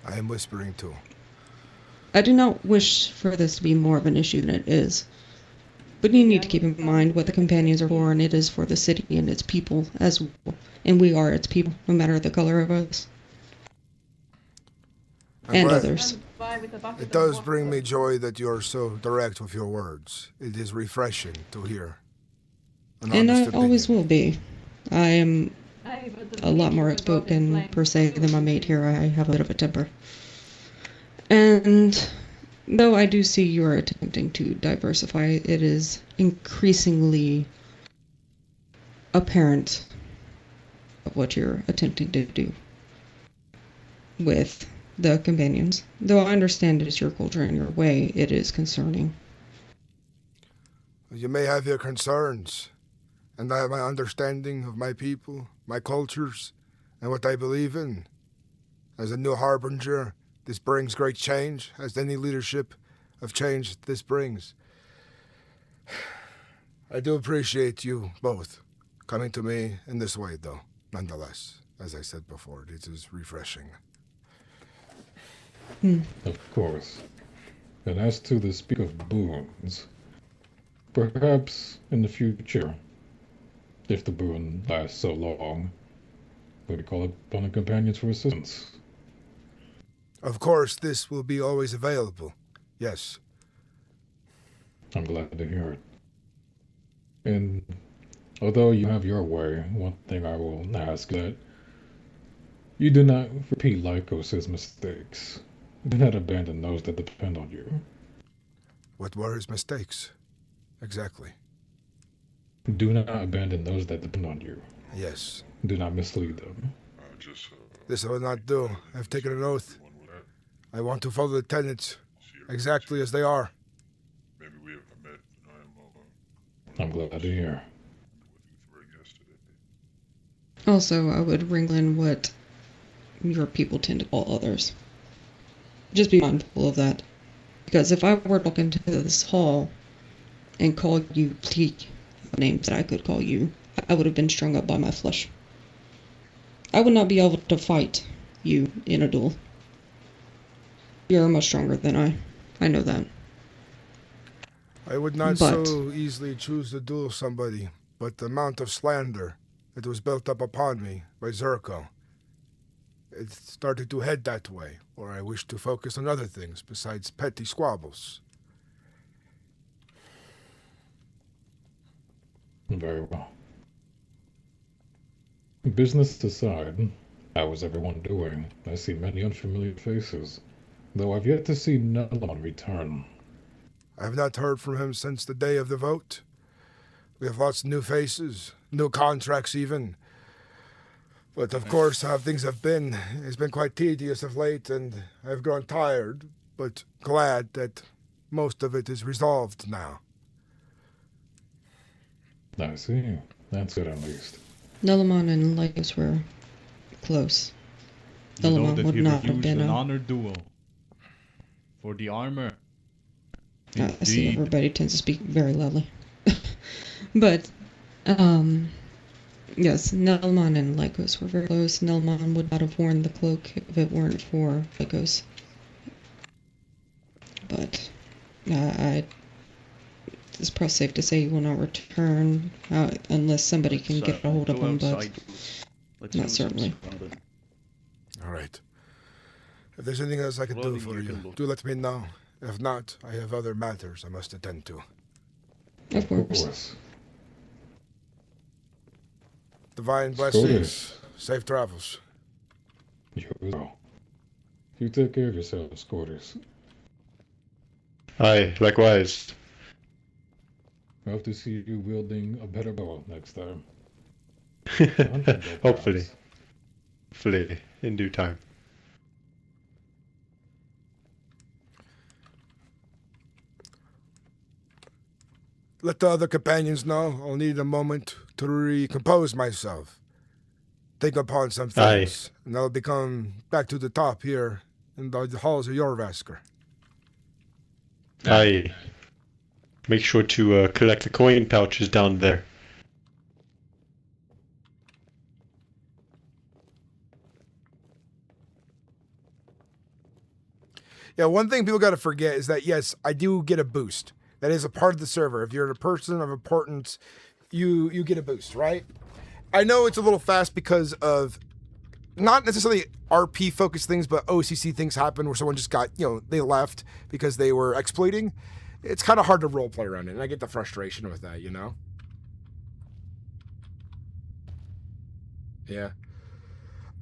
I am whispering too. I do not wish for this to be more of an issue than it is. But you need to keep in mind what the companions are for, and it is for the city and its people as well. And we are its people, no matter the color of us. And others. It does bring me joy that you are so direct with your words. It is refreshing to hear. And I always will be. I am a lot more outspoken, per se, than my mate here. I have a bit of a temper. And though I do see you are attempting to diversify, it is increasingly apparent of what you're attempting to do with the companions. Though I understand it is your culture and your way, it is concerning. You may have your concerns, and I have my understanding of my people, my cultures, and what I believe in. As a new Harbinger, this brings great change, as any leadership of change this brings. I do appreciate you both coming to me in this way, though, nonetheless. As I said before, it is refreshing. Of course. And as to the speak of boons, perhaps in the future, if the boon lasts so long, when we call upon the companions for assistance. Of course, this will be always available. Yes. I'm glad to hear it. And although you have your way, one thing I will ask is that you do not repeat Lycos' mistakes. Do not abandon those that depend on you. What were his mistakes? Exactly. Do not abandon those that depend on you. Yes. Do not mislead them. This I will not do. I've taken an oath. I want to follow the tenets exactly as they are. I'm glad to hear. Also, I would wrangle in what your people tend to call others. Just be mindful of that. Because if I were to walk into this hall and call you please names that I could call you, I would have been strung up by my flesh. I would not be able to fight you in a duel. You're much stronger than I. I know that. I would not But- so easily choose to duel somebody, but the amount of slander that was built up upon me by Zerko, it started to head that way, or I wish to focus on other things besides petty squabbles. Very well. Business aside, how is everyone doing? I see many unfamiliar faces, though I've yet to see Nelon return. I have not heard from him since the day of the vote. We have lots of new faces, new contracts even. But of course, how things have been, it's been quite tedious of late, and I've grown tired, but glad that most of it is resolved now. I see. That's good at least. Nelamon and Lycos were close. You know Nelamon that would we not have refused been an a... honor duel for the armor. I see Indeed. everybody tends to speak very loudly. But, yes, Nelmon and Lycos were very close. Nelmon would not have worn the cloak if it weren't for Lycos. But, it's probably safe to say he will not return unless somebody can get a hold of Go him, but outside. Let's not do certainly. something. All right. If there's anything else I can do Well, for you you, can look. do let me know. If not, I have other matters I must attend to. Of course. Divine Scotus. blessings. Safe travels. You as well. You take care of yourself, Scotus. Aye, likewise. I hope to see you wielding a better bow next time. Hopefully. Hopefully, in due time. Let the other companions know I'll need a moment to recompose myself. Think upon some Aye. things, and I'll become back to the top here in the halls of Jorvasker. Aye. Make sure to collect the coin pouches down there. Yeah, one thing people got to forget is that, yes, I do get a boost. That is a part of the server. If you're a person of importance, you get a boost, right? I know it's a little fast because of not necessarily RP focused things, but OCC things happen where someone just got, they left because they were exploiting. It's kind of hard to roleplay around it, and I get the frustration with that, Yeah.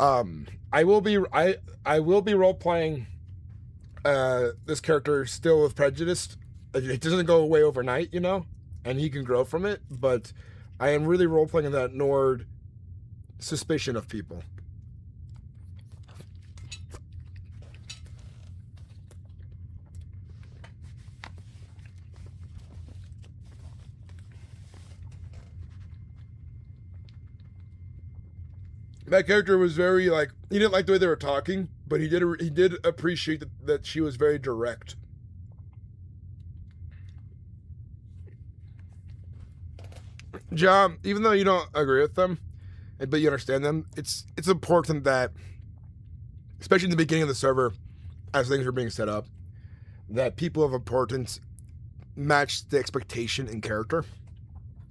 I will be role playing this character still with prejudice. It doesn't go away overnight, and he can grow from it, but I am really role playing that Nord suspicion of people. That character was very he didn't like the way they were talking, but he did appreciate that she was very direct. John, even though you don't agree with them, but you understand them, it's important that, especially in the beginning of the server, as things are being set up, that people of importance match the expectation in character.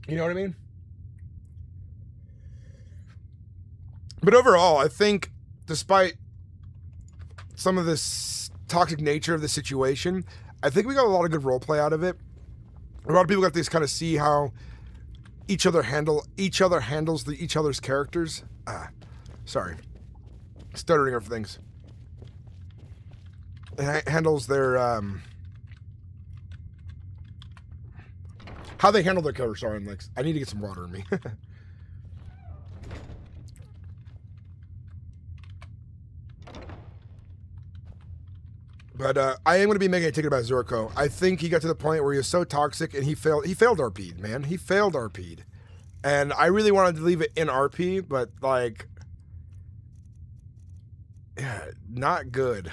You know what I mean? But overall, I think, despite some of this toxic nature of the situation, I think we got a lot of good role play out of it. A lot of people got to kind of see how each other handles each other's characters. Sorry, stuttering over things. It handles their how they handle their characters. Sorry, I need to get some water in me. But I am going to be making a ticket about Zorko. I think he got to the point where he was so toxic and he failed RP'd, man. He failed RP'd. And I really wanted to leave it in RP, but like, yeah, not good.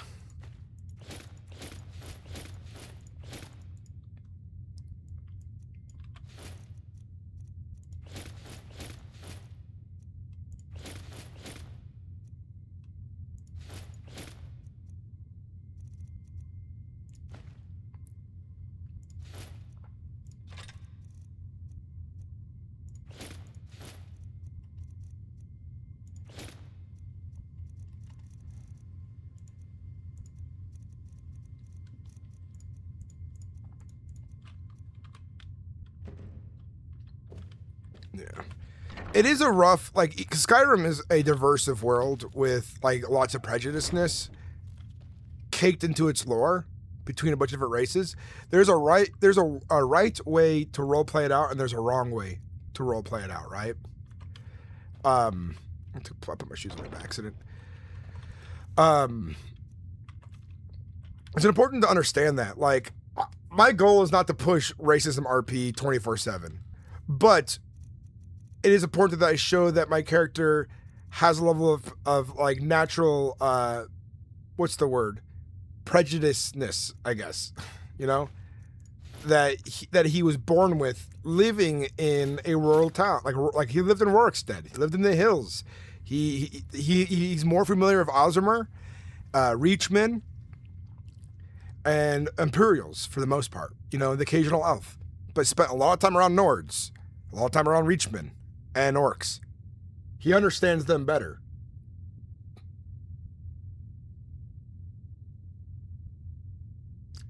Yeah. It is a rough, like, Skyrim is a diversive world with, like, lots of prejudiceness caked into its lore between a bunch of different races. There's a right way to roleplay it out, and there's a wrong way to roleplay it out, right? I put my shoes on by accident. It's important to understand that, like, my goal is not to push racism RP 24/7, but it is important that I show that my character has a level of like natural, what's the word? Prejudiceness, I guess, you know, that he was born with, living in a rural town, like he lived in Rorikstead, he lived in the hills. He's more familiar with Ozermer, Reachman, and Imperials for the most part, you know, the occasional elf, but spent a lot of time around Nords, a lot of time around Reachmen and Orcs. He understands them better.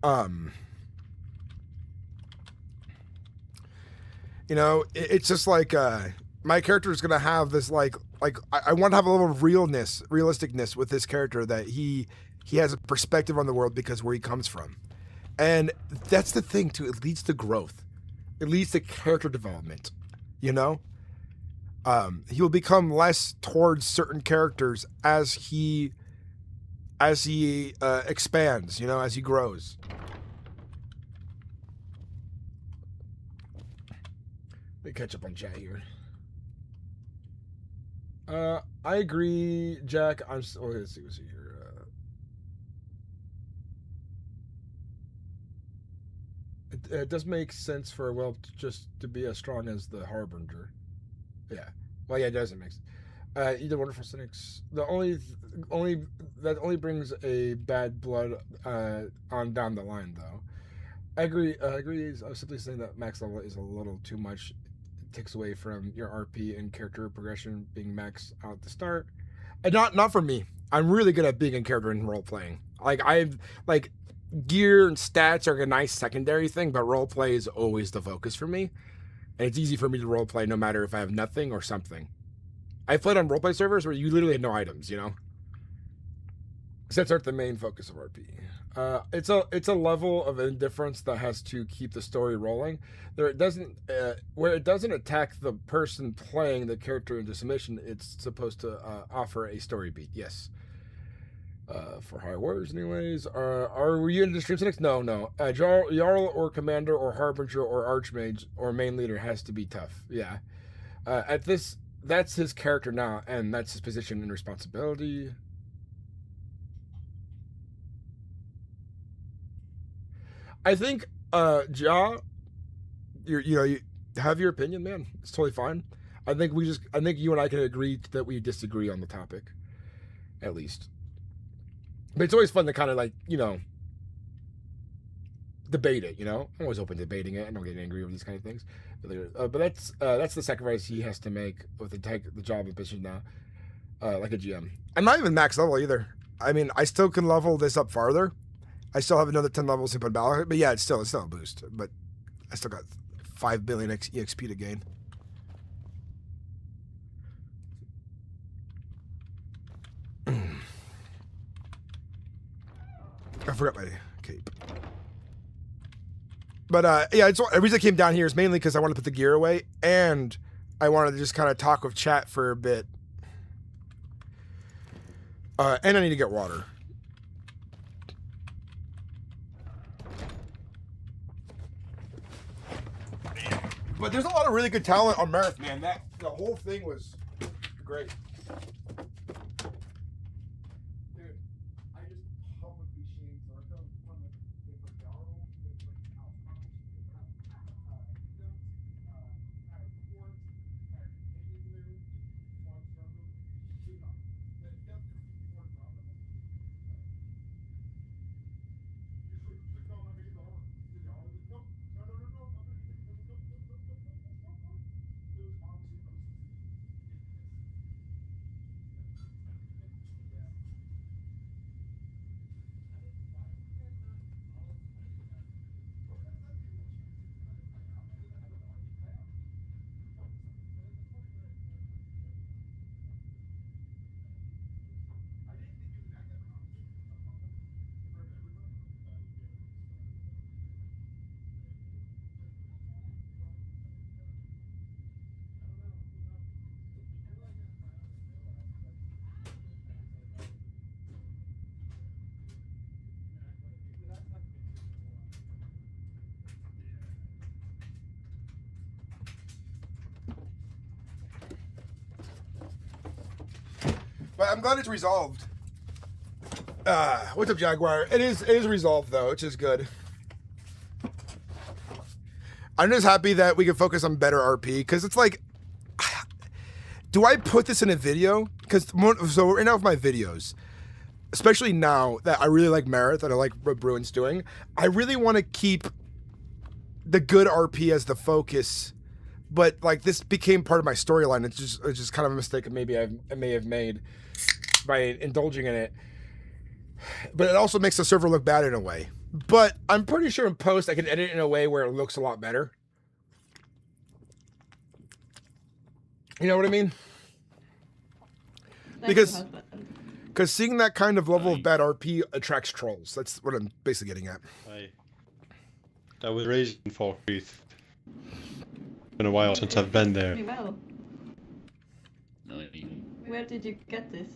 You know, it's just like my character is gonna have this like I want to have a little realisticness with this character, that he has a perspective on the world because where he comes from, and that's the thing too. It leads to growth. It leads to character development. You know. He will become less towards certain characters as he expands, you know, as he grows. Let me catch up on chat here. I agree, Jack. Let's see what's here. It does make sense for a whelp just to be as strong as the Harbinger. Yeah. Well, yeah, it doesn't make sense. You did wonderful, Sinnix. That only brings a bad blood on down the line, though. I agree. I was simply saying that max level is a little too much. It takes away from your RP and character progression being maxed out at the start. And not for me. I'm really good at being in character and role playing. Like gear and stats are a nice secondary thing, but role play is always the focus for me. And it's easy for me to roleplay no matter if I have nothing or something. I played on roleplay servers where you literally had no items, you know? Sets aren't the main focus of RP. It's a level of indifference that has to keep the story rolling. Where it doesn't attack the person playing the character into submission, it's supposed to offer a story beat, yes. For high warriors, anyways. Were you into stream Sinnix? No. Jarl or Commander or Harbinger or Archmage or main leader has to be tough. Yeah. That's his character now, and that's his position and responsibility. I think, Ja, you have your opinion, man. It's totally fine. I think you and I can agree that we disagree on the topic, at least. But it's always fun to kind of like, you know, debate it, you know? I'm always open to debating it. I don't get angry over these kind of things. But that's the sacrifice he has to make with the job of position now. like a GM. I'm not even max level either. I mean, I still can level this up farther. I still have another 10 levels to put battle, but yeah, it's still a boost. But I still got 5 billion EXP to gain. I forgot my cape. But yeah, the reason I came down here is mainly because I wanted to put the gear away, and I wanted to just kind of talk with chat for a bit. And I need to get water. But there's a lot of really good talent on Mereth, man. The whole thing was great. But I'm glad it's resolved. What's up, Jaguar? It is resolved though, which is good. I'm just happy that we can focus on better RP, because it's like, do I put this in a video? Because so right now with my videos, especially now that I really like Mereth and I like what Bruin's doing, I really want to keep the good RP as the focus. But like this became part of my storyline. It's just kind of a mistake maybe I may have made by indulging in it. But it also makes the server look bad in a way. But I'm pretty sure in post I can edit it in a way where it looks a lot better. You know what I mean? Because seeing that kind of level of bad RP attracts trolls. That's what I'm basically getting at. I was raised in Falkreath. Been a while since I've been there. Well. Where did you get this?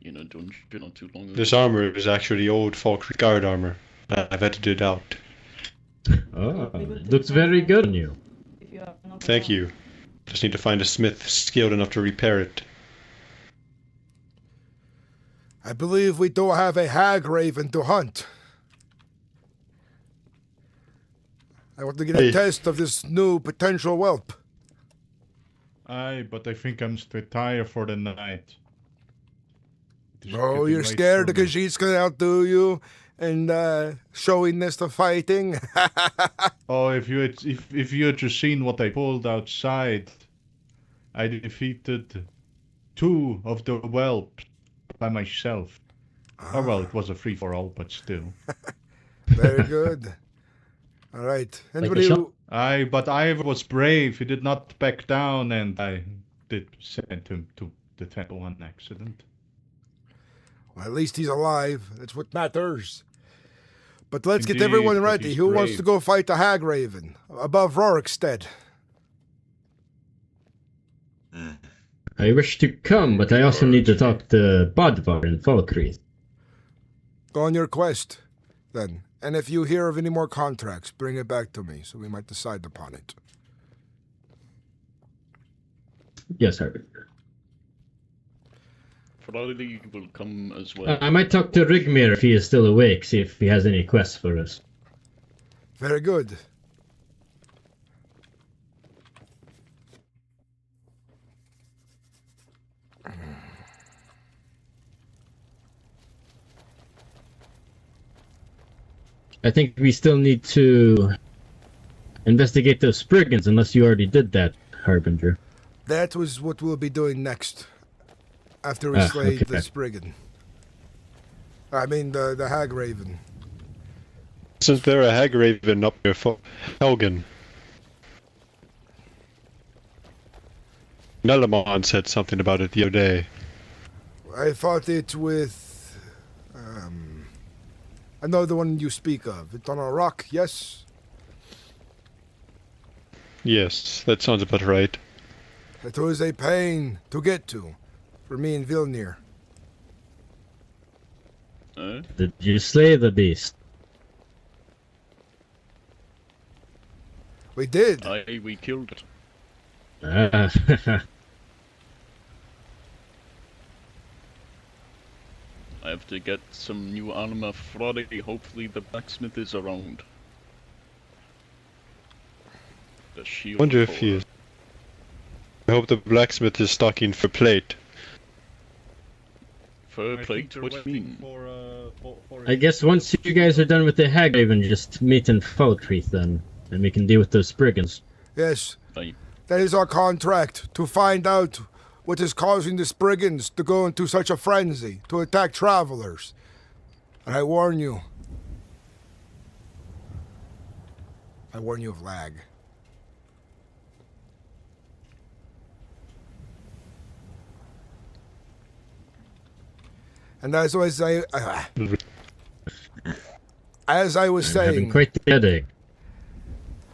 In a dungeon not too long ago. This armor is actually old Falkreath guard armor. I've edited it out. Oh, it looks very good on you. Thank you. Just need to find a smith skilled enough to repair it. I believe we do have a hag raven to hunt. I want to get a taste of this new potential whelp. Aye, but I think I'm still tired for the night. Oh, you're scared because she's gonna outdo you and showiness to fighting? Oh, if you had just seen what I pulled outside, I defeated 2 of the whelps by myself. Oh well, it was a free-for-all, but still. Very good. All right. Anybody who... Aye, but Ivor was brave. He did not back down, and I did send him to the temple on accident. Well, at least he's alive. That's what matters. But let's Indeed, get everyone but ready. he's Who wants brave. to go fight the hag raven above Rorikstead? I wish to come, but I also need to talk to Bodvar in Falkreath. Go on your quest, then. And if you hear of any more contracts, bring it back to me, so we might decide upon it. Yes, sir. Probably will come as well. I might talk to Rigmir if he is still awake, see if he has any quests for us. Very good. I think we still need to investigate those Spriggans, unless you already did that, Harbinger. That was what we'll be doing next. after we slayed okay. the Spriggan. I mean, the Hag Raven. Isn't there a hag raven up near Helgen? Nelamon said something about it the other day. I fought it with... I know the one you speak of. It's on a rock, yes? Yes, that sounds about right. It was a pain to get to, for me and Vilnir. Did you slay the beast? We did. Aye, we killed it. I have to get some new armor Friday. Hopefully the blacksmith is around. The I shield. wonder if he is. I hope the blacksmith is stocking for plate. Fur plate? What do you mean? I guess once you guys are done with the Hag Raven, just meet in Falkreath then, and we can deal with those Spriggans. Yes. Aye. That is our contract, to find out what is causing the Spriggans to go into such a frenzy, to attack travelers. And I warn you. I warn you of lag. And as I was Having saying, quite the headache.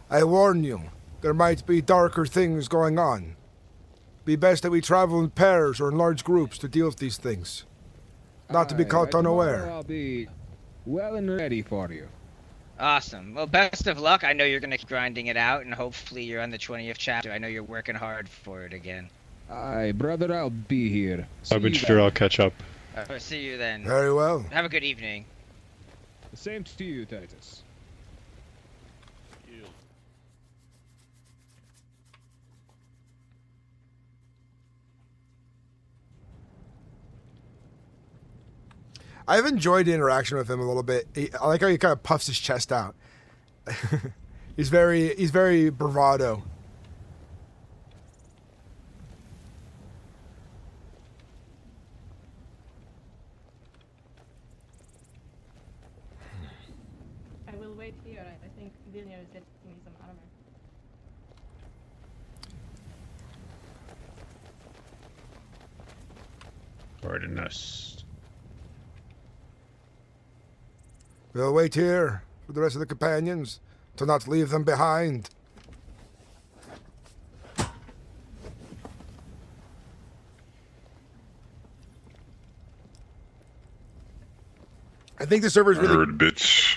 I warn you, there might be darker things going on. Be best that we travel in pairs or in large groups to deal with these things. Not to be caught unaware. I'll be well and ready for you. Awesome. Well, best of luck. I know you're going to keep grinding it out, and hopefully you're on the 20th chapter. I know you're working hard for it again. Aye, brother, I'll be here. I'm sure I'll catch up. See you then. Very well. Have a good evening. The same to you, Titus. I've enjoyed the interaction with him a little bit. I like how he kind of puffs his chest out. he's very bravado. I will wait here. I think Vilnius is getting me some armor. Pardon us. We'll wait here for the rest of the companions to not leave them behind. I think the server's I really... heard bits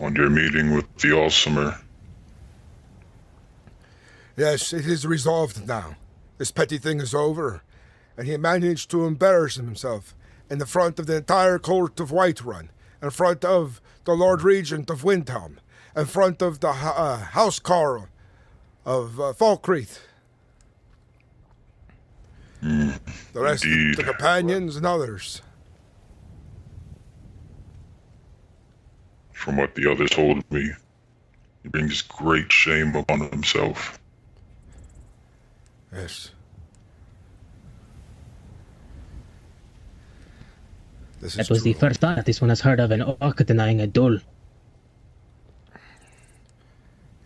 on your meeting with the Alzheimer. Yes, it is resolved now. This petty thing is over, and he managed to embarrass himself in the front of the entire court of Whiterun, in front of the Lord Regent of Windhelm, in front of the House Carl of Falkreath. The rest indeed. of the companions and others. From what the others told me, he brings great shame upon himself. Yes. That was the first time that this one has heard of an orc denying a duel.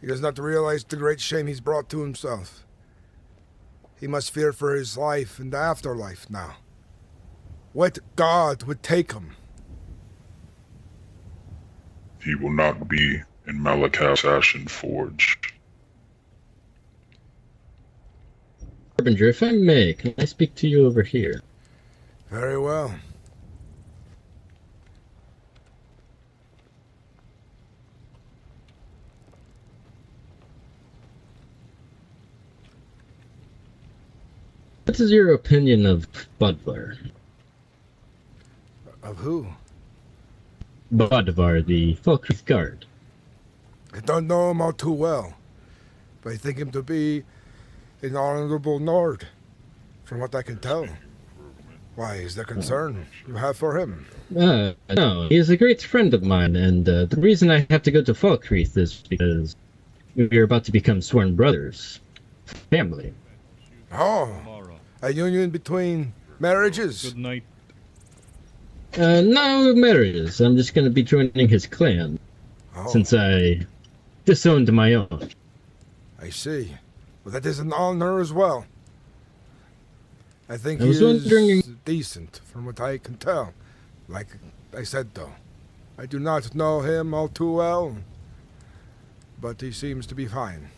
He does not realize the great shame he's brought to himself. He must fear for his life in the afterlife now. What god would take him? He will not be in Malakav's Ashen Forge. Harbinger, if I may, can I speak to you over here? Very well. What is your opinion of Budvar? Of who? Budvar, the Falkreath Guard. I don't know him all too well, but I think him to be an honorable Nord, from what I can tell. Why, is there concern you have for him? No, he is a great friend of mine, and the reason I have to go to Falkreath is because we are about to become sworn brothers. Family. Oh, a union between Marriages? Good night. No marriages. I'm just gonna be joining his clan. Since I disowned my own. I see. Well, that is an honor as well. I think I he was is wondering- decent, from what I can tell. Like I said, though, I do not know him all too well, but he seems to be fine.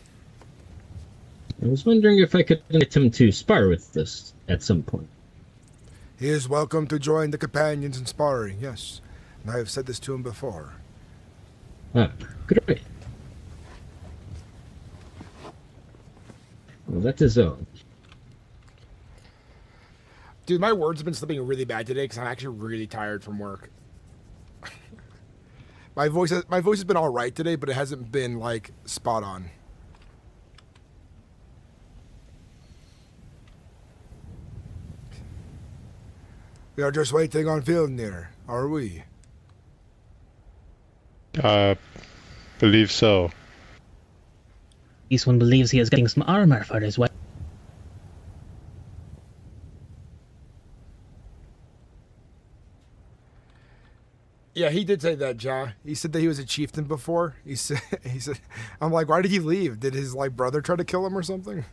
I was wondering if I could get him to spar with us at some point. He is welcome to join the companions in sparring, yes. And I have said this to him before. Ah, great. Well, that is all. Dude, my words have been slipping really bad today because I'm actually really tired from work. my voice has been all right today, but it hasn't been like spot on. We are just waiting on Vilnir, are we? Believe so. This one believes he is getting some armor for his wife. Yeah, he did say that, Ja. He said that he was a chieftain before. He said, I'm like, why did he leave? Did his brother try to kill him or something?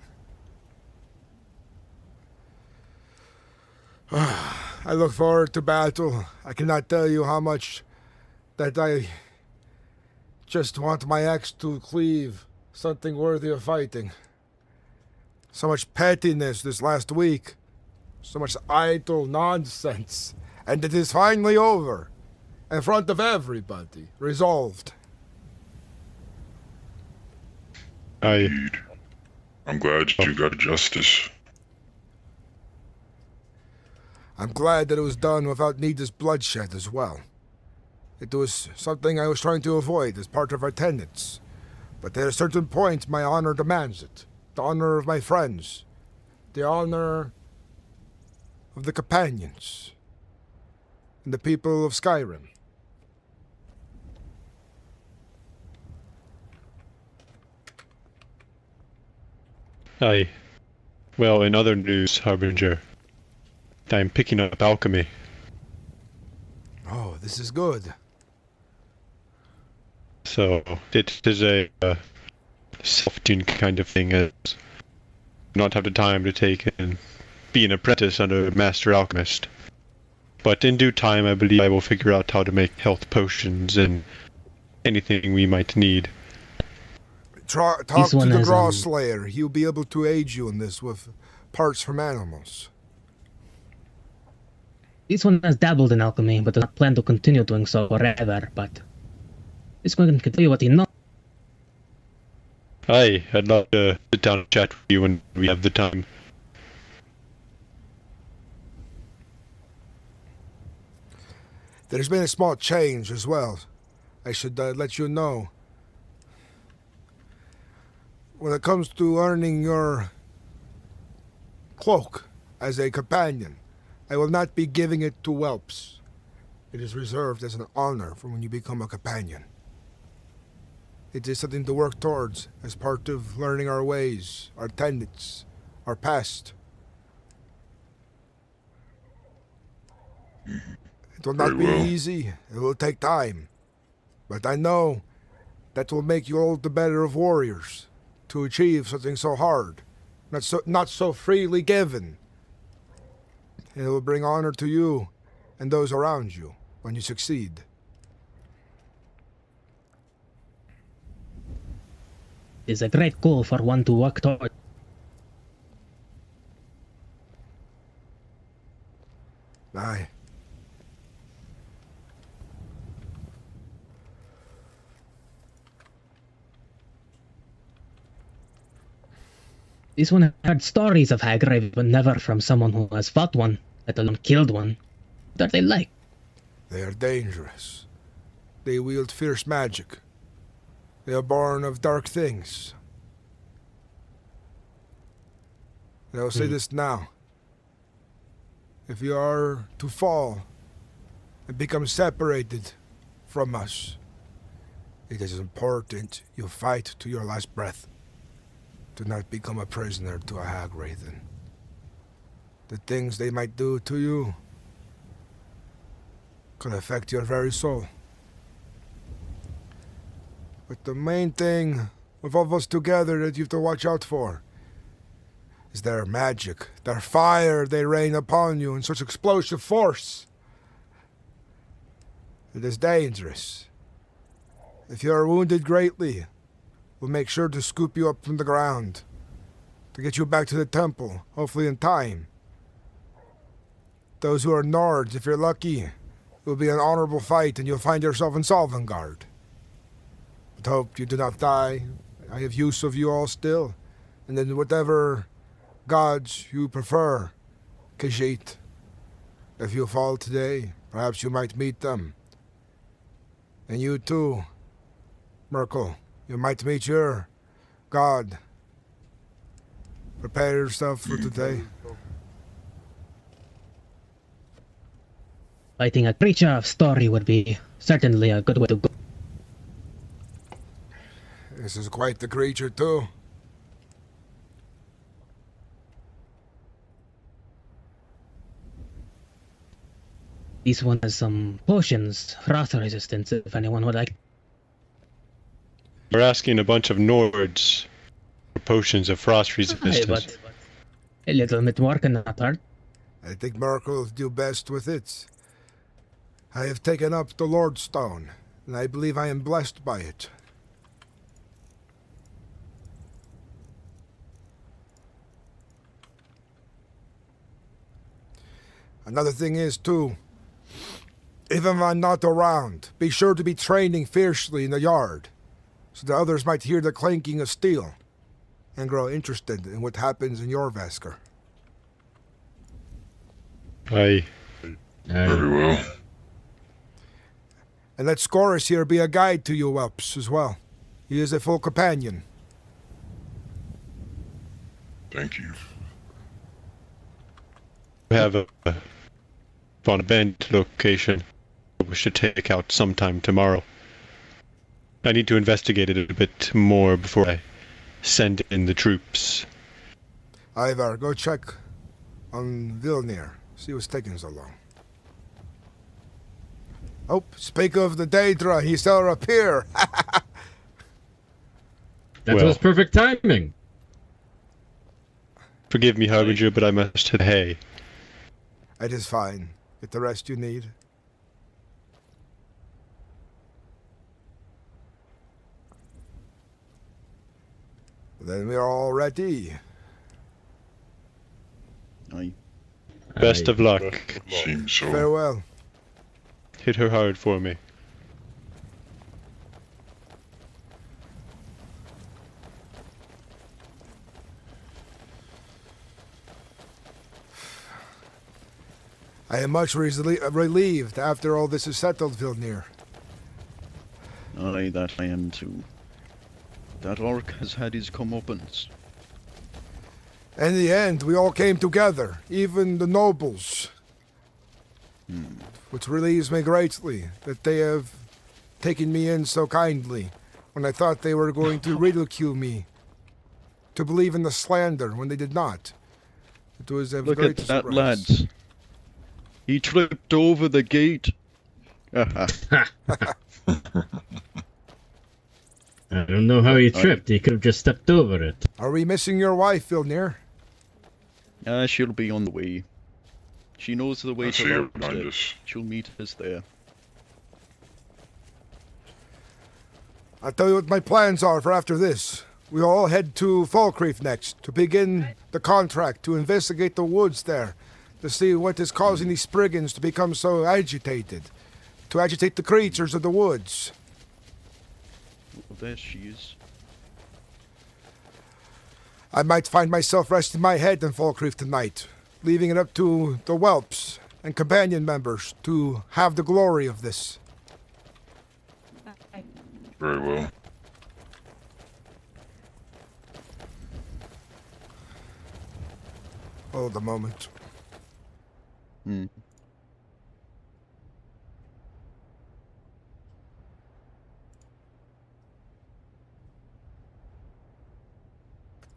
I look forward to battle. I cannot tell you how much that I just want my axe to cleave something worthy of fighting. So much pettiness this last week. So much idle nonsense. And it is finally over. In front of everybody. Resolved. I'm glad you got justice. I'm glad that it was done without needless bloodshed as well. It was something I was trying to avoid as part of our tenets. But at a certain point, my honor demands it. The honor of my friends. The honor of the companions. And the people of Skyrim. Aye. Well, in other news, Harbinger, I'm picking up alchemy. Oh, this is good. So, it is a self-tune kind of thing, as not have the time to take and be an apprentice under a master alchemist. But in due time, I believe I will figure out how to make health potions and anything we might need. Talk to the Graw Slayer. He'll be able to aid you in this with parts from animals. This one has dabbled in alchemy, but does not plan to continue doing so forever, but this one can tell you what he knows. Aye, I'd love to sit down and chat with you when we have the time. There's been a small change as well. I should let you know. When it comes to earning your cloak as a companion, I will not be giving it to whelps. It is reserved as an honor for when you become a companion. It is something to work towards as part of learning our ways, our tenets, our past. It will not be easy. It will take time. But I know that will make you all the better of warriors to achieve something so hard, not so freely given. And it will bring honor to you and those around you when you succeed. It's a great goal for one to work toward. Aye. This one heard stories of Hagrid, but never from someone who has fought one, let alone killed one. What are they like? They are dangerous. They wield fierce magic. They are born of dark things. And I will say this now. If you are to fall and become separated from us, it is important you fight to your last breath. Do not become a prisoner to a hag wraithen. The things they might do to you could affect your very soul. But the main thing of all of us together that you have to watch out for is their magic, their fire they rain upon you in such explosive force. It is dangerous. If you are wounded greatly, we'll make sure to scoop you up from the ground to get you back to the temple, hopefully in time. Those who are Nords, if you're lucky, it will be an honorable fight and you'll find yourself in Sovngarde. But hope you do not die. I have use of you all still. And then whatever gods you prefer, Khajiit. If you fall today, perhaps you might meet them. And you too, Merkel, you might meet your god. Prepare yourself for today. Fighting a creature of story would be certainly a good way to go. This is quite the creature too. This one has some potions, frost resistance, if anyone would like. We're asking a bunch of Nords for potions of frost resistance. But a little bit more cannot hurt. I think Merkel will do best with it. I have taken up the Lordstone, and I believe I am blessed by it. Another thing is, too, even if I'm not around, be sure to be training fiercely in the yard, so that others might hear the clanking of steel and grow interested in what happens in your Vesker. Aye. Very well. And let Scorus here be a guide to you whelps as well. He is a full companion. Thank you. We have a fun event location we should take out sometime tomorrow. I need to investigate it a bit more before I send in the troops. Ivar, go check on Vilnir. See what's taking so long. Oh, speak of the Daedra, he shall appear. That was perfect timing. Forgive me, Harbinger, but I must hit hay. It is fine. Get the rest you need. Then we are all ready. Aye. Best of luck. Seems so. Farewell. Hit her hard for me. I am much relieved after all this is settled, Vilnir. Aye, that I am too. That orc has had his comeuppance. In the end, we all came together, even the nobles. Which relieves me greatly that they have taken me in so kindly when I thought they were going to ridicule me, to believe in the slander when they did not. It was a Look great at that, surprise. lads. He tripped over the gate. I don't know how he tripped. He could have just stepped over it. Are we missing your wife, Vilnir? She'll be on the way. She knows the way I to see her Lordstead. behind us. She'll meet us there. I'll tell you what my plans are for after this. We all head to Falkreath next to begin the contract to investigate the woods there, to see what is causing these Spriggans to become so agitated, to agitate the creatures of the woods. Oh, there she is. I might find myself resting my head in Falkreath tonight, leaving it up to the whelps and companion members to have the glory of this. Very well. Hold a moment. I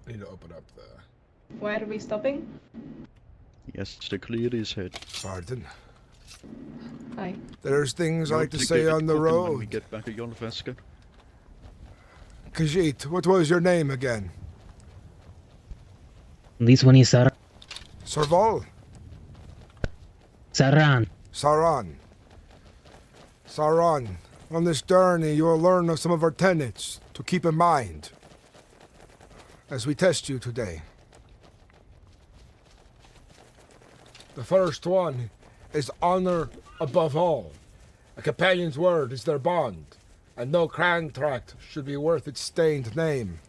need to open up the... Where are we stopping? He has to clear his head. Pardon. Hi. There's things I like to Not say get on the cooking road. When we get back to Yolvaska. Khajiit, what was your name again? This one is Serval? Saran. Saran. Saran, on this journey you will learn of some of our tenets to keep in mind as we test you today. The first one is honor above all. A companion's word is their bond, and no contract should be worth its stained name.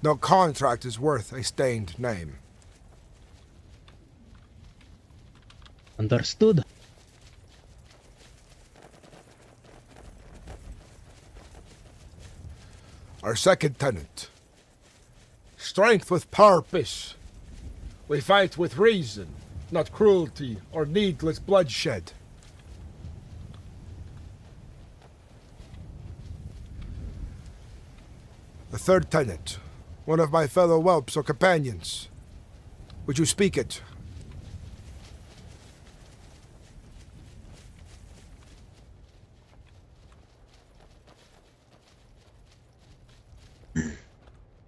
No contract is worth a stained name. Understood. Our second tenet. Strength with purpose. We fight with reason, not cruelty or needless bloodshed. The third tenet. One of my fellow whelps or companions. Would you speak it?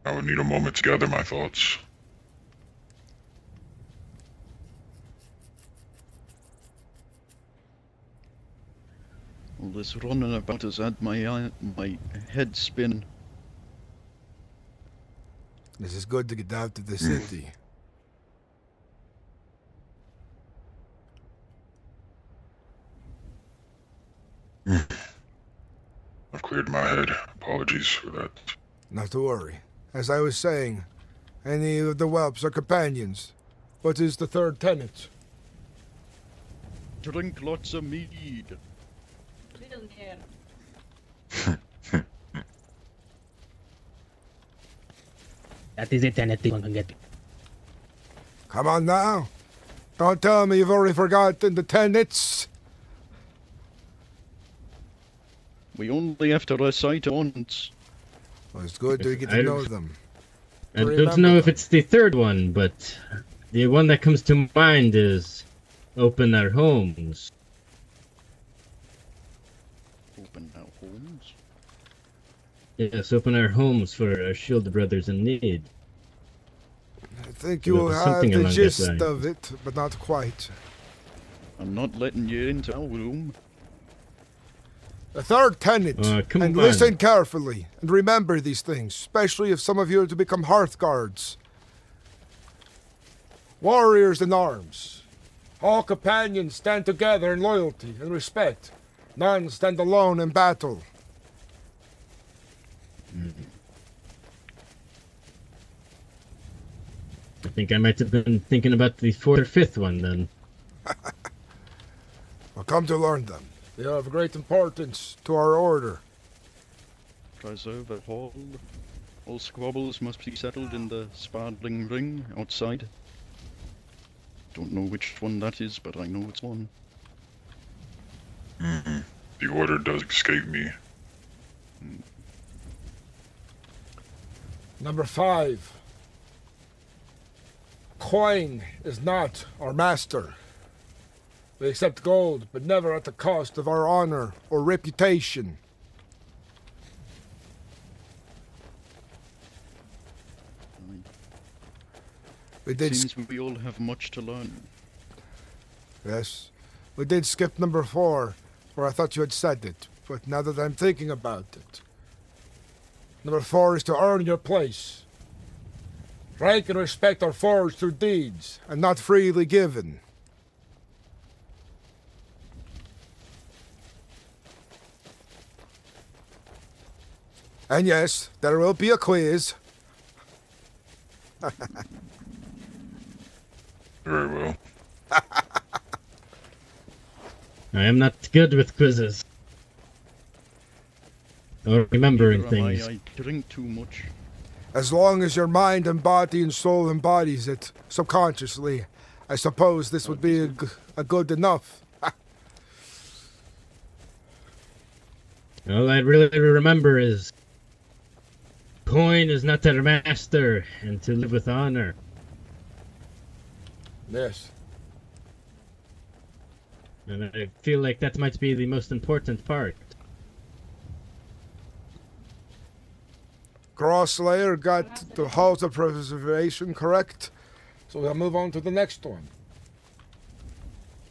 I would need a moment to gather my thoughts. All this running about has had my head spin. This is good to get out of the city. I've cleared my head. Apologies for that. Not to worry. As I was saying, any of the whelps are companions. What is the third tenet? Drink lots of mead. That is a tenet you can get. Come on now. Don't tell me you've already forgotten the tenets. We only have to recite once. Well, it's good to get to know them. I don't know if it's the third one, but the one that comes to mind is open our homes. Open our homes? Yes, open our homes for our shield brothers in need. I think you will have the gist of it, but not quite. I'm not letting you into our room. The third tenet, and listen carefully, and remember these things, especially if some of you are to become Hearthguards. Warriors in arms. All companions stand together in loyalty and respect. None stand alone in battle. I think I might have been thinking about the fourth or fifth one then. I'll come to learn them. They are of great importance to our order. Preserve a hall. All squabbles must be settled in the sparkling ring outside. Don't know which one that is, but I know it's one. The order does escape me. Number 5. Coin is not our master. We accept gold, but never at the cost of our honor or reputation. Seems we all have much to learn. Yes. We did skip number 4, for I thought you had said it, but now that I'm thinking about it. Number 4 is to earn your place. Rank and respect are forged through deeds, and not freely given. And yes, there will be a quiz. Very well. I am not good with quizzes. Or remembering Neither am things. I drink too much. As long as your mind and body and soul embodies it, subconsciously, I suppose this would be a good enough. All I really remember is coin is not our master, and to live with honor. Yes. And I feel like that might be the most important part. Crosslayer got the halt of preservation correct, so we'll move on to the next one.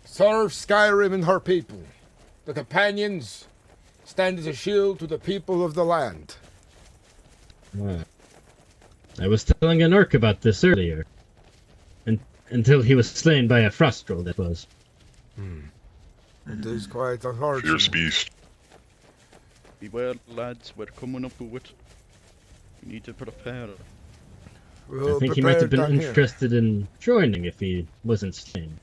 Serve Skyrim and her people. The companions stand as a shield to the people of the land. I was telling an orc about this earlier. Until he was slain by a frost troll, that was. It is quite unfortunate. Fierce beast. Beware, lads, we're coming up with it. We need to prepare. We'll I think he prepare might have been down here. interested in joining if he wasn't slain.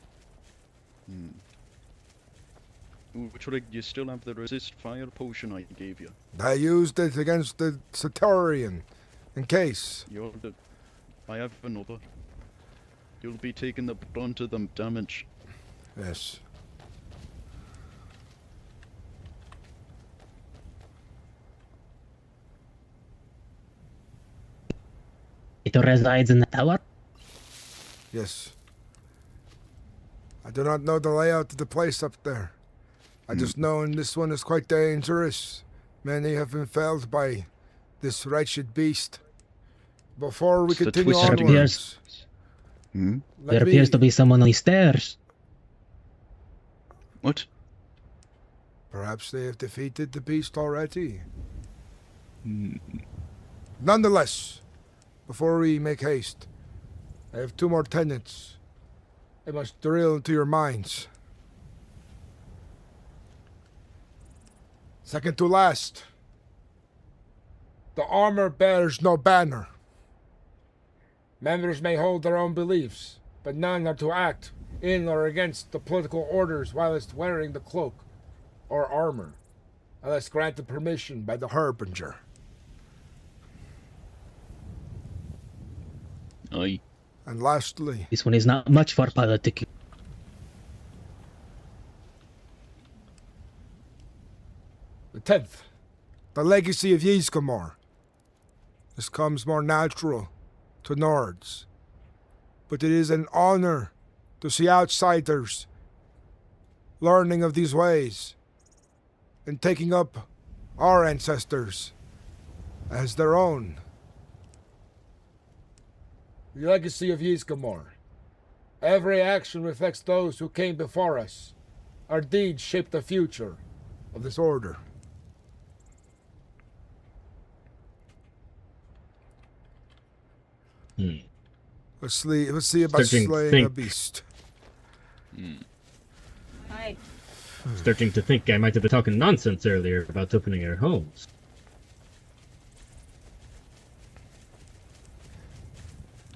Uudtrig, you still have the resist fire potion I gave you. I used it against the Satorian, in case. I have another. You'll be taking the brunt of the damage. Yes. It resides in the tower? Yes. I do not know the layout of the place up there. I just know this one is quite dangerous. Many have been felled by this wretched beast. Before we continue onwards... There appears to be someone on the stairs. What? Perhaps they have defeated the beast already. Nonetheless, before we make haste, I have 2 more tenets I must drill into your minds. Second to last. The armor bears no banner. Members may hold their own beliefs, but none are to act in or against the political orders whilst wearing the cloak or armor, unless granted permission by the Harbinger. Aye. And lastly... This one is not much for politicking. The 10th. The legacy of Ysgramor. This comes more natural to Nords, but it is an honor to see outsiders learning of these ways and taking up our ancestors as their own. The legacy of Ysgramor. Every action reflects those who came before us. Our deeds shape the future of this order. Let's see about slaying a beast. Hi. Starting to think I might have been talking nonsense earlier about opening our homes.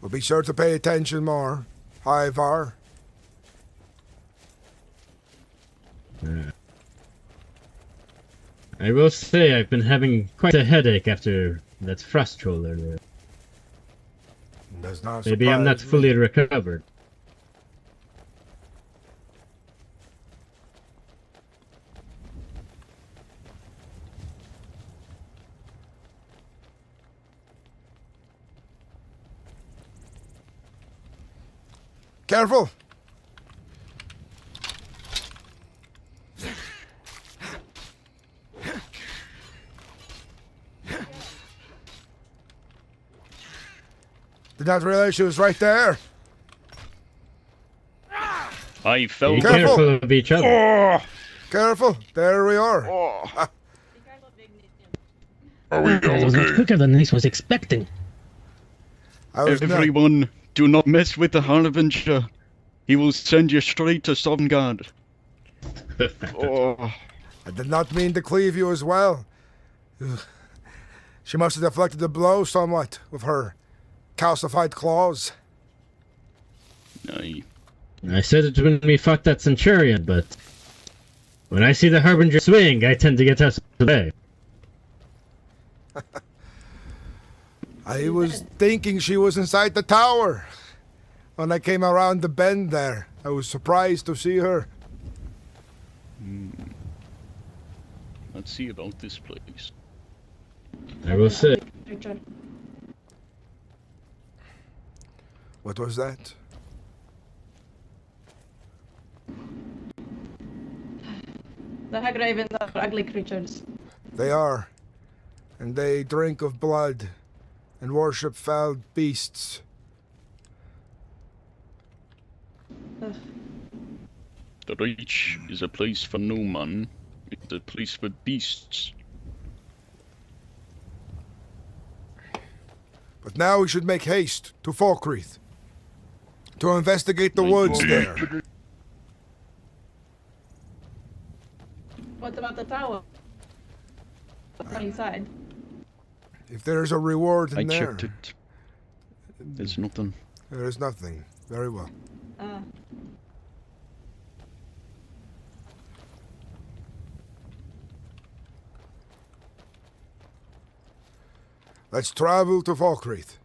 We'll be sure to pay attention more, Ivar. I will say I've been having quite a headache after that frost troll earlier. Does not Maybe I'm not surprise fully me. recovered. Careful! Did not realize she was right there. I fell. Be careful of each other. Oh, careful! There we are. Are we That was much okay? quicker than this was expecting. Everyone, do not mess with the Harbinger. He will send you straight to Sovngarde. I did not mean to cleave you as well. She must have deflected the blow somewhat with her calcified claws. Aye. I said it when we fought that Centurion, but when I see the Harbinger swing, I tend to get out of the way. I was thinking she was inside the tower. When I came around the bend there, I was surprised to see her. Let's see about this place. I will say. What was that? The hag ravens are ugly creatures. They are. And they drink of blood and worship foul beasts. Ugh. The Reach is a place for no man. It's a place for beasts. But now we should make haste to Falkreath to investigate the woods there. What about the tower? Inside. If there's a reward in I there. checked it. There's nothing. There is nothing. Very well. Let's travel to Falkreath.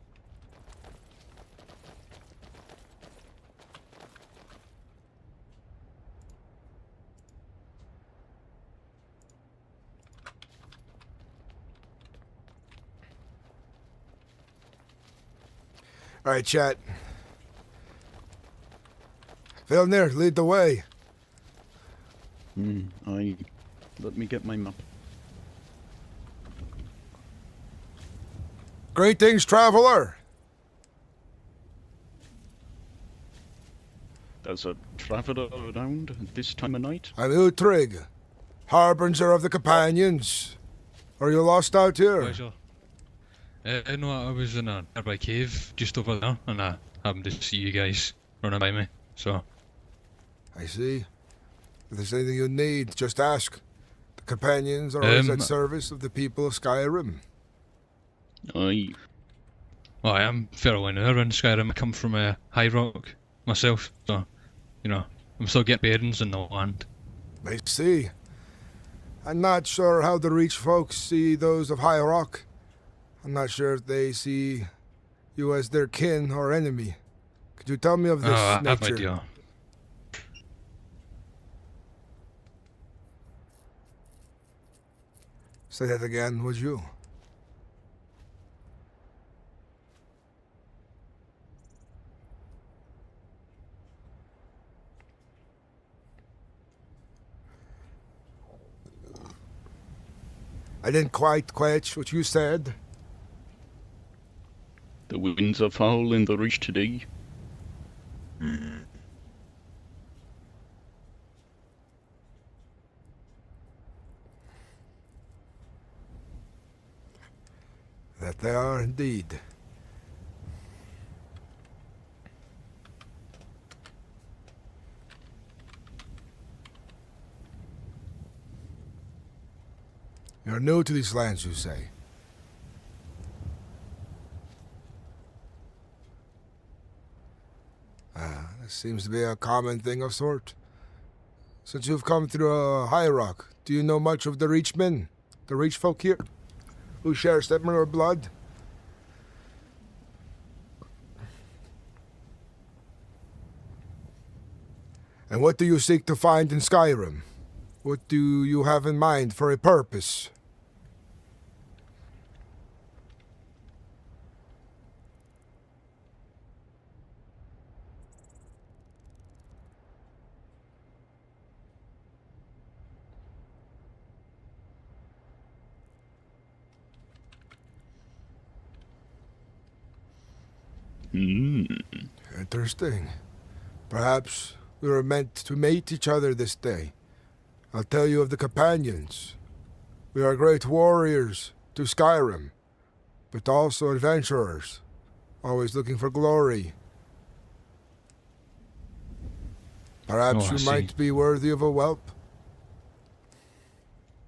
All right, chat. Vilnir, lead the way. Let me get my map. Greetings, traveler. There's a traveller around at this time of night. I'm Uudtrig, Harbinger of the Companions. Are you lost out here? Pleasure. No, I was in a nearby cave just over there, and I happened to see you guys running by me, so... I see. If there's anything you need, just ask. The Companions are always at service of the people of Skyrim. Aye. Well, I am fairly new around Skyrim. I come from High Rock myself, so, you know, I'm still getting bearings in the land. I see. I'm not sure how the Reach folks see those of High Rock. I'm not sure if they see you as their kin or enemy. Could you tell me of this I nature? have no idea. Say that again, would you? I didn't quite catch what you said. The winds are foul in the Reach today. That they are indeed. You're new to these lands, you say? This seems to be a common thing of sort. Since you've come through High Rock, do you know much of the Reachmen? The Reach folk here? Who share similar blood? And what do you seek to find in Skyrim? What do you have in mind for a purpose? Interesting. Perhaps we were meant to meet each other this day. I'll tell you of the Companions. We are great warriors to Skyrim, but also adventurers, always looking for glory. Perhaps you might be worthy of a whelp.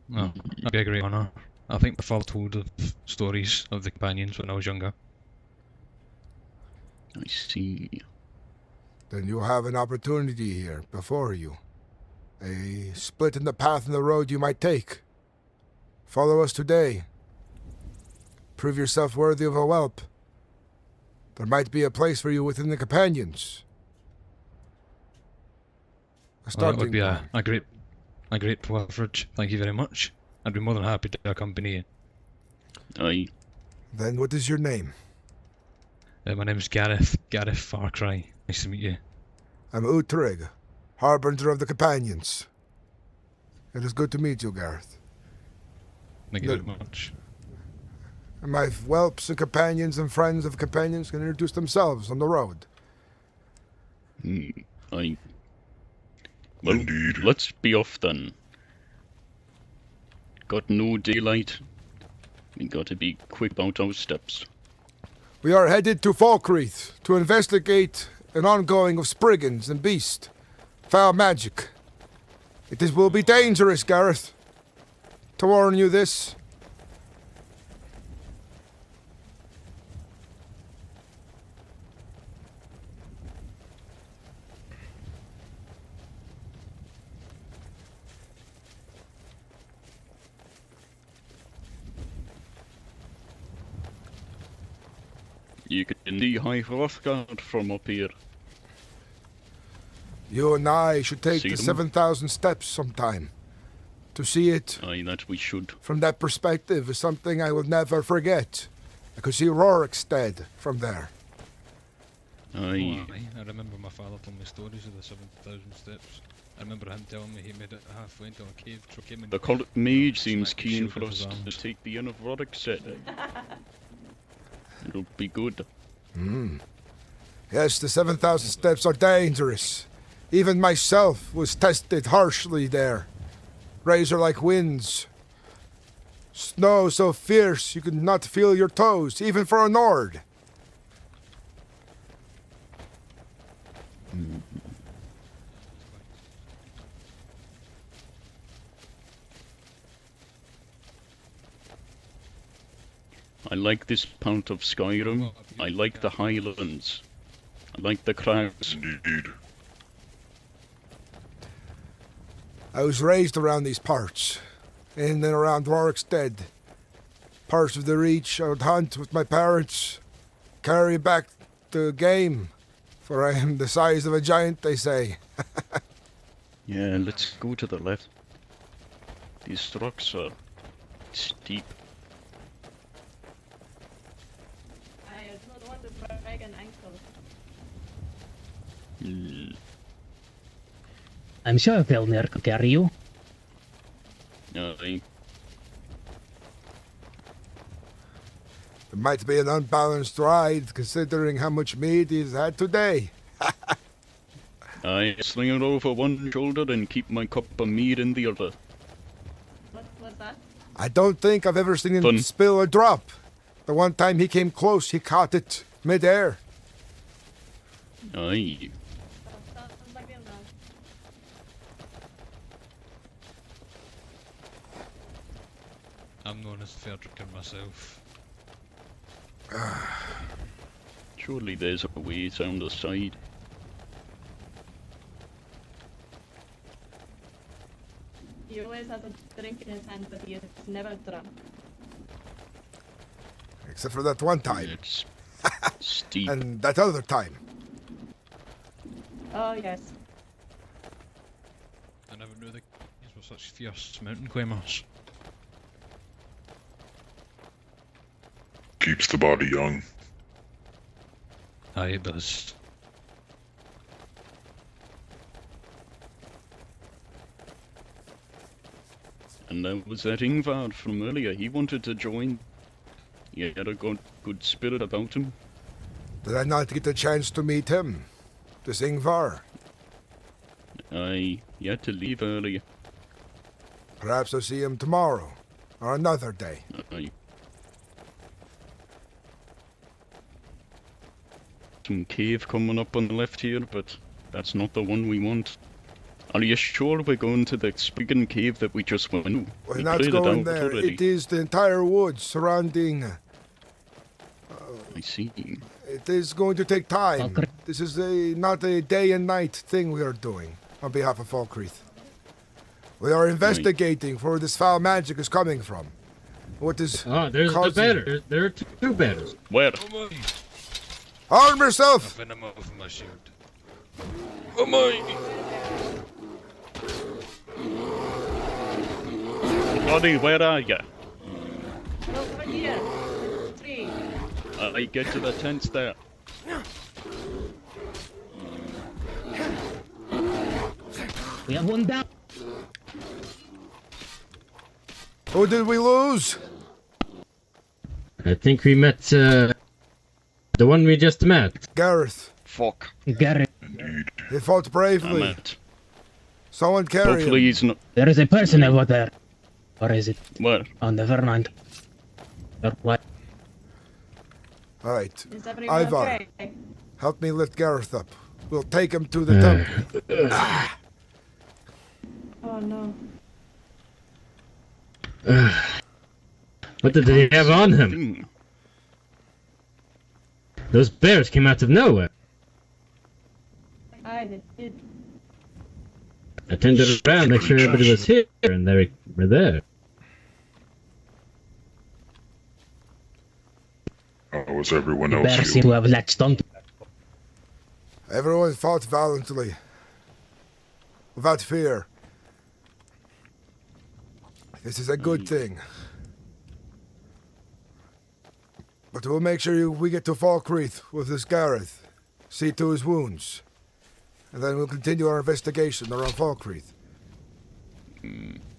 No, that'd be a great honour. I think my father told of stories of the Companions when I was younger. I see. Then you have an opportunity here before you. A split in the path and the road you might take. Follow us today. Prove yourself worthy of a whelp. There might be a place for you within the Companions. Well, that would be a great privilege. Thank you very much. I'd be more than happy to accompany you. Aye. Then what is your name? My name is Gareth Farcry. Nice to meet you. I'm Uudtrig, Harbinger of the Companions. It is good to meet you, Gareth. Thank you very much. And my whelps and companions and friends of companions can introduce themselves on the road. Well, indeed. Let's be off then. Got no daylight. We gotta be quick about our steps. We are headed to Falkreath to investigate an ongoing of Spriggans and Beast. Foul magic. Will be dangerous, Gareth. To warn you this. You can see High Hrothgar from up here. You and I should take See the them? 7,000 steps sometime. To see it Aye, that we should. from that perspective is something I will never forget. I could see Rorikstead from there. Aye. Oh, aye. I remember my father told me stories of the 7,000 steps. I remember him telling me he made it halfway into a cave, took him in. The Cult Mage seems Smack his keen shield for with us his to arms. take the inn of Rorikstead. It'll be good. Yes, the 7,000 steps are dangerous. Even myself was tested harshly there. Razor-like winds. Snow so fierce you could not feel your toes, even for a Nord. I like this part of Skyrim. I like the Highlands. I like the crags. Indeed. I was raised around these parts, in and around Rorikstead. Parts of the Reach I would hunt with my parents, carry back the game, for I am the size of a giant, they say. Yeah, let's go to the left. These rocks are steep. I don't want to break an ankle. I'm sure Velnir can carry you. Aye. It might be an unbalanced ride, considering how much meat he's had today. I sling it over one shoulder and keep my cup of mead in the other. What's that? I don't think I've ever seen him Fun. spill a drop. The one time he came close, he caught it mid-air. Aye. I'm known as Ferdricker myself. Surely there's a way down the side. He always has a drink in his hand, but he is never drunk. Except for that one time. It's steep. And that other time. Oh, yes. I never knew the Keys were such fierce mountain climbers. Keeps the body young. Aye, it does. And that was that Ingvar from earlier. He wanted to join. He had a good spirit about him. Did I not get a chance to meet him? This Ingvar? Aye, he had to leave earlier. Perhaps I'll see him tomorrow, or another day. Aye. Some cave coming up on the left here, but that's not the one we want. Are you sure we're going to the Spriggan cave that we just went to? We're We not played it going out there. already. It is the entire woods surrounding. I see. It is going to take time. This is not a day and night thing we are doing on behalf of Falkreath. We are investigating for where this foul magic is coming from. What is there's the better. There are two betters. Where? Arm yourself! Venom over my shield. Oh my! Bloody, where are you? Over here. Tree. I get to the tents there. We have one down. Who did we lose? I think we met, the one we just met. Gareth. Fuck. Gareth. Indeed. He fought bravely. Matt. Someone carry Hopefully him. he's not. There is a person over there. Or is it? What? Oh, never mind. Or what? Alright. Is everyone Ivar, okay? help me lift Gareth up. We'll take him to the temple. Oh no. What did he have on him? Those bears came out of nowhere. I did. I turned around, make sure everybody was here, and they were there. How was everyone The else bears seem to have latched on. Everyone fought valiantly. Without fear. This is a good thing. But we'll make sure we get to Falkreath with this Gareth. See to his wounds. And then we'll continue our investigation around Falkreath.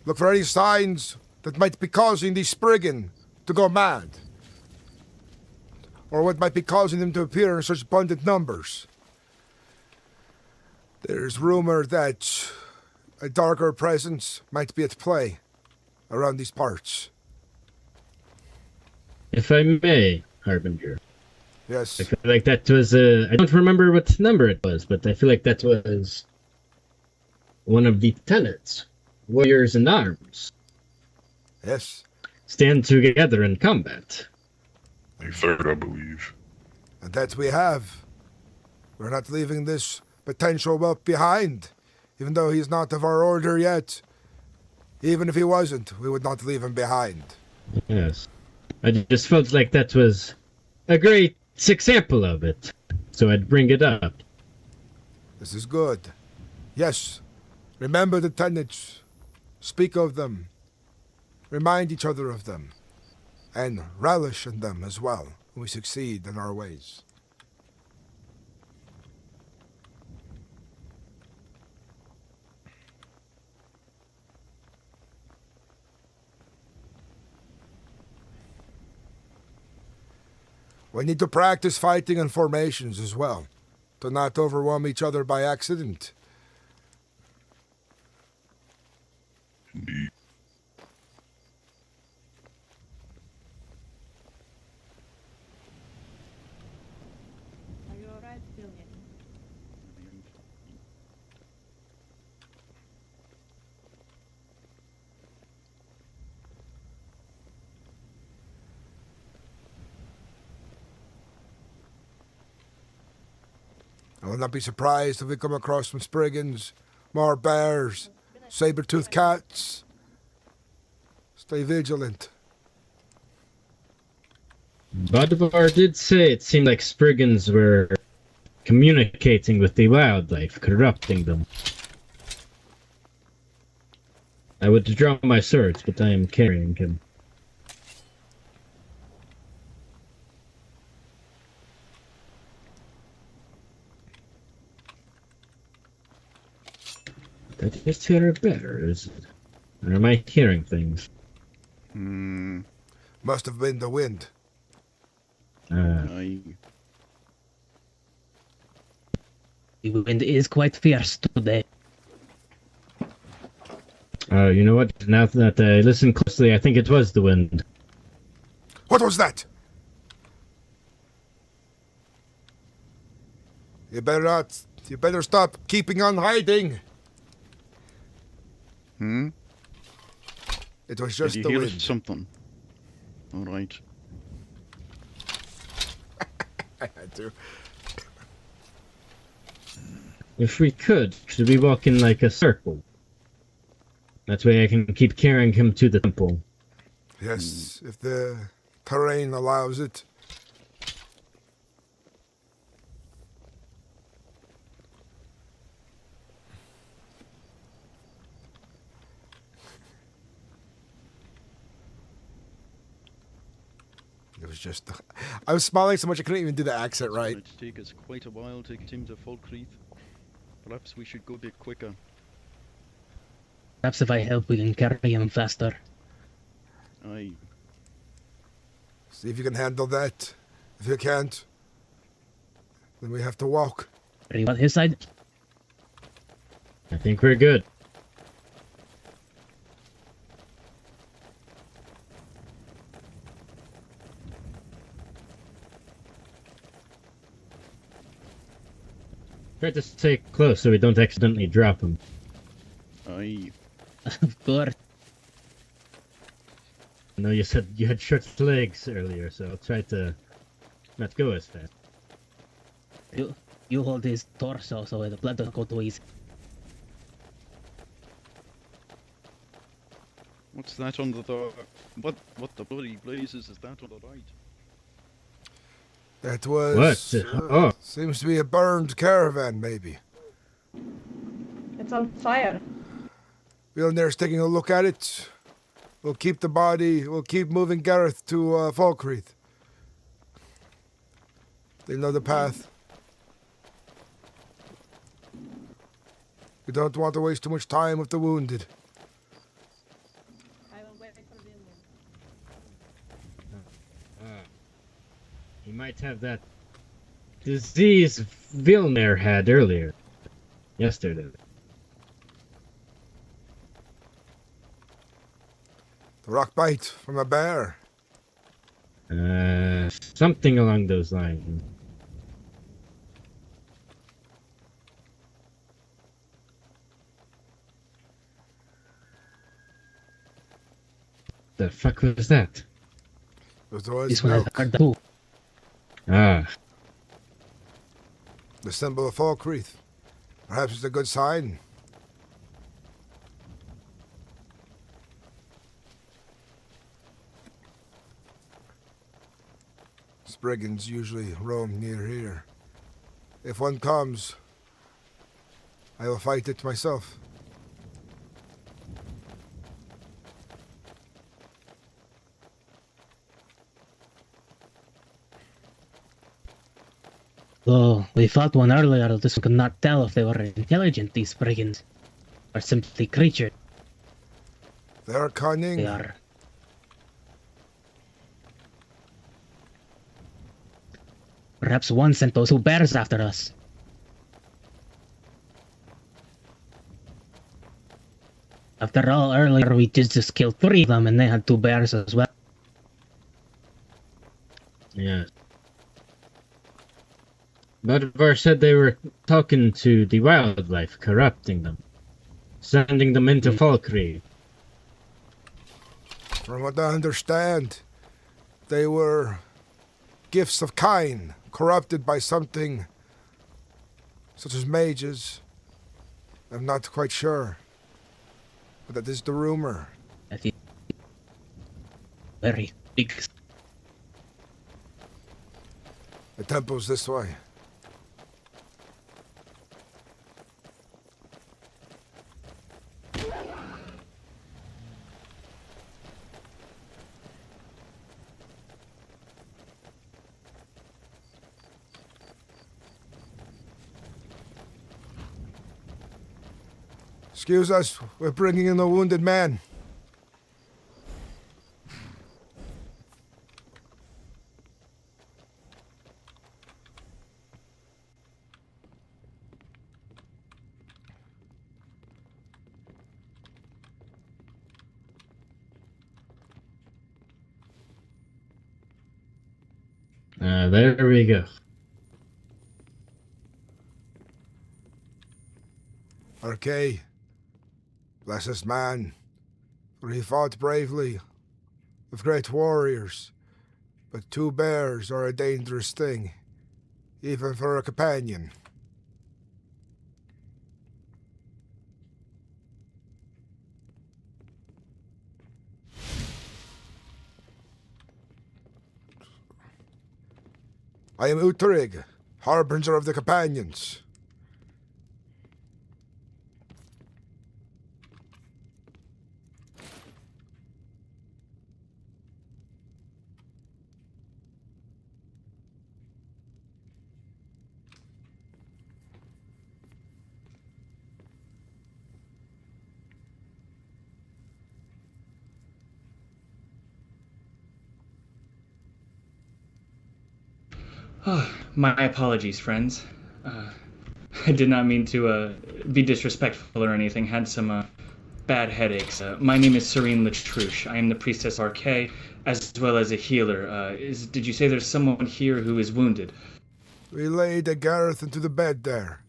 Look for any signs that might be causing these Spriggan to go mad. Or what might be causing them to appear in such abundant numbers. There's rumor that a darker presence might be at play around these parts. If I may, Harbinger. Yes. I feel like that was I don't remember what number it was, but I feel like that was one of the tenets. Warriors in arms. Yes. Stand together in combat. A third, I believe. And that we have. We're not leaving this potential whelp behind, even though he's not of our order yet. Even if he wasn't, we would not leave him behind. Yes. I just felt like that was a great example of it, so I'd bring it up. This is good. Yes. Remember the tenets. Speak of them. Remind each other of them. And relish in them as well when we succeed in our ways. We need to practice fighting in formations as well, to not overwhelm each other by accident. Indeed. Are you alright, Julian? I will not be surprised if we come across some Spriggans, more bears, saber-toothed cats. Stay vigilant. Bodvar did say it seemed like Spriggans were communicating with the wildlife, corrupting them. I would draw my swords, but I am carrying him. Did I just hear a bear, is it? Or am I hearing things? Must have been the wind. The wind is quite fierce today. You know what? Now that I listen closely, I think it was the wind. What was that? You better not. You better stop keeping on hiding. It was just Did you the hear wind. something? All right. I had to. If we could, should we walk in like a circle? That way I can keep carrying him to the temple. Yes, if the terrain allows it. It was just... I was smiling so much I couldn't even do the accent right. It's going to take us quite a while to get him to Falkreath. Perhaps we should go a bit quicker. Perhaps if I help, we can carry him faster. Aye. See if you can handle that. If you can't, then we have to walk. Ready on his side? I think we're good. Try to stay close so we don't accidentally drop him. Aye. Of course. I know you said you had short legs earlier, so I'll try to not go as fast. You hold his torso so the blood doesn't go too easy. What's that on the what the bloody blazes is that on the right? That was... Oh. Seems to be a burned caravan, maybe. It's on fire. Vilner's taking a look at it. We'll keep the body, we'll keep moving Gareth to Falkreath. They know the path. We don't want to waste too much time with the wounded. I will wait for Vilnius. He might have that disease Vilner had earlier. Yesterday. The rock bite from a bear. Something along those lines. The fuck was that? This one has a card too. Ah. The symbol of Falkreath. Perhaps it's a good sign. Brigands usually roam near here. If one comes, I will fight it myself. Though we fought one earlier, this one could not tell if they were intelligent, these brigands, or simply creatures. They are cunning. They are. Perhaps one sent those 2 bears after us. After all, earlier we just killed 3 of them and they had 2 bears as well. Yes. Bodvar said they were talking to the wildlife, corrupting them, sending them into Falkreath. From what I understand, they were gifts of Kain, corrupted by something such as mages. I'm not quite sure, but that is the rumor. That is very big. The temple's this way. Excuse us, we're bringing in a wounded man. There we go. Okay. Bless this man, for he fought bravely with great warriors, but 2 bears are a dangerous thing, even for a companion. I am Uudtrig, Harbinger of the Companions. Oh, my apologies, friends. I did not mean to be disrespectful or anything. Had some bad headaches. My name is Serene Latrouche. I am the priestess RK, as well as a healer. Did you say there's someone here who is wounded? We laid Gareth into the bed there.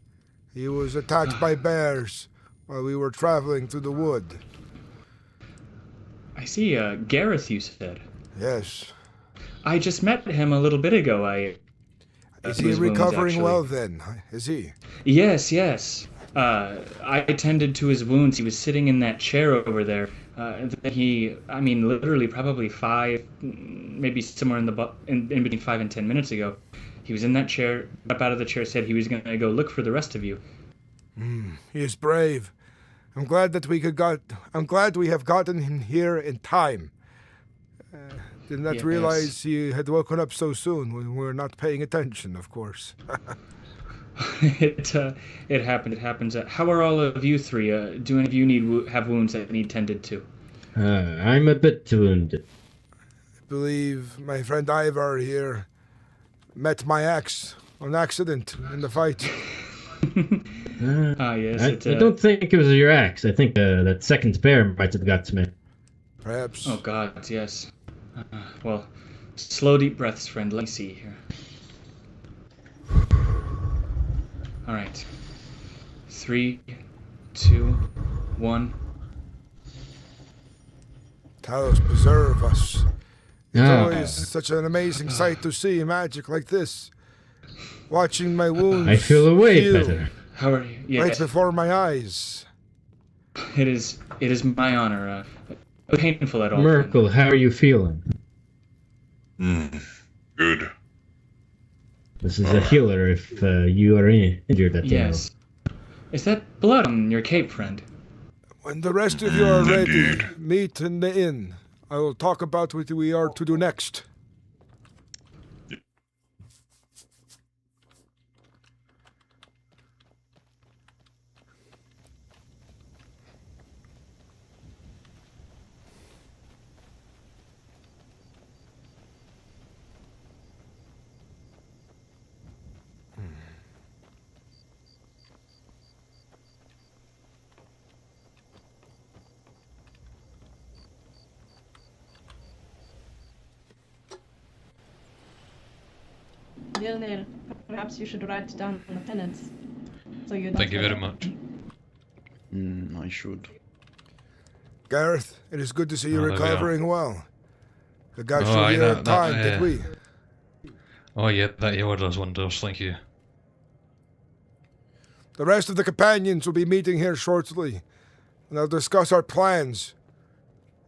He was attacked by bears while we were traveling through the wood. I see, Gareth, you said. Yes. I just met him a little bit ago. Is he recovering well then? Is he? Yes, yes. I attended to his wounds. He was sitting in that chair over there. Literally probably maybe somewhere in between 5 and 10 minutes ago. He was in that chair, up out of the chair, said he was going to go look for the rest of you. He is brave. I'm glad we have gotten him here in time. Did not realize he had woken up so soon when we were not paying attention, of course. It happened. It happens. How are all of you three? Do any of you have wounds that need tended to? I'm a bit wounded. I believe my friend Ivar here met my axe on accident in the fight. Yes. I don't think it was your axe. I think that second bear might have got to me. Perhaps. Oh God, yes. Well, slow deep breaths, friend. Let me see here. All right. 3, 2, 1. Talos preserve us. It's always such an amazing sight to see magic like this. Watching my wounds. I feel way better. How are you? Yes. Right before my eyes. It is my honor. Painful at all. Merkel, how are you feeling? Good. This is a healer if you are injured at the Yes. Is that blood on your cape, friend? When the rest of you are ready, meet in the inn. I will talk about what we are to do next. Vilnir, perhaps you should write down the penance. So you Thank you very much. I should. Gareth, it is good to see you there we are. recovering well. We got you here in time, did we? Oh yeah, that healer does wonders, thank you. The rest of the companions will be meeting here shortly, and they'll discuss our plans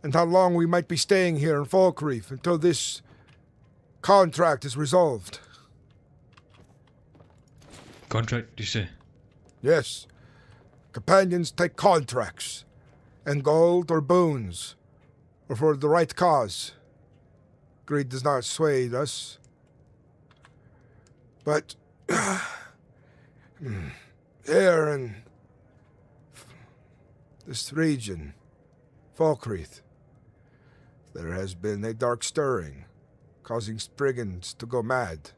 and how long we might be staying here in Falkreath until this contract is resolved. Contract, do you say? Yes. Companions take contracts, and gold or boons, or for the right cause. Greed does not sway us. But here in this region, Falkreath, there has been a dark stirring, causing brigands to go mad,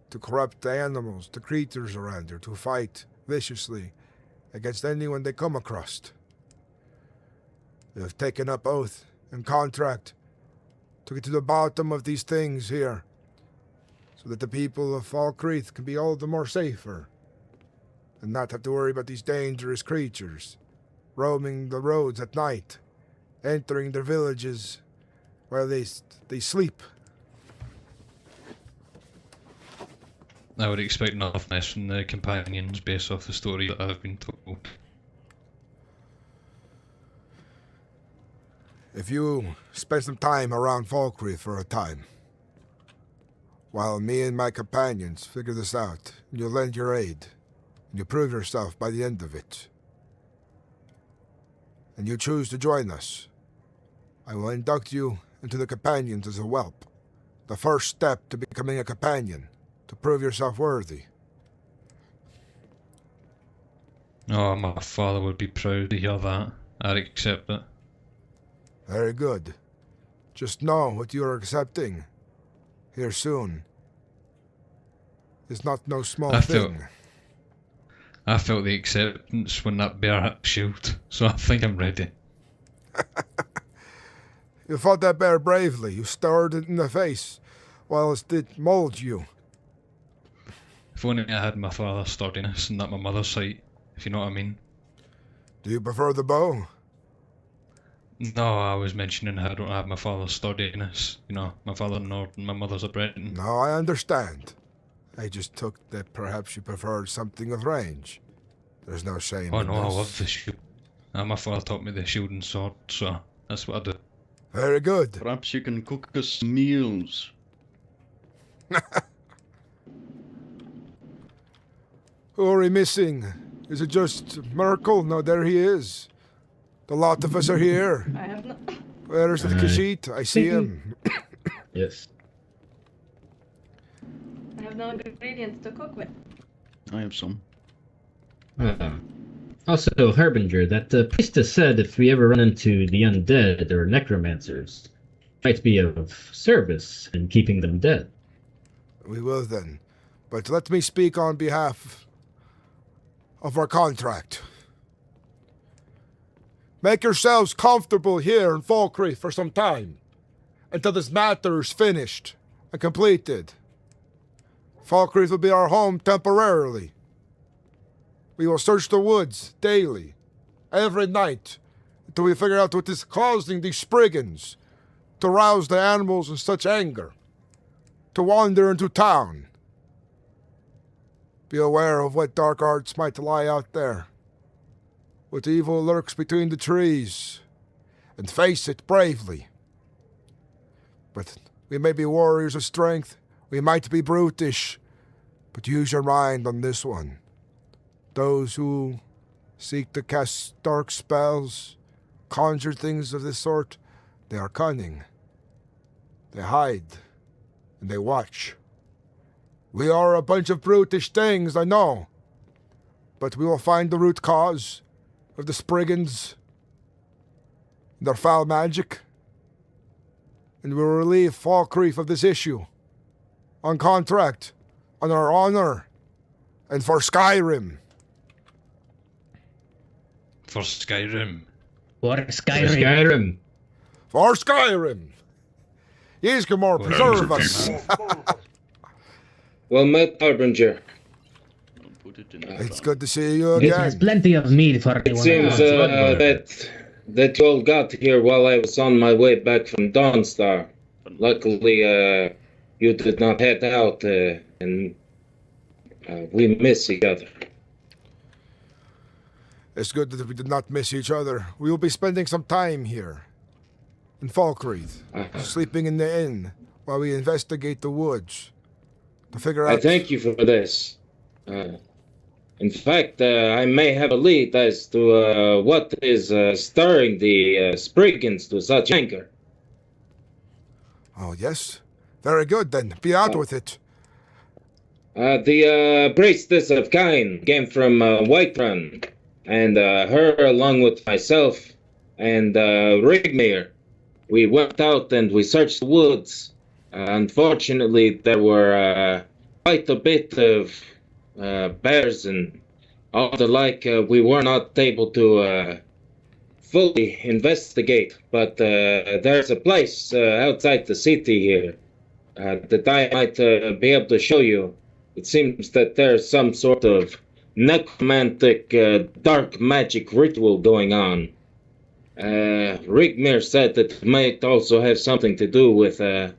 to corrupt the animals, the creatures around here, to fight viciously against anyone they come across. They have taken up oath and contract to get to the bottom of these things here, so that the people of Falkreath can be all the more safer, and not have to worry about these dangerous creatures roaming the roads at night, entering their villages while they sleep. I would expect nothing less from the companions based off the story that I've been told. If you spend some time around Falkreath for a time, while me and my companions figure this out, and you'll lend your aid, and you prove yourself by the end of it, and you choose to join us, I will induct you into the companions as a whelp. The first step to becoming a companion, to prove yourself worthy. Oh, my father would be proud to hear that. I'd accept it. Very good. Just know what you are accepting here soon is not no small I thing. I felt the acceptance when that bear hit the shield, so I think I'm ready. You fought that bear bravely. You stared it in the face, while it did mold you. If only I had my father's sturdiness and not my mother's sight, if you know what I mean. Do you prefer the bow? No, I was mentioning how I don't have my father's sturdiness. You know, my father's North and my mother's a Breton. No, I understand. I just took that perhaps you preferred something with range. There's no shame Oh in no, I this. love the shield. My father taught me the shield and sword, so that's what I do. Very good. Perhaps you can cook us meals. Who are we missing? Is it just Merkel? No, there he is. The lot of us are here. I have not. Where is the Khajiit? I see him. Yes. I have no ingredients to cook with. I have some. Also, Harbinger, that priestess said if we ever run into the undead or necromancers, might be of service in keeping them dead. We will then. But let me speak on behalf of our contract. Make yourselves comfortable here in Falkreath for some time, until this matter is finished and completed. Falkreath will be our home temporarily. We will search the woods daily, every night, until we figure out what is causing these Spriggans to rouse the animals in such anger, to wander into town. Be aware of what dark arts might lie out there, what evil lurks between the trees, and face it bravely. But we may be warriors of strength, we might be brutish, but use your mind on this one. Those who seek to cast dark spells, conjure things of this sort, they are cunning. They hide, and they watch. We are a bunch of brutish things, I know, but we will find the root cause of the Spriggans, their foul magic, and we will relieve Falkreath of this issue, on contract, on our honor, and for Skyrim. For Skyrim. For Skyrim. Skyrim. For Skyrim. Yes, Gamor, preserve us. Well met, Harbinger. It's good to see you It has again. plenty of meat for It everyone. seems that you all got here while I was on my way back from Dawnstar. Luckily, you did not head out, and we miss each other. It's good that we did not miss each other. We will be spending some time here, in Falkreath, sleeping in the inn while we investigate the woods to figure out. I thank you for this. In fact, I may have a lead as to what is stirring the Spriggans to such anger. Oh, yes? Very good, then. Be out with it. The priestess of Cain came from Whiterun, and her, along with myself and Rigmir, we went out and we searched the woods. Unfortunately, there were quite a bit of bears and all the like. We were not able to fully investigate, but there's a place outside the city here that I might be able to show you. It seems that there's some sort of necromantic dark magic ritual going on. Rigmir said that it might also have something to do with the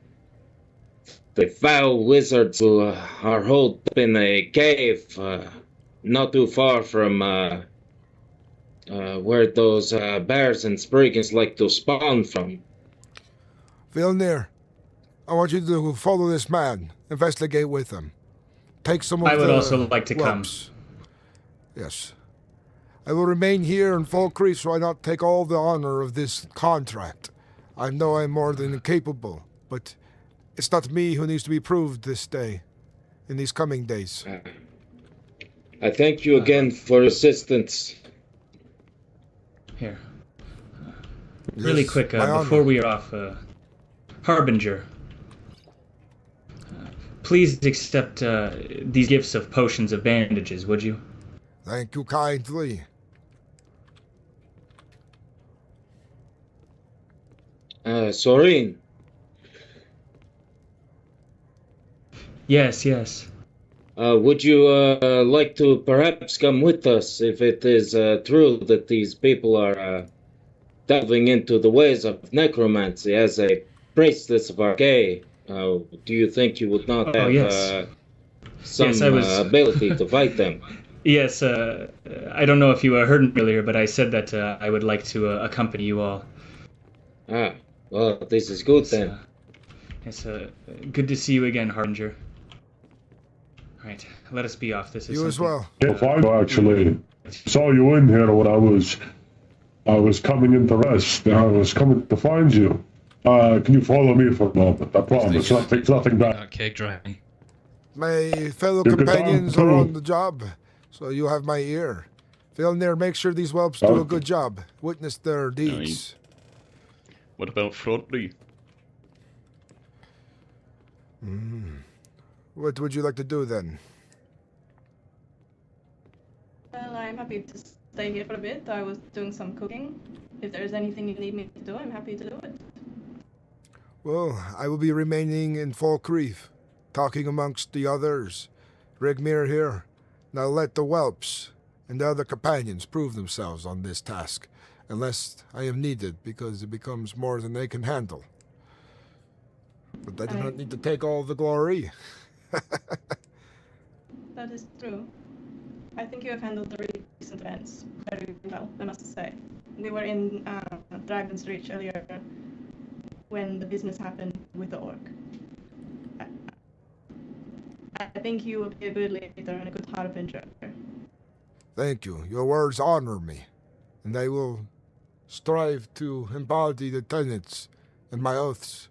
foul wizards who are holed up in a cave not too far from where those bears and Spriggans like to spawn from. Vilnir, I want you to follow this man, investigate with him. Take some of I would the also like to whelps. Yes. I will remain here in Falkreath so I not take all the honor of this contract. I know I'm more than capable, but it's not me who needs to be proved this day, in these coming days. I thank you again for assistance. Here. Really Yes, quick, my before honor. we are off, Harbinger. please accept these gifts of potions of bandages, would you? Thank you kindly. Sorin. Yes, yes. Would you like to perhaps come with us if it is true that these people are delving into the ways of necromancy as a priestess of Arcade? Do you think you would not have yes. some Yes, I was... ability to fight them? Yes, I don't know if you heard me earlier, but I said that I would like to accompany you all. Ah, well, this is good then. It's good to see you again, Harbinger. All right, let us be off. This is you as well. If I actually saw you in here when I was coming in to rest. I was coming to find you. Can you follow me for a moment? I promise. Nothing bad. Keg dry. My fellow You could companions come are too. on the job, so you have my ear. Vilnir, make sure these whelps do a good job. Witness their deeds. What about Frotry? What would you like to do then? Well, I'm happy to stay here for a bit. I was doing some cooking. If there's anything you need me to do, I'm happy to do it. Well, I will be remaining in Falkreath, talking amongst the others. Rigmir here. Now let the whelps and the other companions prove themselves on this task, unless I am needed, because it becomes more than they can handle. But I do not need to take all the glory. That is true. I think you have handled the recent events very well, I must say. We were in Dragon's Reach earlier when the business happened with the orc. I think you will be a good leader and a good harbinger. Thank you. Your words honor me, and I will strive to embody the tenets and my oaths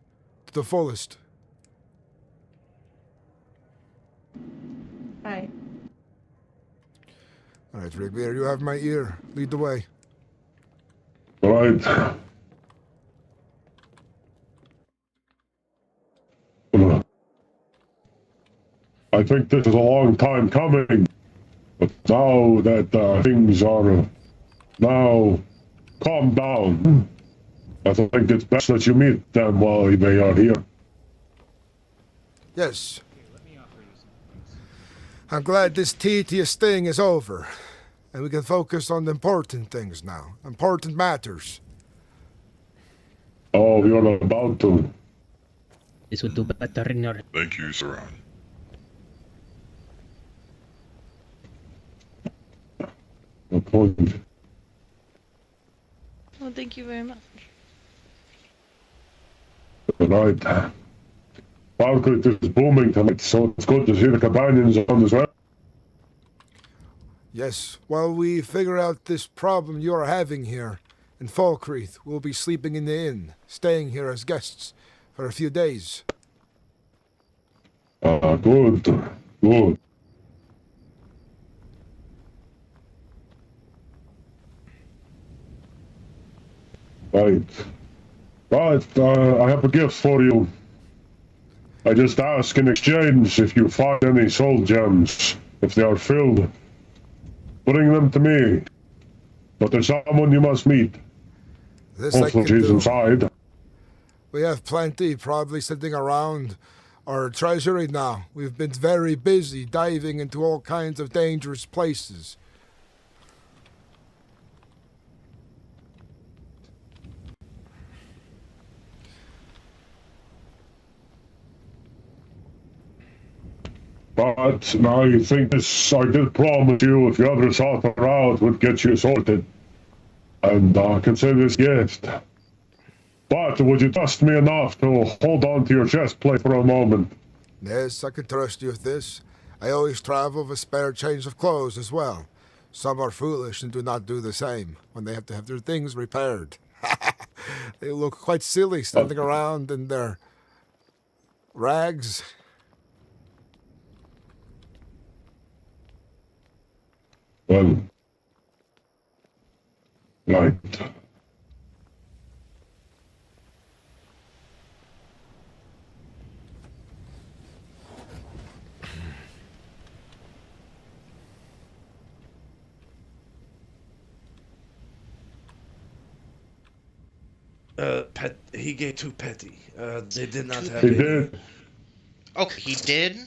to the fullest. Aye. All right, Rigmir, you have my ear. Lead the way. Right. I think this is a long time coming, but now that things are now calmed down, I think it's best that you meet them while they are here. Yes. I'm glad this tedious thing is over, and we can focus on the important things now. Important matters. Oh, you're about to. This would do better in your... Thank you, Saran. No point. Well, thank you very much. Right. Falkreath is booming tonight, so it's good to see the companions on as well. Yes, while we figure out this problem you are having here in Falkreath, we'll be sleeping in the inn, staying here as guests for a few days. Good. Good. Right. Right, I have a gift for you. I just ask in exchange if you find any soul gems. If they are filled, bring them to me. But there's someone you must meet. This I Hopefully can she's do. inside. We have plenty probably sitting around our treasury now. We've been very busy diving into all kinds of dangerous places. But now you think this, I did promise you if you ever sought her out would get you sorted. And consider this gift. But would you trust me enough to hold on to your chest plate for a moment? Yes, I can trust you with this. I always travel with a spare change of clothes as well. Some are foolish and do not do the same when they have to have their things repaired. They look quite silly standing around in their rags. Well, right. He gave too petty. They did not have He any. did. Okay, he did.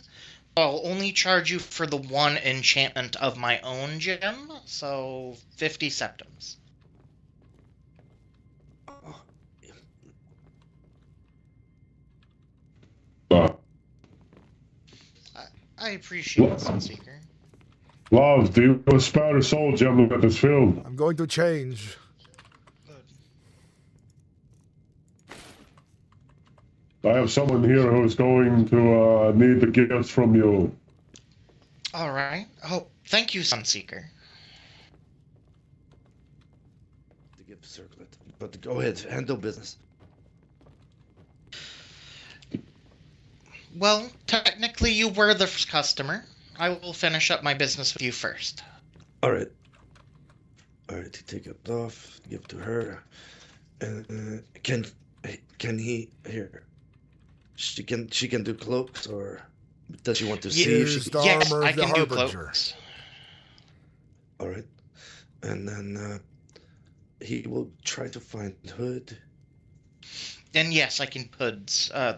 I'll only charge you for the one enchantment of my own gem, so 50 septims. I appreciate it, Sunseeker. Love, do you spare a soul gem at this film? I'm going to change. I have someone here who's going to need the gifts from you. All right. Oh, thank you, Sunseeker. The gift circlet. But go ahead, handle business. Well, technically you were the first customer. I will finish up my business with you first. All right. All right, you take it off, give it to her. Can he here? She can do cloaks, or does she want to see if she can? Yes, I can do cloaks. All right, and then he will try to find Hood. And yes, I can hoods. I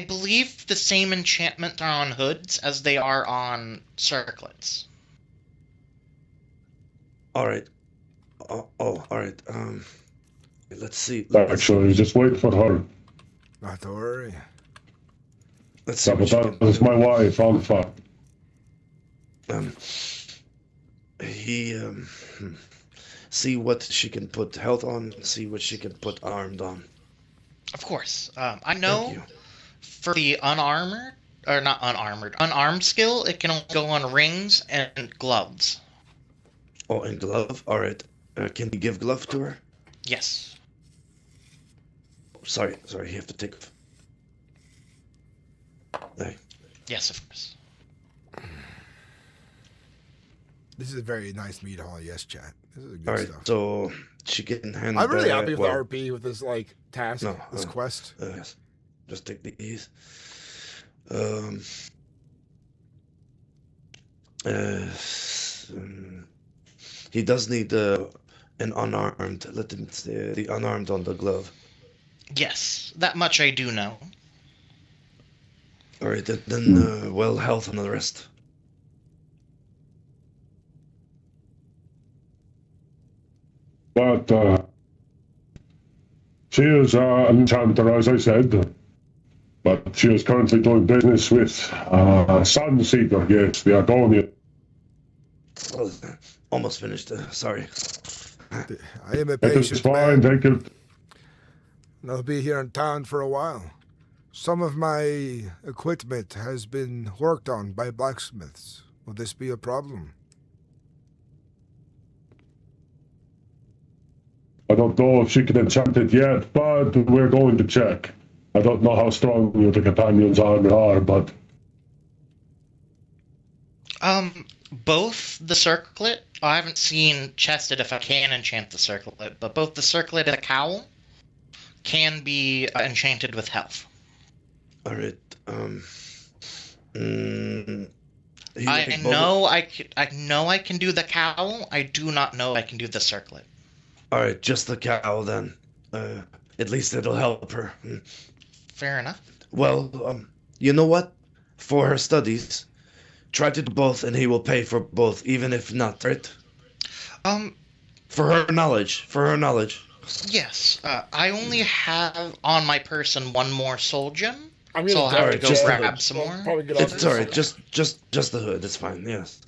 believe the same enchantment are on hoods as they are on circlets. All right. All right. Let's see. Actually, just wait for her. Not to worry. Let's see. That's my wife, Alpha. See what she can put health on. See what she can put armed on. Of course. I know for the unarmed skill, it can only go on rings and gloves. Oh, and glove? Alright. Can you give glove to her? Yes. Sorry, you have to take... Hey. Yes, of course. This is a very nice meat hall, yes, chat. This is good Alright, stuff. so she can handle... I'm really happy with the RP with this like task, No, this quest. Yes. Just take these. He does need an unarmed. Let him say the unarmed on the glove. Yes, that much I do know. All right, then well, health on the rest. But she is an enchanter, as I said. But she is currently doing business with Sunseeker, yes, the Argonian. Oh, almost finished. Sorry. I am a It is patient fine, man. thank you. And I'll be here in town for a while. Some of my equipment has been worked on by blacksmiths. Will this be a problem? I don't know if she can enchant it yet, but we're going to check. I don't know how strong the companions are, but... Both the circlet, I haven't seen chested if I can enchant the circlet, but both the circlet and the cowl can be enchanted with health. All right. I know I can do the cowl. I do not know I can do the circlet. All right, just the cowl then. At least it'll help her. Fair enough. Well, you know what? For her studies, try to do both, and he will pay for both, even if not, right? For her knowledge. Yes. I only have on my person one more soul gem, I'm so gonna I'll have to go grab some more. It's alright. Just the hood. It's fine. Yes.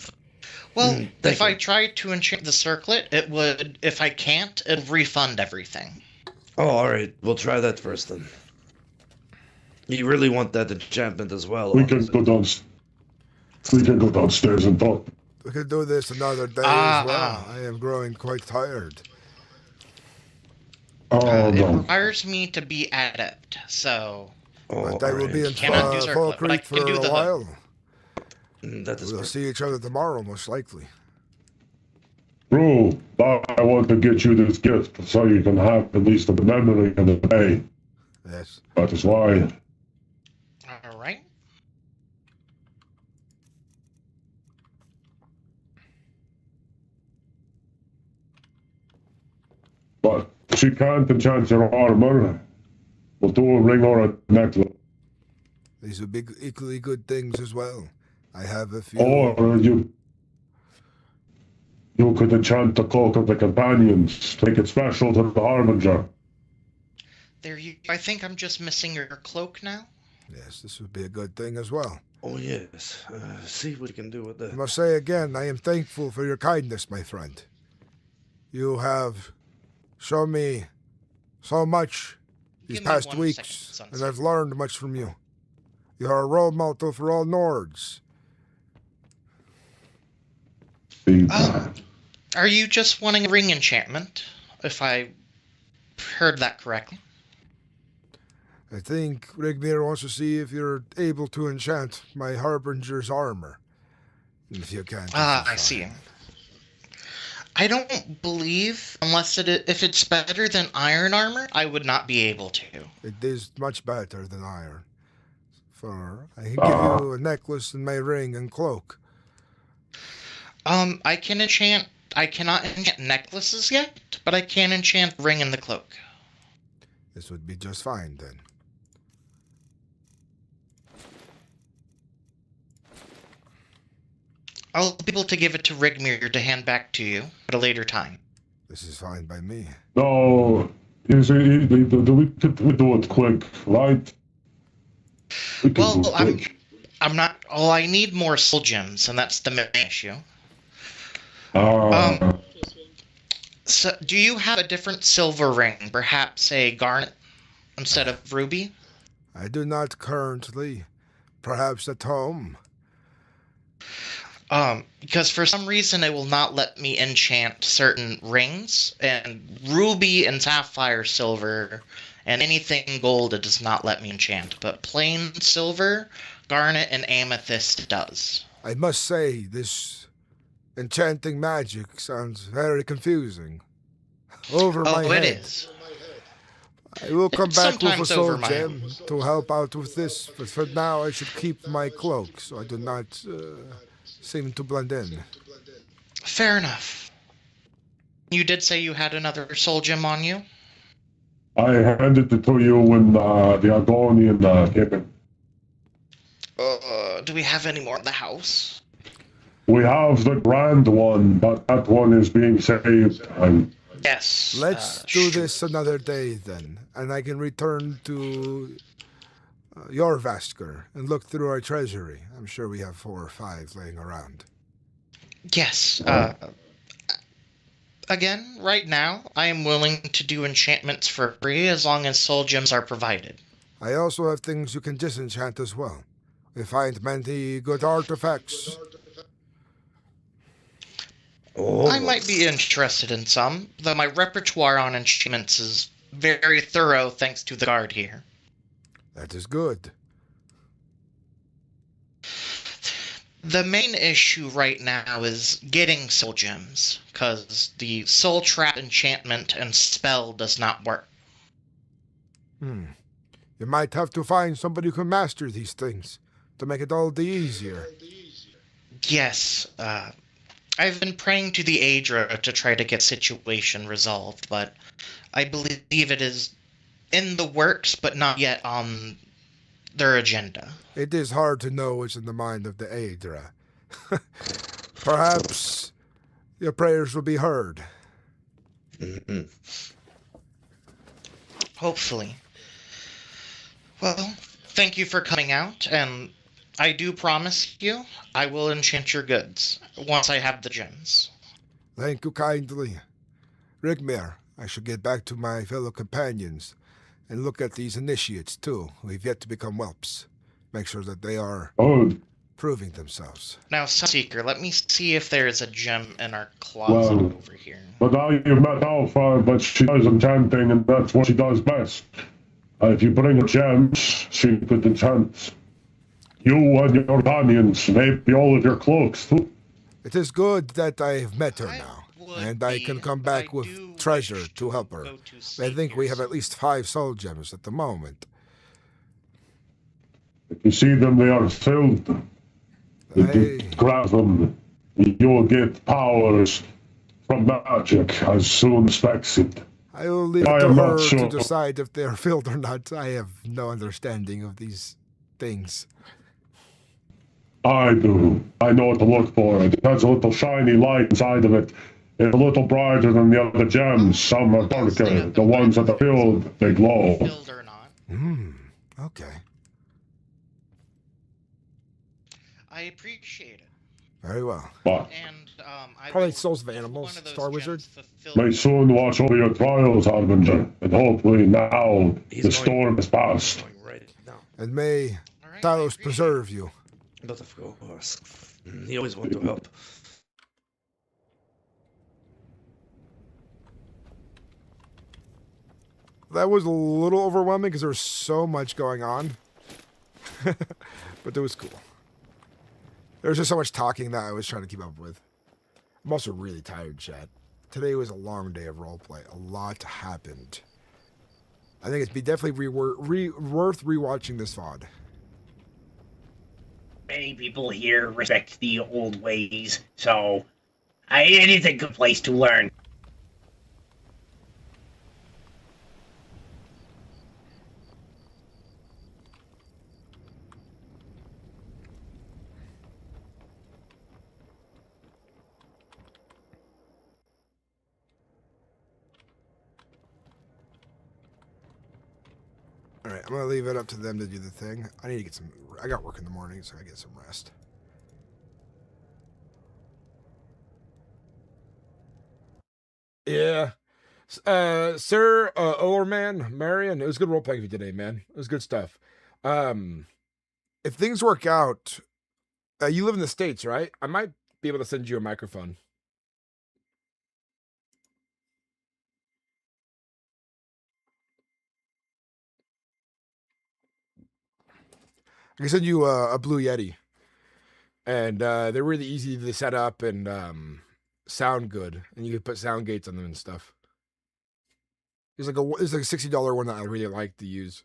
Well, if I try to enchant the circlet, it would. If I can't, it'll refund everything. Oh, all right. We'll try that first then. You really want that enchantment as well? We can go downstairs and talk. We could do this another day as well. I am growing quite tired. Oh, It no. requires me to be adept, so. But I will be in Cannot do Fall circlet, but I Creek can for do a the while. That is We'll see each other tomorrow, most likely. Bro, I want to get you this gift so you can have at least a memory of the day. Yes. That is why. All right. But she can't enchant your armor, we'll do a ring or a necklace. These would be equally good things as well. I have a few. Or you could enchant the cloak of the companions, make it special to the Harbinger. There you. I think I'm just missing your cloak now. Yes, this would be a good thing as well. Oh, yes. See what you can do with that. I must say again, I am thankful for your kindness, my friend. You have shown me so much these past weeks, and I've learned much from you. You are a role model for all Nords. Are you just wanting a ring enchantment, if I heard that correctly? I think Rigmir wants to see if you're able to enchant my Harbinger's armor. If you can. I see. I don't believe, if it's better than iron armor, I would not be able to. It is much better than iron. For I can give you a necklace and my ring and cloak. I cannot enchant necklaces yet, but I can enchant ring and the cloak. This would be just fine then. I'll be able to give it to Rigmir to hand back to you at a later time. This is fine by me. No, we do it quick, right? Well, I'm not. Oh, I need more soul gems, and that's the main issue. So, do you have a different silver ring? Perhaps a garnet instead of ruby? I do not currently. Perhaps at home. Because for some reason it will not let me enchant certain rings, and ruby and sapphire silver and anything gold it does not let me enchant, but plain silver, garnet, and amethyst does. I must say, this enchanting magic sounds very confusing. Over my head. Oh, it is. I will come back with a Sometimes soul over my gem to help out with this, but for now I should keep my cloak so I do not seem to blend in. Fair enough. You did say you had another soul gem on you? I handed it to you when the Argonian came in. Do we have any more in the house? We have the grand one, but that one is being saved. Yes. Let's do this another day then, and I can return to your Vasker and look through our treasury. I'm sure we have 4 or 5 laying around. Yes. Again, right now, I am willing to do enchantments for free as long as soul gems are provided. I also have things you can disenchant as well. We find many good artifacts. I might be interested in some, though my repertoire on enchantments is very thorough thanks to the guard here. That is good. The main issue right now is getting soul gems, because the soul trap enchantment and spell does not work. You might have to find somebody who can master these things to make it all the easier. Yes, I've been praying to the Aedra to try to get situation resolved, but I believe it is in the works, but not yet on their agenda. It is hard to know what's in the mind of the Aedra. Perhaps your prayers will be heard. Hopefully. Well, thank you for coming out, and I do promise you I will enchant your goods once I have the gems. Thank you kindly. Rigmir, I should get back to my fellow companions and look at these initiates too, who have yet to become whelps. Make sure that they are proving themselves. Now, Seeker, let me see if there is a gem in our closet over here. But now you've met Alpha, but she does enchanting, and that's what she does best. If you bring her gems, she could enchant you and your companions, maybe all of your cloaks too. It is good that I have met her now, and I can come back with treasure to help her. I think we have at least 5 soul gems at the moment. If you see them, they are filled. You grab them, you will get powers from magic as soon as expected. I will leave it I to am not her sure. to decide if they're filled or not. I have no understanding of these things. I do. I know what to look for. It has a little shiny light inside of it. It's a little brighter than the other gems. Some are darker. The ones that are filled, they glow. Filled or not. Okay. I appreciate it. Very well. But And I Probably will, souls of if animals, one of those Star Wizard. gems fulfill may soon watch over your trials, Harbinger, and hopefully now the storm is past. Right now. And may Talos preserve you. But of course, he always wants to help. That was a little overwhelming because there was so much going on. But it was cool. There was just so much talking that I was trying to keep up with. I'm also really tired, chat. Today was a long day of roleplay. A lot happened. I think it's definitely worth rewatching this VOD. Many people here respect the old ways, so it is a good place to learn. Alright, I'm gonna leave it up to them to do the thing. I need to get some... I got work in the morning, so I gotta get some rest. Yeah. Sir, Olerman, Marion, it was good role-playing for today, man. It was good stuff. If things work out... you live in the States, right? I might be able to send you a microphone. I can send you a Blue Yeti. And they're really easy to set up and sound good. And you can put sound gates on them and stuff. There's like a $60 one that I really like to use.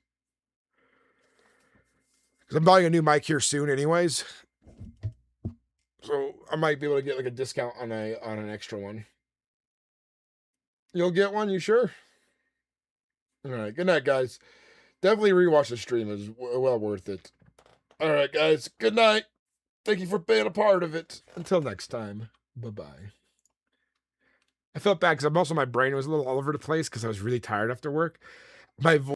Because I'm buying a new mic here soon anyways. So I might be able to get like a discount on an extra one. You'll get one, you sure? Alright, good night, guys. Definitely rewatch the stream. It's well worth it. Alright, guys. Good night. Thank you for being a part of it. Until next time. Bye-bye. I felt bad because my brain was a little all over the place because I was really tired after work. My voice